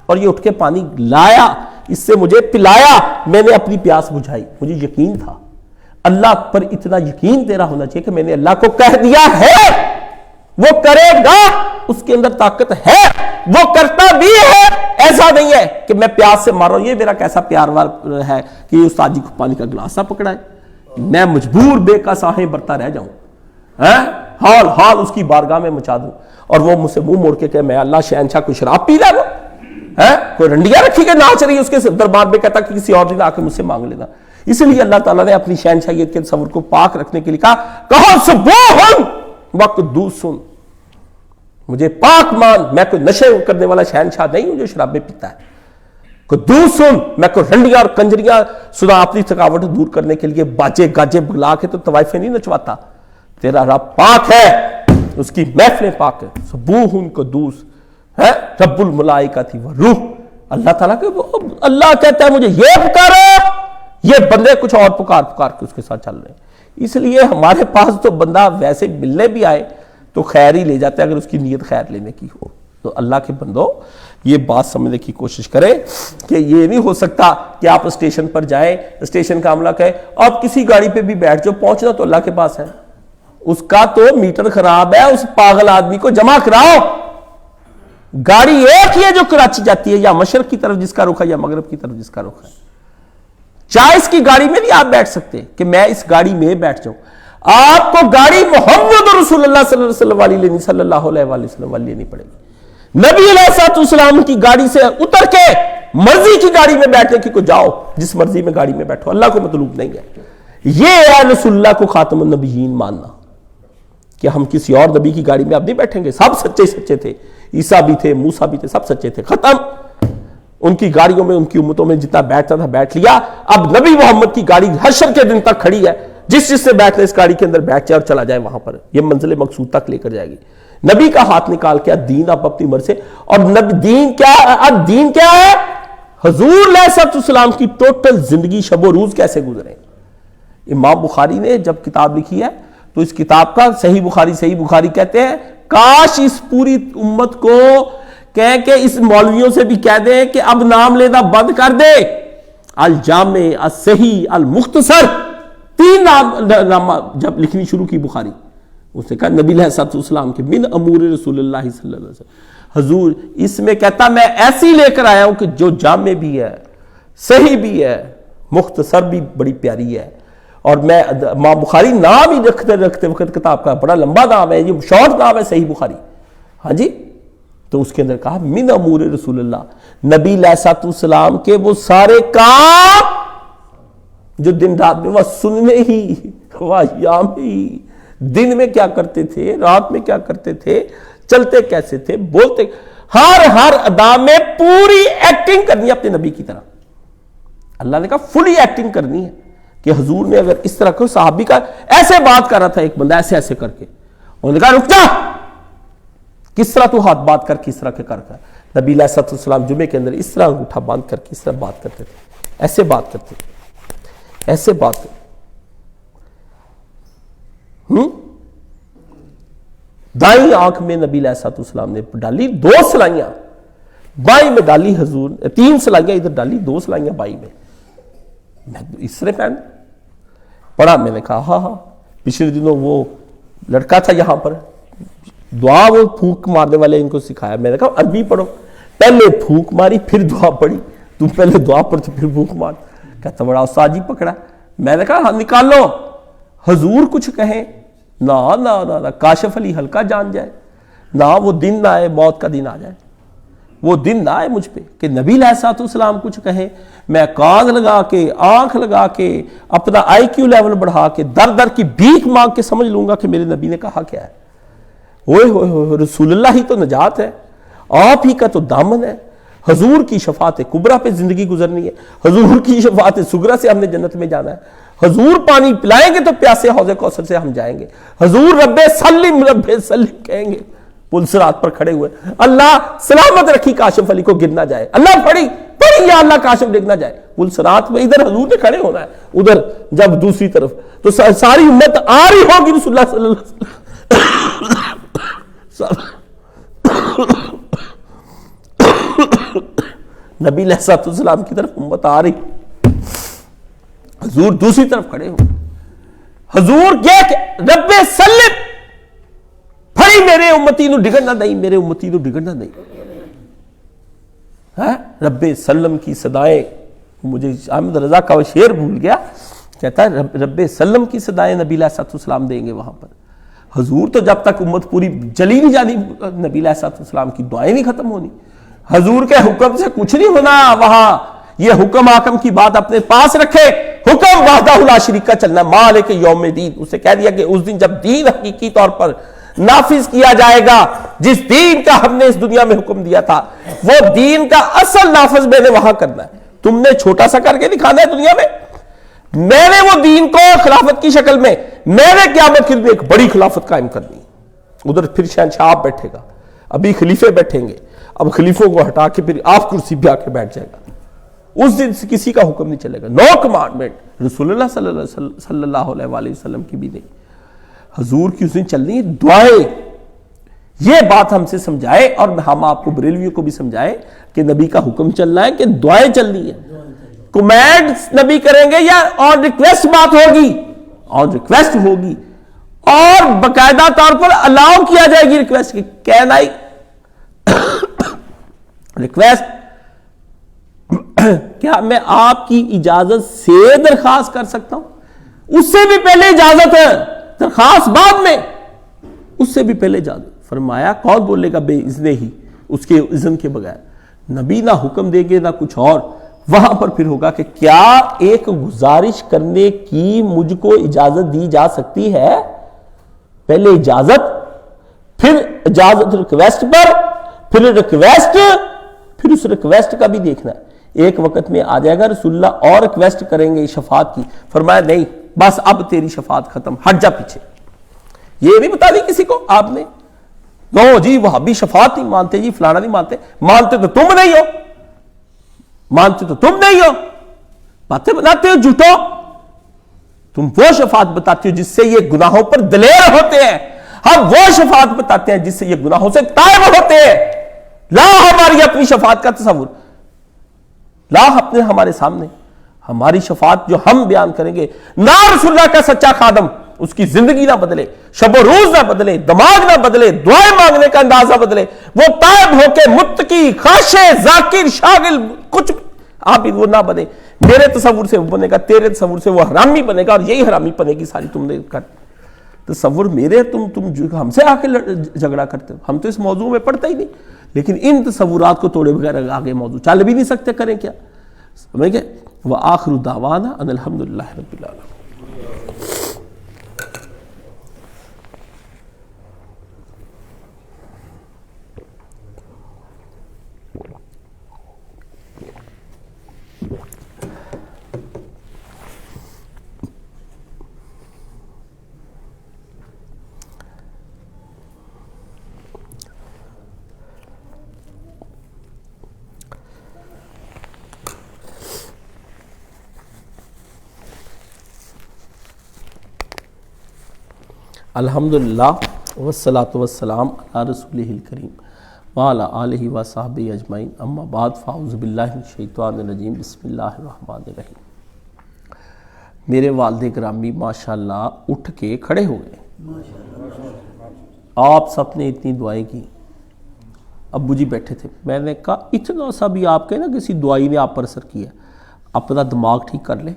اور یہ اٹھ کے پانی لایا، اس سے مجھے پلایا، میں نے اپنی پیاس بجھائی، مجھے یقین تھا۔ اللہ پر اتنا یقین تیرا ہونا چاہیے کہ میں نے اللہ کو کہہ دیا ہے، وہ کرے گا، اس کے اندر طاقت ہے، وہ کرتا بھی ہے. ایسا نہیں ہے کہ میں پیاس سے مار رہا ہوں، یہ میرا کیسا پیار وال ہے کہ یہ استاد جی کو پانی کا گلاس نہ پکڑائے، میں مجبور بے کا ساہیں برتا رہ جاؤں، حال حال اس کی بارگاہ میں مچا دوں، اور وہ مجھ سے منہ موڑ کے کہ میں اللہ شہنشاہ کوئی شراب پی رہا ہے، کوئی رنڈیاں رکھی کے ناچ رہی ہے اس کے دربار میں، کہتا کہ کسی اور دن آ کے مجھ سے مانگ لینا. اس لیے اللہ تعالیٰ نے اپنی شہنشاہیت کے تصور کو پاک رکھنے کے لیے کہا کہو سبوحن وقدوس، مجھے پاک مان، میں کوئی نشے کرنے والا شہنشاہ نہیں ہوں جو شرابیں پیتا ہے. قدوس، میں کوئی رنڈیاں اور کنجریاں سنا اپنی تھکاوٹ دور کرنے کے لیے باجے گاجے بگلا کے تو طوائفیں نہیں نچواتا. تیرا رب پاک ہے، اس کی محفلیں پاک ہے. سبوح قدوس ہے رب الملائکۃ والروح. اللہ تعالیٰ کے اللہ کہتا ہے مجھے یہ پکارو، یہ بندے کچھ اور پکار کے اس کے ساتھ چل رہے ہیں. اس لیے ہمارے پاس تو بندہ ویسے ملنے بھی آئے تو خیر ہی لے جاتا ہے اگر اس کی نیت خیر لینے کی ہو. تو اللہ کے بندو یہ بات سمجھنے کی کوشش کریں کہ یہ نہیں ہو سکتا کہ آپ اسٹیشن پر جائیں، اسٹیشن کا عملہ کہے آپ کسی گاڑی پہ بھی بیٹھ جاؤ، پہنچنا تو اللہ کے پاس ہے. اس کا تو میٹر خراب ہے، اس پاگل آدمی کو جمع کراؤ. گاڑی ایک ہی ہے جو کراچی جاتی ہے، یا مشرق کی طرف جس کا رخ ہے یا مغرب کی طرف جس کا رخ ہے. چائس کی گاڑی میں نہیں آپ بیٹھ سکتے کہ میں اس گاڑی میں بیٹھ جاؤں. آپ کو گاڑی محمد رسول اللہ صلی اللہ علیہ وسلم والی لینی پڑے گی. نبی علیہ السلام کی گاڑی سے اتر کے مرضی کی گاڑی میں بیٹھنے کی کو جاؤ، جس مرضی میں گاڑی میں بیٹھو، اللہ کو مطلوب نہیں ہے. یہ ہے رسول اللہ کو خاتم النبیین ماننا کہ ہم کسی اور نبی کی گاڑی میں اب نہیں بیٹھیں گے. سب سچے تھے، عیسیٰ بھی تھے، موسیٰ بھی تھے، سب سچے تھے. ختم. ان کی گاڑیوں میں ان کی امتوں میں جتنا بیٹھتا تھا بیٹھ لیا. اب نبی محمد کی گاڑی حشر کے دن تک کھڑی ہے، جس سے بیٹھنے اس گاڑی کے اندر بیٹھ جائے اور چلا جائے وہاں پر، یہ منزل مقصود تک لے کر جائے گی. نبی کا ہاتھ نکال کے دین آپ اپنی مرضی سے، اور دین کیا ہے؟ حضور علیہ السلام کی ٹوٹل زندگی شب و روز کیسے گزرے. امام بخاری نے جب کتاب لکھی ہے تو اس کتاب کا صحیح بخاری کہتے ہیں کاش اس پوری امت کو کہیں کہ اس مولویوں سے بھی کہہ دیں کہ اب نام لینا بند کر دے. الجامع، الصحیح، المختصر، 3 نام جب لکھنی شروع کی بخاری، اس نے کہا نبی علیہ السلام کے من امور رسول اللہ صلی اللہ علیہ وسلم. حضور اس میں کہتا میں ایسی لے کر آیا ہوں کہ جو جامع بھی ہے، صحیح بھی ہے، مختصر بھی بڑی پیاری ہے. اور میں امام بخاری نام ہی رکھتے وقت کتاب کا بڑا لمبا نام ہے، یہ شارٹ نام ہے صحیح بخاری. ہاں جی، تو اس کے اندر کہا من امور رسول اللہ، نبی علیہ السلام کے وہ سارے کام جو دن رات میں وہ سننے ہی، وہ یام ہی، دن میں کیا کرتے تھے، رات میں کیا کرتے تھے، چلتے کیسے تھے، بولتے، ہر ادا میں پوری ایکٹنگ کرنی ہے اپنے نبی کی طرح. اللہ نے کہا فلی ایکٹنگ کرنی ہے کہ حضور نے اگر اس طرح کو صحابی کا ایسے بات کر رہا تھا ایک بندہ ایسے کر کے، انہوں نے کہا رک جا، کس طرح تو ہاتھ بات کر کس طرح کے کر نبی علیہ السلام جمعے کے اندر اس طرح انگوٹھا باندھ کر کس طرح بات کرتے تھے، ایسے بات کرتے تھے، ایسے بات کرتے. دائیں آنکھ میں نبی علیہ السلام نے ڈالی 2 سلائیاں، بائیں میں ڈالی حضور 3 سلائیاں ادھر ڈالی، 2 سلائیاں بائیں میں. میں اس طرح پہن پڑھا، میں نے کہا ہاں. پچھلے دنوں وہ لڑکا تھا یہاں پر، دعا وہ پھونک مارنے والے ان کو سکھایا، میں نے کہا عربی پڑھو، پہلے پھونک ماری پھر دعا پڑھی، تم پہلے دعا پڑھ پھر پھونک مار. کہتا بڑا استاد جی پکڑا. میں نے کہا ہاں نکالو، حضور کچھ کہیں نہ کاشف علی ہلکا جان جائے، نہ وہ دن نہ آئے، موت کا دن آ جائے، وہ دن نہ آئے مجھ پہ کہ نبی علیہ السلام کچھ کہیں، میں کان لگا کے آنکھ لگا کے اپنا آئی کیو لیول بڑھا کے در کی بھیک مانگ کے سمجھ لوں گا کہ میرے نبی نے کہا کیا ہے. اوہ رسول اللہ ہی تو نجات ہے، آپ ہی کا تو دامن ہے. حضور کی شفاعت کبریٰ پہ زندگی گزرنی ہے، حضور کی شفاعت صغریٰ سے ہم نے جنت میں جانا ہے. حضور پانی پلائیں گے تو پیاسے حوض کوثر سے ہم جائیں گے. حضور رب سلم کہیں گے پل صراط پر کھڑے ہوئے، اللہ سلامت رکھی کاشف علی کو گر نہ جائے، اللہ پڑھی یا اللہ کاشف ڈگ نہ جائے. پل صراط میں ادھر حضور نے کھڑے ہونا ہے، ادھر جب دوسری طرف تو ساری امت آ رہی ہوگی رسول اللہ صلی اللہ علیہ وسلم. نبی علیہ السلام کی طرف امت آ رہی، حضور دوسری طرف کھڑے ہو. حضور یہ کہ رب سلم پڑھی نہیں میرے امتی نو ڈگڑنا نہیں، میرے امتی نو ڈگڑنا نہیں. رب سلم کی صدائیں، مجھے احمد رضا کا وہ شعر بھول گیا، کہتا ہے رب سلم کی صدائیں نبی علیہ السلام دیں گے وہاں پر. حضور تو جب تک امت پوری جلی نہیں جانی نبی علیہ السلام کی دعائیں نہیں ختم ہونی. حضور کے حکم سے کچھ نہیں ہونا وہاں. یہ حکم حاکم کی بات اپنے پاس رکھے، حکم وحدہ لا شریک کا چلنا، مالک یوم دین. اسے کہہ دیا کہ اس دن جب دین حقیقی طور پر نافذ کیا جائے گا، جس دین کا ہم نے اس دنیا میں حکم دیا تھا، وہ دین کا اصل نافذ میں نے وہاں کرنا ہے. تم نے چھوٹا سا کر کے دکھانا ہے دنیا میں. میں نے وہ دین کو خلافت کی شکل میں، میں نے قیامت کے لیے ایک بڑی خلافت قائم کرنی. ادھر پھر شہنشاہ آپ بیٹھے گا، ابھی خلیفے بیٹھیں گے، اب خلیفوں کو ہٹا کے پھر آپ کرسی پہ آ کے بیٹھ جائے گا. اس دن سے کسی کا حکم نہیں چلے گا. نو کمانڈمنٹ رسول اللہ صلی اللہ علیہ وآلہ وسلم کی بھی نہیں، حضور کی اس دن چلنی ہے دعائیں. یہ بات ہم سے سمجھائے اور ہم آپ کو بریلویوں کو بھی سمجھائے کہ نبی کا حکم چلنا ہے کہ دعائیں چلنی ہے. کمانڈ نبی کریں گے یا آن ریکویسٹ بات ہوگی؟ آن ریکویسٹ ہوگی، اور باقاعدہ طور پر الاؤ کیا جائے گی ریکویسٹ کی. کہنا ہی ریکویسٹ کیا میں آپ کی اجازت سے درخواست کر سکتا ہوں؟ اس سے بھی پہلے اجازت ہے، درخواست بعد میں. اس سے بھی پہلے اجازت. فرمایا کون بولے گا بے اذن ہی، اس کے اذن کے بغیر. نبی نہ حکم دیں گے نہ کچھ اور. وہاں پر پھر ہوگا کہ کیا ایک گزارش کرنے کی مجھ کو اجازت دی جا سکتی ہے؟ پہلے اجازت، پھر اجازت ریکویسٹ پر، پھر ریکویسٹ، پھر اس ریکویسٹ کا بھی دیکھنا ہے. ایک وقت میں آ جائے گا رسول اللہ اور ریکویسٹ کریں گے شفاعت کی. فرمایا نہیں بس اب تیری شفاعت ختم، ہٹ جا پیچھے. یہ نہیں بتا دی کسی کو آپ نے. نو جی وہابی شفاعت نہیں مانتے، جی فلانا نہیں مانتے. مانتے تو تم نہیں ہو، مانتے تو تم نہیں ہو، باتیں بناتے ہو جھوٹو. تم وہ شفاعت بتاتے ہو جس سے یہ گناہوں پر دلیر ہوتے ہیں، ہم وہ شفاعت بتاتے ہیں جس سے یہ گناہوں سے تائب ہوتے ہیں. لا ہماری اپنی شفاعت کا تصور، لا اپنے ہمارے سامنے ہماری شفاعت جو ہم بیان کریں گے. نہ رسول اللہ کا سچا خادم، اس کی زندگی نہ بدلے، شب و روز نہ بدلے، دماغ نہ بدلے، دعائیں مانگنے کا انداز نہ بدلے، وہ تائب ہو کے متقی، خاشع، ذاکر، شاغل، کچھ آپ وہ نہ بنے. میرے تصور سے وہ بنے گا، تیرے تصور سے وہ حرامی بنے گا، اور یہی حرامی بنے گی ساری. تم نے کر تصور میرے، تم ہم سے آ کے جھگڑا کرتے ہو. ہم تو اس موضوع میں پڑھتے ہی نہیں، لیکن ان تصورات کو توڑے بغیر آگے موضوع چل بھی نہیں سکتے. کریں کیا؟ سمجھ گئے؟ وآخر دعوانا ان الحمدللہ رب العالمین. الحمدللہ والصلاة والسلام علی رسولہ الکریم وعلی آلہ وصحبہ اجمعین. اما بعد فاعوذ باللہ من الشیطان الرجیم. بسم اللہ الرحمن الرحیم. میرے والد گرامی ماشاءاللہ اٹھ کے کھڑے ہو گئے. آپ سب نے اتنی دعائیں کی. ابو جی بیٹھے تھے. میں نے کہا اتنا سا بھی آپ کے نا کسی دعائی نے آپ پر اثر کیا، اپنا دماغ ٹھیک کر لیں.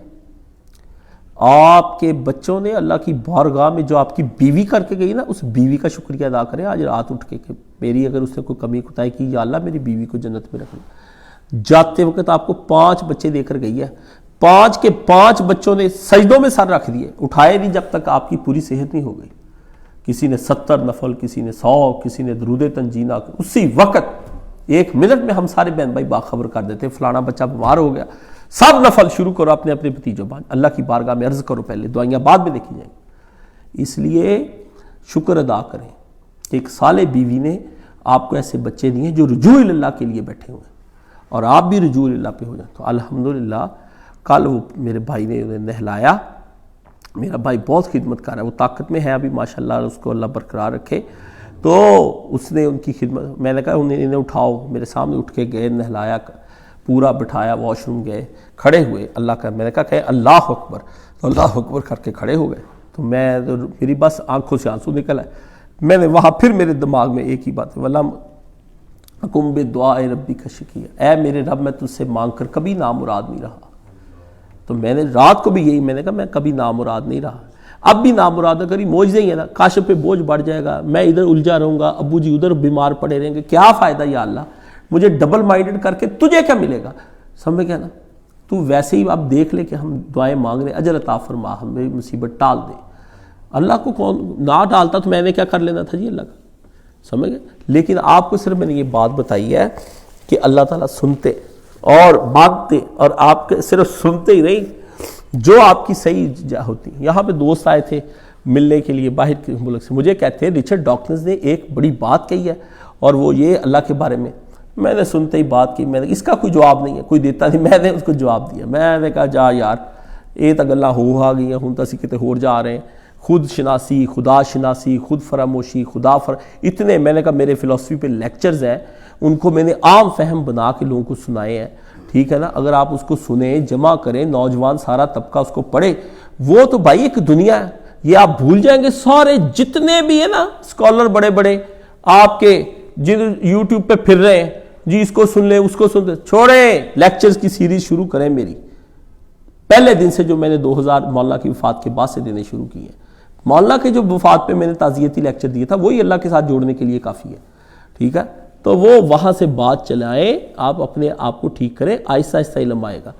آپ کے بچوں نے اللہ کی بارگاہ میں جو آپ کی بیوی کر کے گئی نا، اس بیوی کا شکریہ ادا کریں آج رات اٹھ کے کہ میری اگر اس نے کوئی کمی کوتاہی کی، یا اللہ میری بیوی کو جنت میں رکھنا. جاتے وقت آپ کو 5 بچے دے کر گئی ہے. 5 کے 5 بچوں نے سجدوں میں سر رکھ دیے، اٹھائے نہیں جب تک آپ کی پوری صحت نہیں ہو گئی. کسی نے 70 نفل، کسی نے 100، کسی نے درود تنجینہ. اسی وقت 1 منٹ میں ہم سارے بہن بھائی باخبر کر دیتے فلانا بچہ بیمار ہو گیا. سب نفل شروع کرو اپنے اپنے بھتیجوں بعد، اللہ کی بارگاہ میں عرض کرو، پہلے دعائیاں بعد میں دیکھی جائیں. اس لیے شکر ادا کریں کہ ایک صالح بیوی نے آپ کو ایسے بچے دیے جو رجوع اللہ کے لیے بیٹھے ہوئے ہیں، اور آپ بھی رجوع اللہ پہ ہو جائیں. تو الحمدللہ کل وہ میرے بھائی نے انہیں نہلایا. میرا بھائی بہت خدمت کر رہا ہے، وہ طاقت میں ہے ابھی ماشاءاللہ، اس کو اللہ برقرار رکھے. تو اس نے ان کی خدمت، میں نے کہا انہیں اٹھاؤ. میرے سامنے اٹھ کے گئے، نہلایا، پورا بٹھایا، واش روم گئے، کھڑے ہوئے. اللہ کا میں نے کہا کہ اللہ اکبر، تو اللہ اکبر کر کے کھڑے ہو گئے. تو میری بس آنکھوں سے آنسو نکل آئے. میں نے وہاں پھر میرے دماغ میں ایک ہی بات ہے، وَلَمْ أَكُنْ بِدُعَاءِ رَبِّكَ شَقِيًّا، اے میرے رب میں تجھ سے مانگ کر کبھی نامراد نہیں رہا۔ تو میں نے رات کو بھی یہی میں نے کہا میں کبھی نامراد نہیں رہا، اب بھی نامراد اگر یہ معجزے ہی ہے نا، کاشف پہ بوجھ بڑھ جائے گا، میں ادھر الجھا رہوں گا، ابو جی ادھر بیمار پڑے رہیں گے، کیا فائدہ یا اللہ، مجھے ڈبل مائنڈڈ کر کے تجھے کیا ملے گا، سمجھ گیا نا۔ تو ویسے ہی آپ دیکھ لے کہ ہم دعائیں مانگ رہے ہیں، اجر عطا فرما، ہمیں مصیبت ٹال دے، اللہ کو کون نہ ٹالتا تو میں نے کیا کر لینا تھا جی اللہ کا، سمجھ گئے۔ لیکن آپ کو صرف میں نے یہ بات بتائی ہے کہ اللہ تعالیٰ سنتے اور مانگتے، اور آپ کے صرف سنتے ہی نہیں، جو آپ کی صحیح ہوتی۔ یہاں پہ دوست آئے تھے ملنے کے لیے باہر کے ملک سے، مجھے کہتے ہیں رچرڈ ڈاکنز نے ایک بڑی بات کہی ہے اور وہ یہ اللہ کے بارے میں نے سنتے ہی بات کی، میں نے اس کا کوئی جواب نہیں ہے، کوئی دیتا نہیں، میں نے اس کو جواب دیا، میں نے کہا جا یار یہ تو گلاں ہو آ گئی ہیں، ہوں تو اسی کتے ہور جا رہے ہیں، خود شناسی، خدا شناسی، خود فراموشی، اتنے میں نے کہا میرے فلسفی پہ لیکچرز ہیں، ان کو میں نے عام فہم بنا کے لوگوں کو سنائے ہیں، ٹھیک ہے نا۔ اگر آپ اس کو سنیں، جمع کریں، نوجوان سارا طبقہ اس کو پڑھے، وہ تو بھائی ایک دنیا ہے، یہ آپ بھول جائیں گے سارے جتنے بھی ہیں نا اسکالر بڑے بڑے آپ کے جن یوٹیوب پہ پھر رہے ہیں، جی اس کو سن لیں اس کو سن لیں، چھوڑیں، لیکچرز کی سیریز شروع کریں میری، پہلے دن سے جو میں نے 2000 مولانا کی وفات کے بعد سے دینے شروع کی ہیں۔ مولانا کے جو وفات پہ میں نے تعزیتی لیکچر دیا تھا وہی اللہ کے ساتھ جوڑنے کے لیے کافی ہے، ٹھیک ہے۔ تو وہ وہاں سے بات چلائیں، آپ اپنے آپ کو ٹھیک کریں، آہستہ آہستہ علم آئے گا۔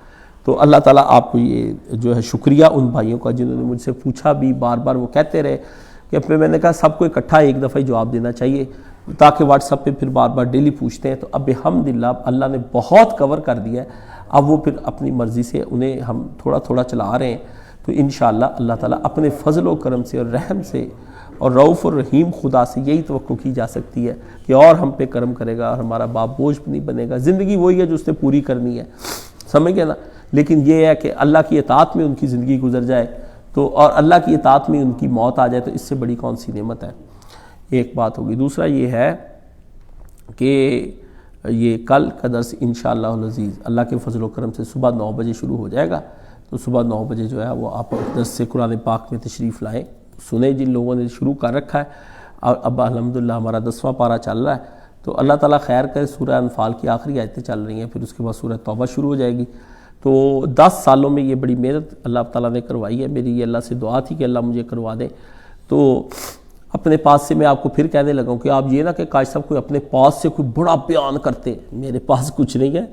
تو اللہ تعالیٰ آپ کو یہ جو ہے شکریہ ان بھائیوں کا جنہوں نے مجھ سے پوچھا بھی، بار بار وہ کہتے رہے کہ پھر میں نے کہا سب کو اکٹھا ایک دفعہ ہی جواب دینا چاہیے، تاکہ واٹس ایپ پہ پھر بار بار ڈیلی پوچھتے ہیں۔ تو اب الحمدللہ اللہ نے بہت کور کر دیا ہے، اب وہ پھر اپنی مرضی سے انہیں ہم تھوڑا تھوڑا چلا رہے ہیں۔ تو انشاءاللہ اللہ تعالیٰ اپنے فضل و کرم سے اور رحم سے اور رؤوف الرحیم خدا سے یہی توقع کی جا سکتی ہے کہ اور ہم پہ کرم کرے گا اور ہمارا باپ بوجھ نہیں بنے گا۔ زندگی وہی ہے جو اس نے پوری کرنی ہے، سمجھ گئے نا۔ لیکن یہ ہے کہ اللہ کی اطاعت میں ان کی زندگی گزر جائے تو، اور اللہ کی اطاعت میں ان کی موت آ جائے تو اس سے بڑی کون سی نعمت ہے۔ ایک بات ہوگی۔ دوسرا یہ ہے کہ یہ کل کا درس انشاءاللہ العزیز اللہ کے فضل و کرم سے صبح 9 بجے شروع ہو جائے گا، تو صبح 9 بجے جو ہے وہ آپ درس سے قرآن پاک میں تشریف لائیں، سنیں جن لوگوں نے شروع کر رکھا ہے۔ اور اب الحمدللہ ہمارا 10واں پارہ چل رہا ہے، تو اللہ تعالیٰ خیر کرے، سورہ انفال کی آخری آیتیں چل رہی ہیں، پھر اس کے بعد سورہ توبہ شروع ہو جائے گی۔ تو 10 سالوں میں یہ بڑی محنت اللہ تعالیٰ نے کروائی ہے، میری یہ اللہ سے دعا تھی کہ اللہ مجھے کروا دے۔ تو اپنے پاس سے میں آپ کو پھر کہنے لگا ہوں کہ آپ یہ نہ کہ کاش صاحب کوئی اپنے پاس سے کوئی بڑا بیان کرتے، میرے پاس کچھ نہیں ہے۔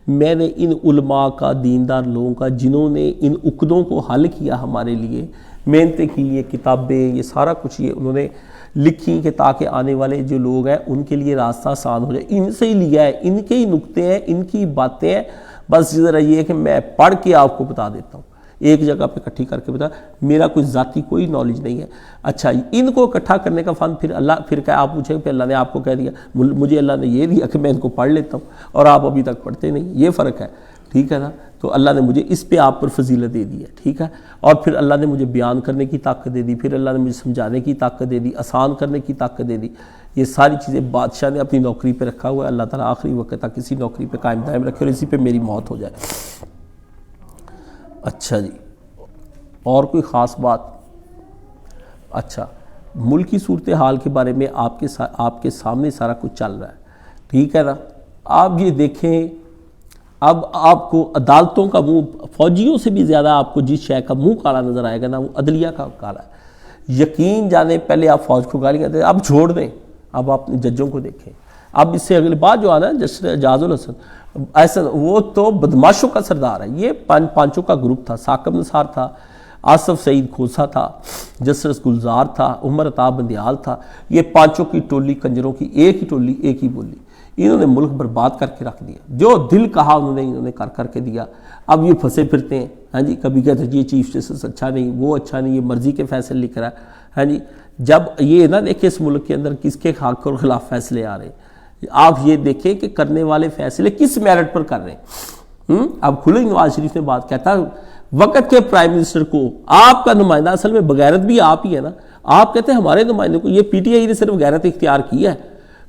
میں نے ان علماء کا، دیندار لوگوں کا، جنہوں نے ان عقدوں کو حل کیا ہمارے لیے، محنتیں کی، یہ کتابیں، یہ سارا کچھ یہ انہوں نے لکھی کہ تاکہ آنے والے جو لوگ ہیں ان کے لیے راستہ آسان ہو جائے، ان سے ہی لیا ہے، ان کے ہی نکتے ہیں، ان کی باتیں ہیں۔ بس ذرا یہ ہے کہ میں پڑھ کے آپ کو بتا دیتا ہوں، ایک جگہ پہ اکٹھی کر کے بتا، میرا کوئی ذاتی کوئی نالج نہیں ہے۔ اچھا ان کو اکٹھا کرنے کا فن پھر اللہ، پھر کیا آپ پوچھیں کہ اللہ نے آپ کو کہہ دیا، مجھے اللہ نے یہ دیا کہ میں ان کو پڑھ لیتا ہوں اور آپ ابھی تک پڑھتے نہیں، یہ فرق ہے، ٹھیک ہے نا۔ تو اللہ نے مجھے اس پہ آپ پر فضیلت دے دی ہے، ٹھیک ہے۔ اور پھر اللہ نے مجھے بیان کرنے کی طاقت دے دی، پھر اللہ نے مجھے سمجھانے کی طاقت دے دی، آسان کرنے کی طاقت دے دی۔ یہ ساری چیزیں بادشاہ نے اپنی نوکری پہ رکھا ہوا ہے، اللہ تعالیٰ آخری وقت تک اسی نوکری پہ قائم دائم رکھے اور اسی پہ میری موت ہو جائے۔ اچھا جی، اور کوئی خاص بات؟ اچھا، ملکی صورتحال کے بارے میں آپ کے سامنے سارا کچھ چل رہا ہے، ٹھیک ہے نا۔ آپ یہ دیکھیں، اب آپ کو عدالتوں کا منہ، فوجیوں سے بھی زیادہ آپ کو جس شے کا منہ کالا نظر آئے گا نا، وہ عدلیہ کا کالا ہے۔ یقین جانے پہلے آپ فوج کو گالیاں دیتے، اب چھوڑ دیں، اب آپ ججوں کو دیکھیں۔ اب اس سے اگلی بات جو آنا ہے جسٹس اعجاز الحسن، ایسا وہ تو بدماشوں کا سردار ہے، یہ پانچوں کا گروپ تھا، ثاقب نثار تھا، آصف سعید کھوسا تھا، جسٹس گلزار تھا، عمر عطا بندیال تھا، یہ پانچوں کی ٹولی کنجروں کی ایک ہی ٹولی، ایک ہی بولی، انہوں نے ملک برباد کر کے رکھ دیا، جو دل کہا انہوں نے کر کے دیا۔ اب یہ پھنسے پھرتے ہیں، ہاں جی، کبھی کہتے ہیں یہ چیف جسٹس اچھا نہیں، وہ اچھا نہیں، یہ مرضی کے فیصلے لکھ رہا ہے، ہاں جی۔ جب یہ نہ دیکھیں اس ملک کے اندر کس کے حق اور خلاف فیصلے آ رہے ہیں، آپ یہ دیکھیں کہ کرنے والے فیصلے کس میرٹ پر کر رہے ہیں۔ اب کھلے نواز شریف نے بات کہتا وقت کے پرائم منسٹر کو، آپ کا نمائندہ اصل میں بغیرت بھی آپ ہی ہے نا، آپ کہتے ہیں ہمارے نمائندے کو، یہ پی ٹی آئی نے صرف غیرت اختیار کی ہے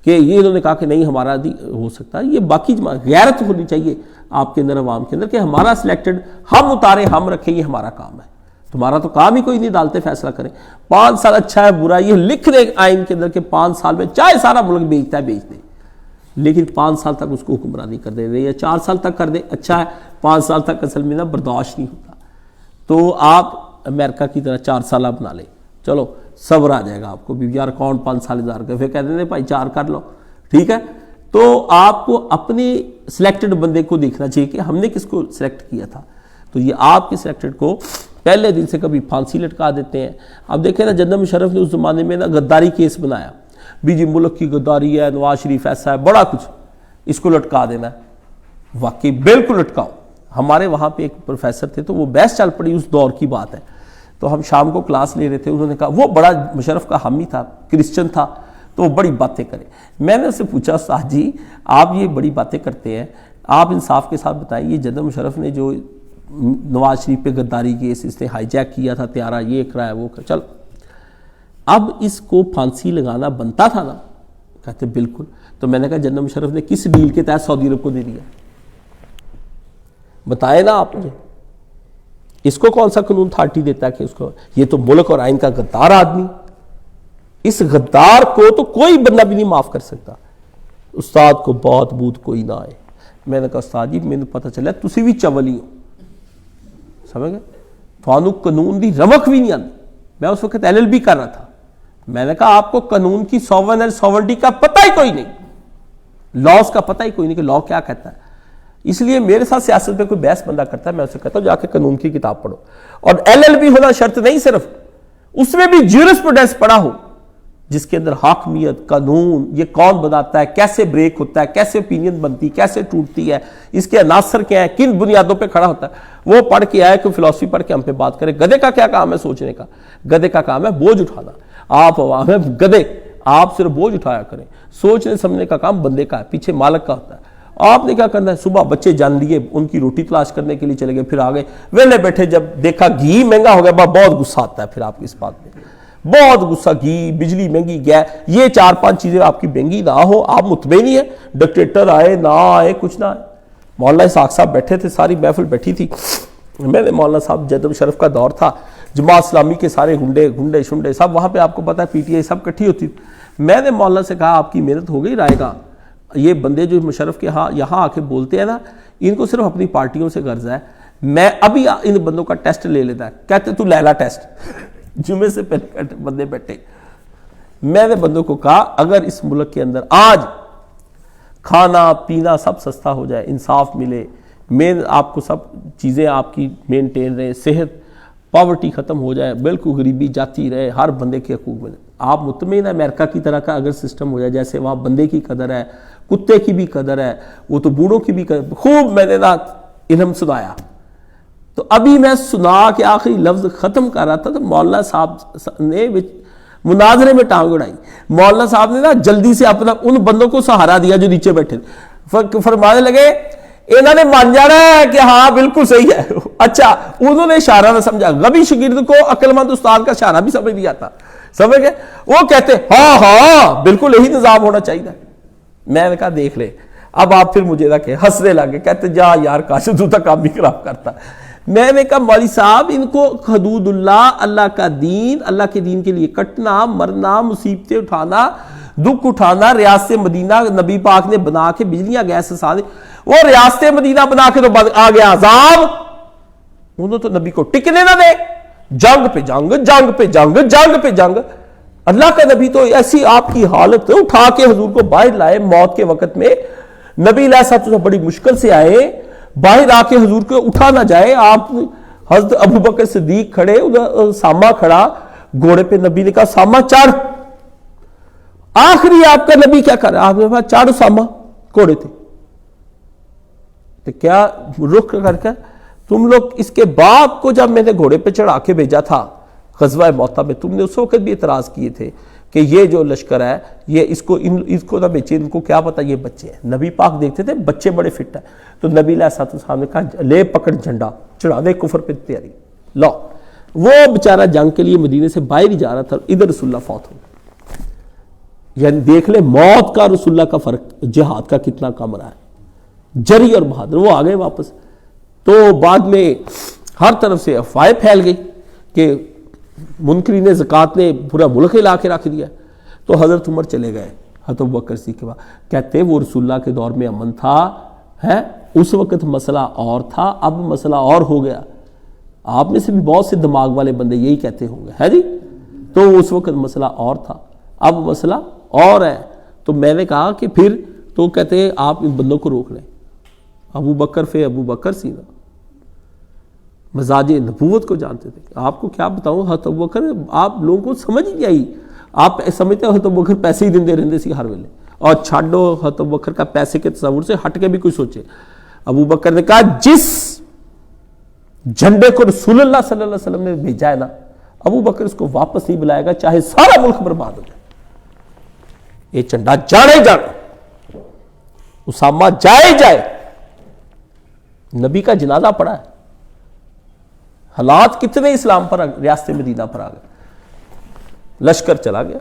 کہ یہ انہوں نے کہا کہ نہیں ہمارا ہو سکتا ہے، یہ باقی غیرت ہونی چاہیے آپ کے اندر، عوام کے اندر، کہ ہمارا سلیکٹڈ ہم اتاریں ہم رکھیں، یہ ہمارا کام ہے، تمہارا تو کام ہی کوئی نہیں، عدالتیں فیصلہ کریں۔ 5 سال اچھا ہے برا یہ لکھ دے آئین کے اندر کہ 5 سال میں چاہے سارا ملک بیچتا ہے بیچ دے، لیکن 5 سال تک اس کو حکمرانی کر دے، یا 4 سال تک کر دے اچھا ہے، 5 سال تک اصل میں نا برداشت نہیں ہوتا، تو آپ امریکہ کی طرح 4 سالہ بنا لیں، چلو صبر آ جائے گا آپ کو بھی، یار کون 5 سال انتظار کر، پھر کہتے ہیں بھائی 4 کر لو، ٹھیک ہے۔ تو آپ کو اپنے سلیکٹڈ بندے کو دیکھنا چاہیے کہ ہم نے کس کو سلیکٹ کیا تھا، تو یہ آپ کے سلیکٹڈ کو پہلے دن سے کبھی پھانسی لٹکا دیتے ہیں۔ اب دیکھیں نا جنرل مشرف نے اس زمانے میں نا غداری کیس بنایا، بھی جی ملک کی غداری ہے، نواز شریف ایسا ہے، بڑا کچھ، اس کو لٹکا دینا ہے۔ واقعی بالکل لٹکاؤ۔ ہمارے وہاں پہ ایک پروفیسر تھے تو وہ بحث چل پڑی، اس دور کی بات ہے، تو ہم شام کو کلاس لے رہے تھے، انہوں نے کہا وہ بڑا مشرف کا حامی تھا، کرسچن تھا، تو وہ بڑی باتیں کرے۔ میں نے اس سے پوچھا استاد جی آپ یہ بڑی باتیں کرتے ہیں، آپ انصاف کے ساتھ بتائیں یہ جنرل مشرف نے جو نواز شریف پہ غداری کیس اس نے ہائی جیک کیا تھا طیارہ، یہ کرایا وہ چل اب اس کو پھانسی لگانا بنتا تھا نا؟ کہتے بالکل۔ تو میں نے کہا جنرل مشرف نے کس ڈیل کے تحت سعودی عرب کو دے دیا؟ بتائیں نا آپ مجھے، اس کو کون سا قانون اتھارٹی دیتا ہے کہ اس کو؟ یہ تو ملک اور آئین کا غدار آدمی، اس غدار کو تو کوئی بندہ بھی نہیں معاف کر سکتا۔ استاد کو بات بوت کوئی نہ آئے۔ میں نے کہا استاد جی میں نے پتہ چلا تسی بھی چول ہی ہو، سمجھ گئے، تھانو قانون دی رمق بھی نہیں آتی۔ میں اس وقت LLB کر رہا تھا، میں نے کہا آپ کو قانون کی سوورن اینڈ سوورنٹی کا پتہ ہی کوئی نہیں، لاز کا پتہ ہی کوئی نہیں کہ لا کیا کہتا ہے۔ اس لیے میرے ساتھ سیاست پہ کوئی بحث بندہ کرتا ہے میں اسے کہتا ہوں جا کے قانون کی کتاب پڑھو، اور LLB ہونا شرط نہیں، صرف اس میں بھی جیورسپروڈنس پڑھا ہو جس کے اندر حاکمیت، قانون، یہ کون بناتا ہے، کیسے بریک ہوتا ہے، کیسے اوپینین بنتی، کیسے ٹوٹتی ہے، اس کے عناصر کیا ہیں، کن بنیادوں پہ کھڑا ہوتا ہے، وہ پڑھ کے آئے، کوئی فلسفی پڑھ کے ہم پہ بات کرے۔ گدھے کا کیا کام ہے سوچنے کا؟ گدھے کا کام ہے بوجھ اٹھانا۔ آپ عوام ہے گدھے، آپ صرف بوجھ اٹھایا کریں، سوچنے سمجھنے کا کام بندے کا ہے، پیچھے مالک کا ہوتا ہے۔ آپ نے کیا کرنا ہے؟ صبح بچے جان لیے، ان کی روٹی تلاش کرنے کے لیے چلے گئے، پھر آگے ویلے بیٹھے، جب دیکھا گھی مہنگا ہو گیا بہت غصہ آتا ہے پھر آپ کی اس بات میں، بہت غصہ، گھی، بجلی مہنگی، گیس، یہ 4-5 چیزیں آپ کی مہنگی نہ ہو، آپ مطمئن ہی ہیں، ڈکٹیٹر آئے نہ آئے کچھ نہ آئے۔ مولانا اسحاق صاحب بیٹھے تھے، ساری محفل بیٹھی تھی، میں نے مولانا صاحب جنرل مشرف کا دور تھا، جماعت اسلامی کے سارے گنڈے شنڈے سب وہاں پہ، آپ کو پتا ہے PTI سب کٹھی ہوتی تھی۔ میں نے مولانا سے کہا آپ کی محنت ہو گئی رائے گا، یہ بندے جو مشرف کے یہاں آ کے بولتے ہیں نا، ان کو صرف اپنی پارٹیوں سے غرض ہے، میں ابھی ان بندوں کا ٹیسٹ لے لیتا ہے۔ کہتے تو لیلا ٹیسٹ، جمعے سے پہلے بندے بیٹھے۔ میں نے بندوں کو کہا اگر اس ملک کے اندر آج کھانا پینا سب سستا ہو جائے، انصاف ملے، آپ کو سب چیزیں آپ کی مینٹین رہے، صحت، پاورٹی ختم ہو جائے، بالکل غریبی جاتی رہے، ہر بندے کے حقوق ملے، آپ مطمئن ہے امریکہ کی طرح کا اگر سسٹم ہو جائے، جیسے وہاں بندے کی قدر ہے، کتے کی بھی قدر ہے، وہ تو بوڑھوں کی بھی قدر، خوب میں نے نا علم سنایا۔ تو ابھی میں سنا کے آخری لفظ ختم کر رہا تھا تو مولانا صاحب نے مناظرے میں ٹانگ اڑائی۔ مولانا صاحب نے نا جلدی سے اپنا ان بندوں کو سہارا دیا جو نیچے بیٹھے تھے، فرمانے لگے انہوں نے مان جانا ہے کہ ہاں بالکل صحیح ہے۔ اچھا انہوں نے اشارہ نہ سمجھا، غبی شاگرد کو عقل مند استاد کا اشارہ بھی سمجھ نہیں آتا، سمجھ گئے؟ وہ کہتے ہاں ہاں بالکل یہی نظام ہونا چاہیے۔ میں نے کہا دیکھ لے، اب آپ پھر مجھے رکھے ہنسنے لگے، کہتے جا یار کاش تو تک کام بھی خراب کرتا۔ میں نے کہا مولوی صاحب ان کو حدود اللہ، اللہ کا دین، اللہ کے دین کے لیے کٹنا مرنا، مصیبتیں اٹھانا، دکھ اٹھانا، ریاست مدینہ نبی پاک نے بنا کے بجلیاں گیس سانے، وہ ریاست مدینہ بنا کے تو آ گیا عذاب، انہوں تو نبی کو ٹکنے نہ دے، جنگ پہ جنگ، جنگ پہ جنگ، جنگ پہ جنگ۔ اللہ کا نبی تو ایسی آپ کی حالت اٹھا کے حضور کو باہر لائے موت کے وقت میں، نبی علیہ الصلوۃ والسلام بڑی مشکل سے آئے، باہر آ کے حضور کو اٹھا نہ جائے، آپ حضرت ابوبکر صدیق کھڑے، ادھر ساما کھڑا گھوڑے پہ، نبی نے کہا ساما چڑھ، آخری آپ کا نبی کیا کر رہا ہے؟ آپ نے کہا چڑھ ساما، گھوڑے تھے تو کیا رخ کر کے تم لوگ اس کے باپ کو جب میں نے گھوڑے پہ چڑھا کے بھیجا تھا غزوہ موطا میں، تم نے اس وقت بھی اعتراض کیے تھے کہ یہ جو لشکر ہے یہ اس کو نہ بیچے، ان کو کیا پتا یہ بچے ہیں۔ نبی پاک دیکھتے تھے بچے بڑے فٹ ہیں، تو نبی علیہ السلام نے کہا لے پکڑ جھنڈا، چڑھا دے کفر پہ تیاری، لو۔ وہ بیچارہ جنگ کے لیے مدینے سے باہر ہی جا رہا تھا، ادھر رسول اللہ فوت ہو گئے۔ یعنی دیکھ لے موت کا رسول اللہ کا فرق جہاد کا کتنا کم رہا ہے، جری اور بہادر۔ وہ آ گئے واپس، تو بعد میں ہر طرف سے افواہیں پھیل گئی کہ منکرین زکوٰۃ نے پورا ملک ہلا کے رکھ دیا. تو حضرت عمر چلے گئے حضرت ابوبکر صدیق کے بعد. کہتے وہ رسول اللہ کے دور میں امن تھا ہے, اس وقت مسئلہ اور تھا, اب مسئلہ اور ہو گیا. آپ میں سے بھی بہت سے دماغ والے بندے یہی کہتے ہوں گے ہے جی. تو اس وقت مسئلہ اور تھا, اب مسئلہ اور ہے. تو میں نے کہا کہ پھر تو کہتے ہیں آپ ان بندوں کو روک لیں. ابو بکر فے ابو بکر سینا مزاج نبوت کو جانتے تھے. آپ کو کیا بتاؤں, حضرت ابو بکر آپ لوگوں کو سمجھ نہیں آئی. آپ سمجھتے ہیں حضرت ابو بکر پیسے ہی دندے رہندے سی ہر ویلے, اور چھاڑو حضرت ابو بکر کا پیسے کے تصور سے ہٹ کے بھی کوئی سوچے. ابو بکر نے کہا جس جھنڈے کو رسول اللہ صلی اللہ علیہ وسلم نے بھیجا ہے نا, ابو بکر اس کو واپس نہیں بلائے گا چاہے سارا ملک برباد ہو جائے. یہ جھنڈا جانے جانے, اسامہ جائے جائے. نبی کا جنازہ پڑا ہے, حالات کتنے اسلام پر ریاست مدینہ پر آ گئے. لشکر چلا گیا,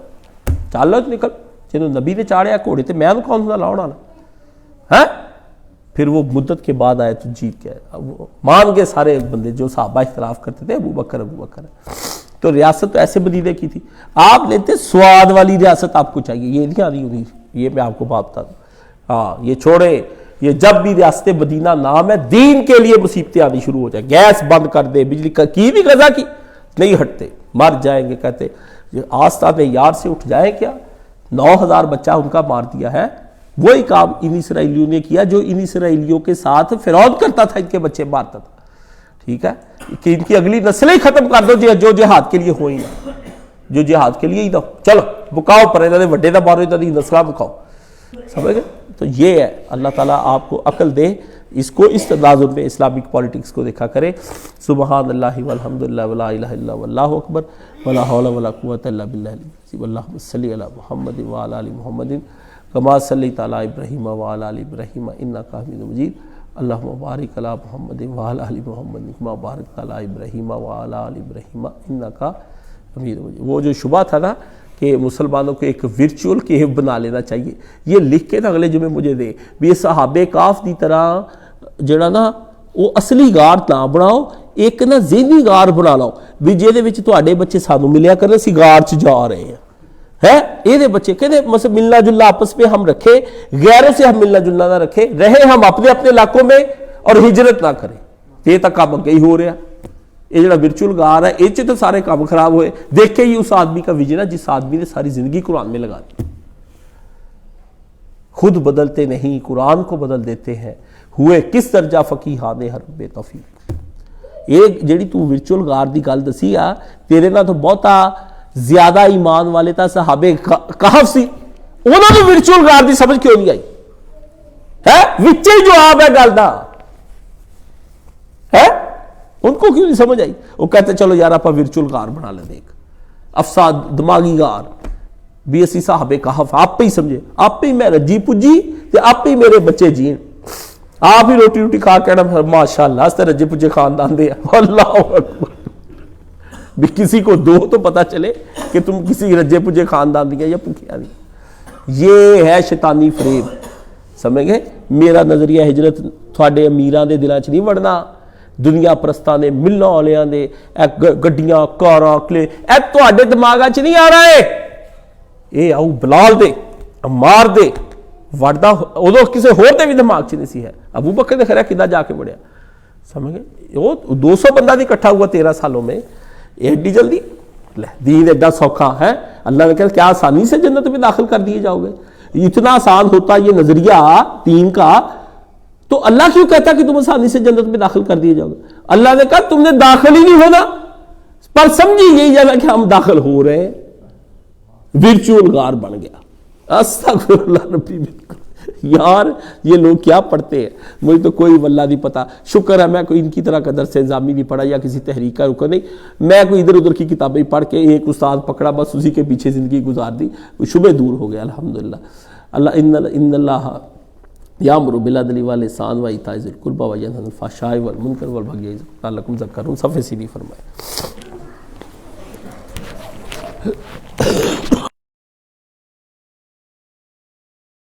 چالو نکل جنہوں نبی نے چاڑیا گھوڑے تے میں کون سا لاؤنا ہے. پھر وہ مدت کے بعد آئے تو جیت گئے. مان گئے سارے بندے جو صحابہ اختلاف کرتے تھے, ابو بکر ابو بکر. تو ریاست تو ایسے مدینے کی تھی. آپ لیتے سواد والی ریاست آپ کو چاہیے, یہ نہیں آنی ہوئی, یہ میں آپ کو بات بتا دوں. ہاں یہ چھوڑے, یہ جب بھی ریاست مدینہ نام ہے دین کے لیے مصیبتیں آنی شروع ہو جائیں. گیس بند کر دے, بجلی کی بھی غذا کی نہیں ہٹتے, مر جائیں گے. کہتے آستان یار سے اٹھ جائیں کیا, 9000 بچہ ان کا مار دیا ہے. وہی کام ان اسرائیلیوں نے کیا جو ان اسرائیلیوں کے ساتھ فرعون کرتا تھا, ان کے بچے مارتا تھا. ٹھیک ہے کہ ان کی اگلی نسلیں ختم کر دو جو جہاد کے لیے ہوئی نا, جو جہاد کے لیے ہی نہ ہو. چلو بکاؤ پر انہوں نے وڈے دا مارو, انہوں نے نسلیں بکاؤ. سمجھ گئے. تو یہ ہے, اللہ تعالیٰ آپ کو عقل دے, اس کو اس تناظر میں اسلامک پالیٹکس کو دیکھا کرے. سبحان اللہ والحمدللہ ولا الہ الا واللہ اکبر ولا حول ولا قوۃ الا باللہ العلی. اللہم صلی علی محمد وعلی آل محمد کما صلیت علی ابراہیم وعلی آل ابراہیم انک حمید مجید. اللہم بارک علی محمد وعلی آل محمد کما بارکت علی ابراہیم وعلی آل ابراہیم انک حمید مجید. وہ جو شبہ تھا نا کہ مسلمانوں کو ایک ورچول کیو بنا لینا چاہیے, یہ لکھ کے نا اگلے جمعے مجھے دے بھی یہ صحابہ کاف دی طرح جڑا نا وہ اصلی غار نہ بناؤ, ایک نا ذہنی غار بنا لاؤ بھی جہدے وچ تواڈے بچے سانو ملیا کرن اسی غار چ جا رہے ہیں ہے. یہ بچے کہتے مثلا ملنا جلنا آپس میں ہم رکھے, غیروں سے ہم ملنا جلنا نہ رکھے, رہے ہم اپنے اپنے علاقوں میں اور ہجرت نہ کریں. یہ تک کام اگے ہی ہو رہا. یہ جڑا ورچول غار ہے یہ تو سارے کام خراب ہوئے. دیکھے ہی اس آدمی کا ویژن ہے جس آدمی نے ساری زندگی قرآن میں لگا دی. خود بدلتے نہیں قرآن کو بدل دیتے ہیں, ہوئے کس درجہ فقیہان حرب توفیق. یہ جڑی تو ورچول غار دی گل دسی آ, تیرے نہ تو بہتا زیادہ ایمان والے تا صحابہ کہف سی, انہوں نے ورچول غار دی سمجھ کیوں نہیں آئی ہے. وچے جواب ہے گل دا ہے, ان کو کیوں نہیں سمجھ آئی. وہ کہتے چلو یار آپ ورچول غار بنا لیں, ایک افساد دماغی غار بھی اسی صحابہ کہف آپ ہی سمجھے, آپ ہی میں رجی پجی تے آپ ہی میرے بچے جین, آپ ہی روٹی روٹی کھا کے ماشاءاللہ اس طرح رجے پجے خاندان دے. اللہ اکبر. بھی کسی کو دو تو پتہ چلے کہ تم کسی رجے پجے خاندان دیا یا بھوکیا نہیں. یہ ہے شیطانی فریب. سمجھ گئے. میرا نظریہ ہجرت تھوڑے امیراں دے دلاں چ نہیں وڑنا, دنیا پرستاں دے ملنا والیاں دے گڈیاں کاراں کلے اے تواڈے دماغاں چ نہیں آ رہا ہے. اے آؤ بلال دے عمار دے وڑدا ادو کسی ہور دے بھی دماغ چ نہیں سی ہے. ابو بکر نے خیر کدا جا کے بڑھیا. سمجھ گئے. وہ 200 بندہ نہیں اکٹھا ہوا 13 سالوں میں, ایڈی جلدی دین ایڈا سوکھا ہے. اللہ نے کہا کیا آسانی سے جنت میں داخل کر دیے جاؤ گے. اتنا آسان ہوتا یہ نظریہ دین کا تو اللہ کیوں کہتا کہ تم آسانی سے جنت میں داخل کر دیے جاؤ گے. اللہ نے کہا تم نے داخل ہی نہیں ہونا, پر سمجھی یہی جگہ کہ ہم داخل ہو رہے ہیں. ورچول غار بن گیا. استغفر اللہ ربی بالکل. یار یہ لوگ کیا پڑھتے ہیں, مجھے تو کوئی واللہ نہیں پتا. شکر ہے میں کوئی ان کی طرح کا درس نظامی نہیں پڑھا یا کسی تحریک کا رکا نہیں. میں کوئی ادھر ادھر کی کتابیں پڑھ کے ایک استاد پکڑا بس اسی کے پیچھے زندگی گزار دی, شبہ دور ہو گیا الحمدللہ. اللہ ان اللہ یامر بالعدل والاحسان وایتاء ذی القربی وینہی عن الفحشاء والمنکر والبغی یعظکم لعلکم تذکرون. صفحے سیدھی فرمائے.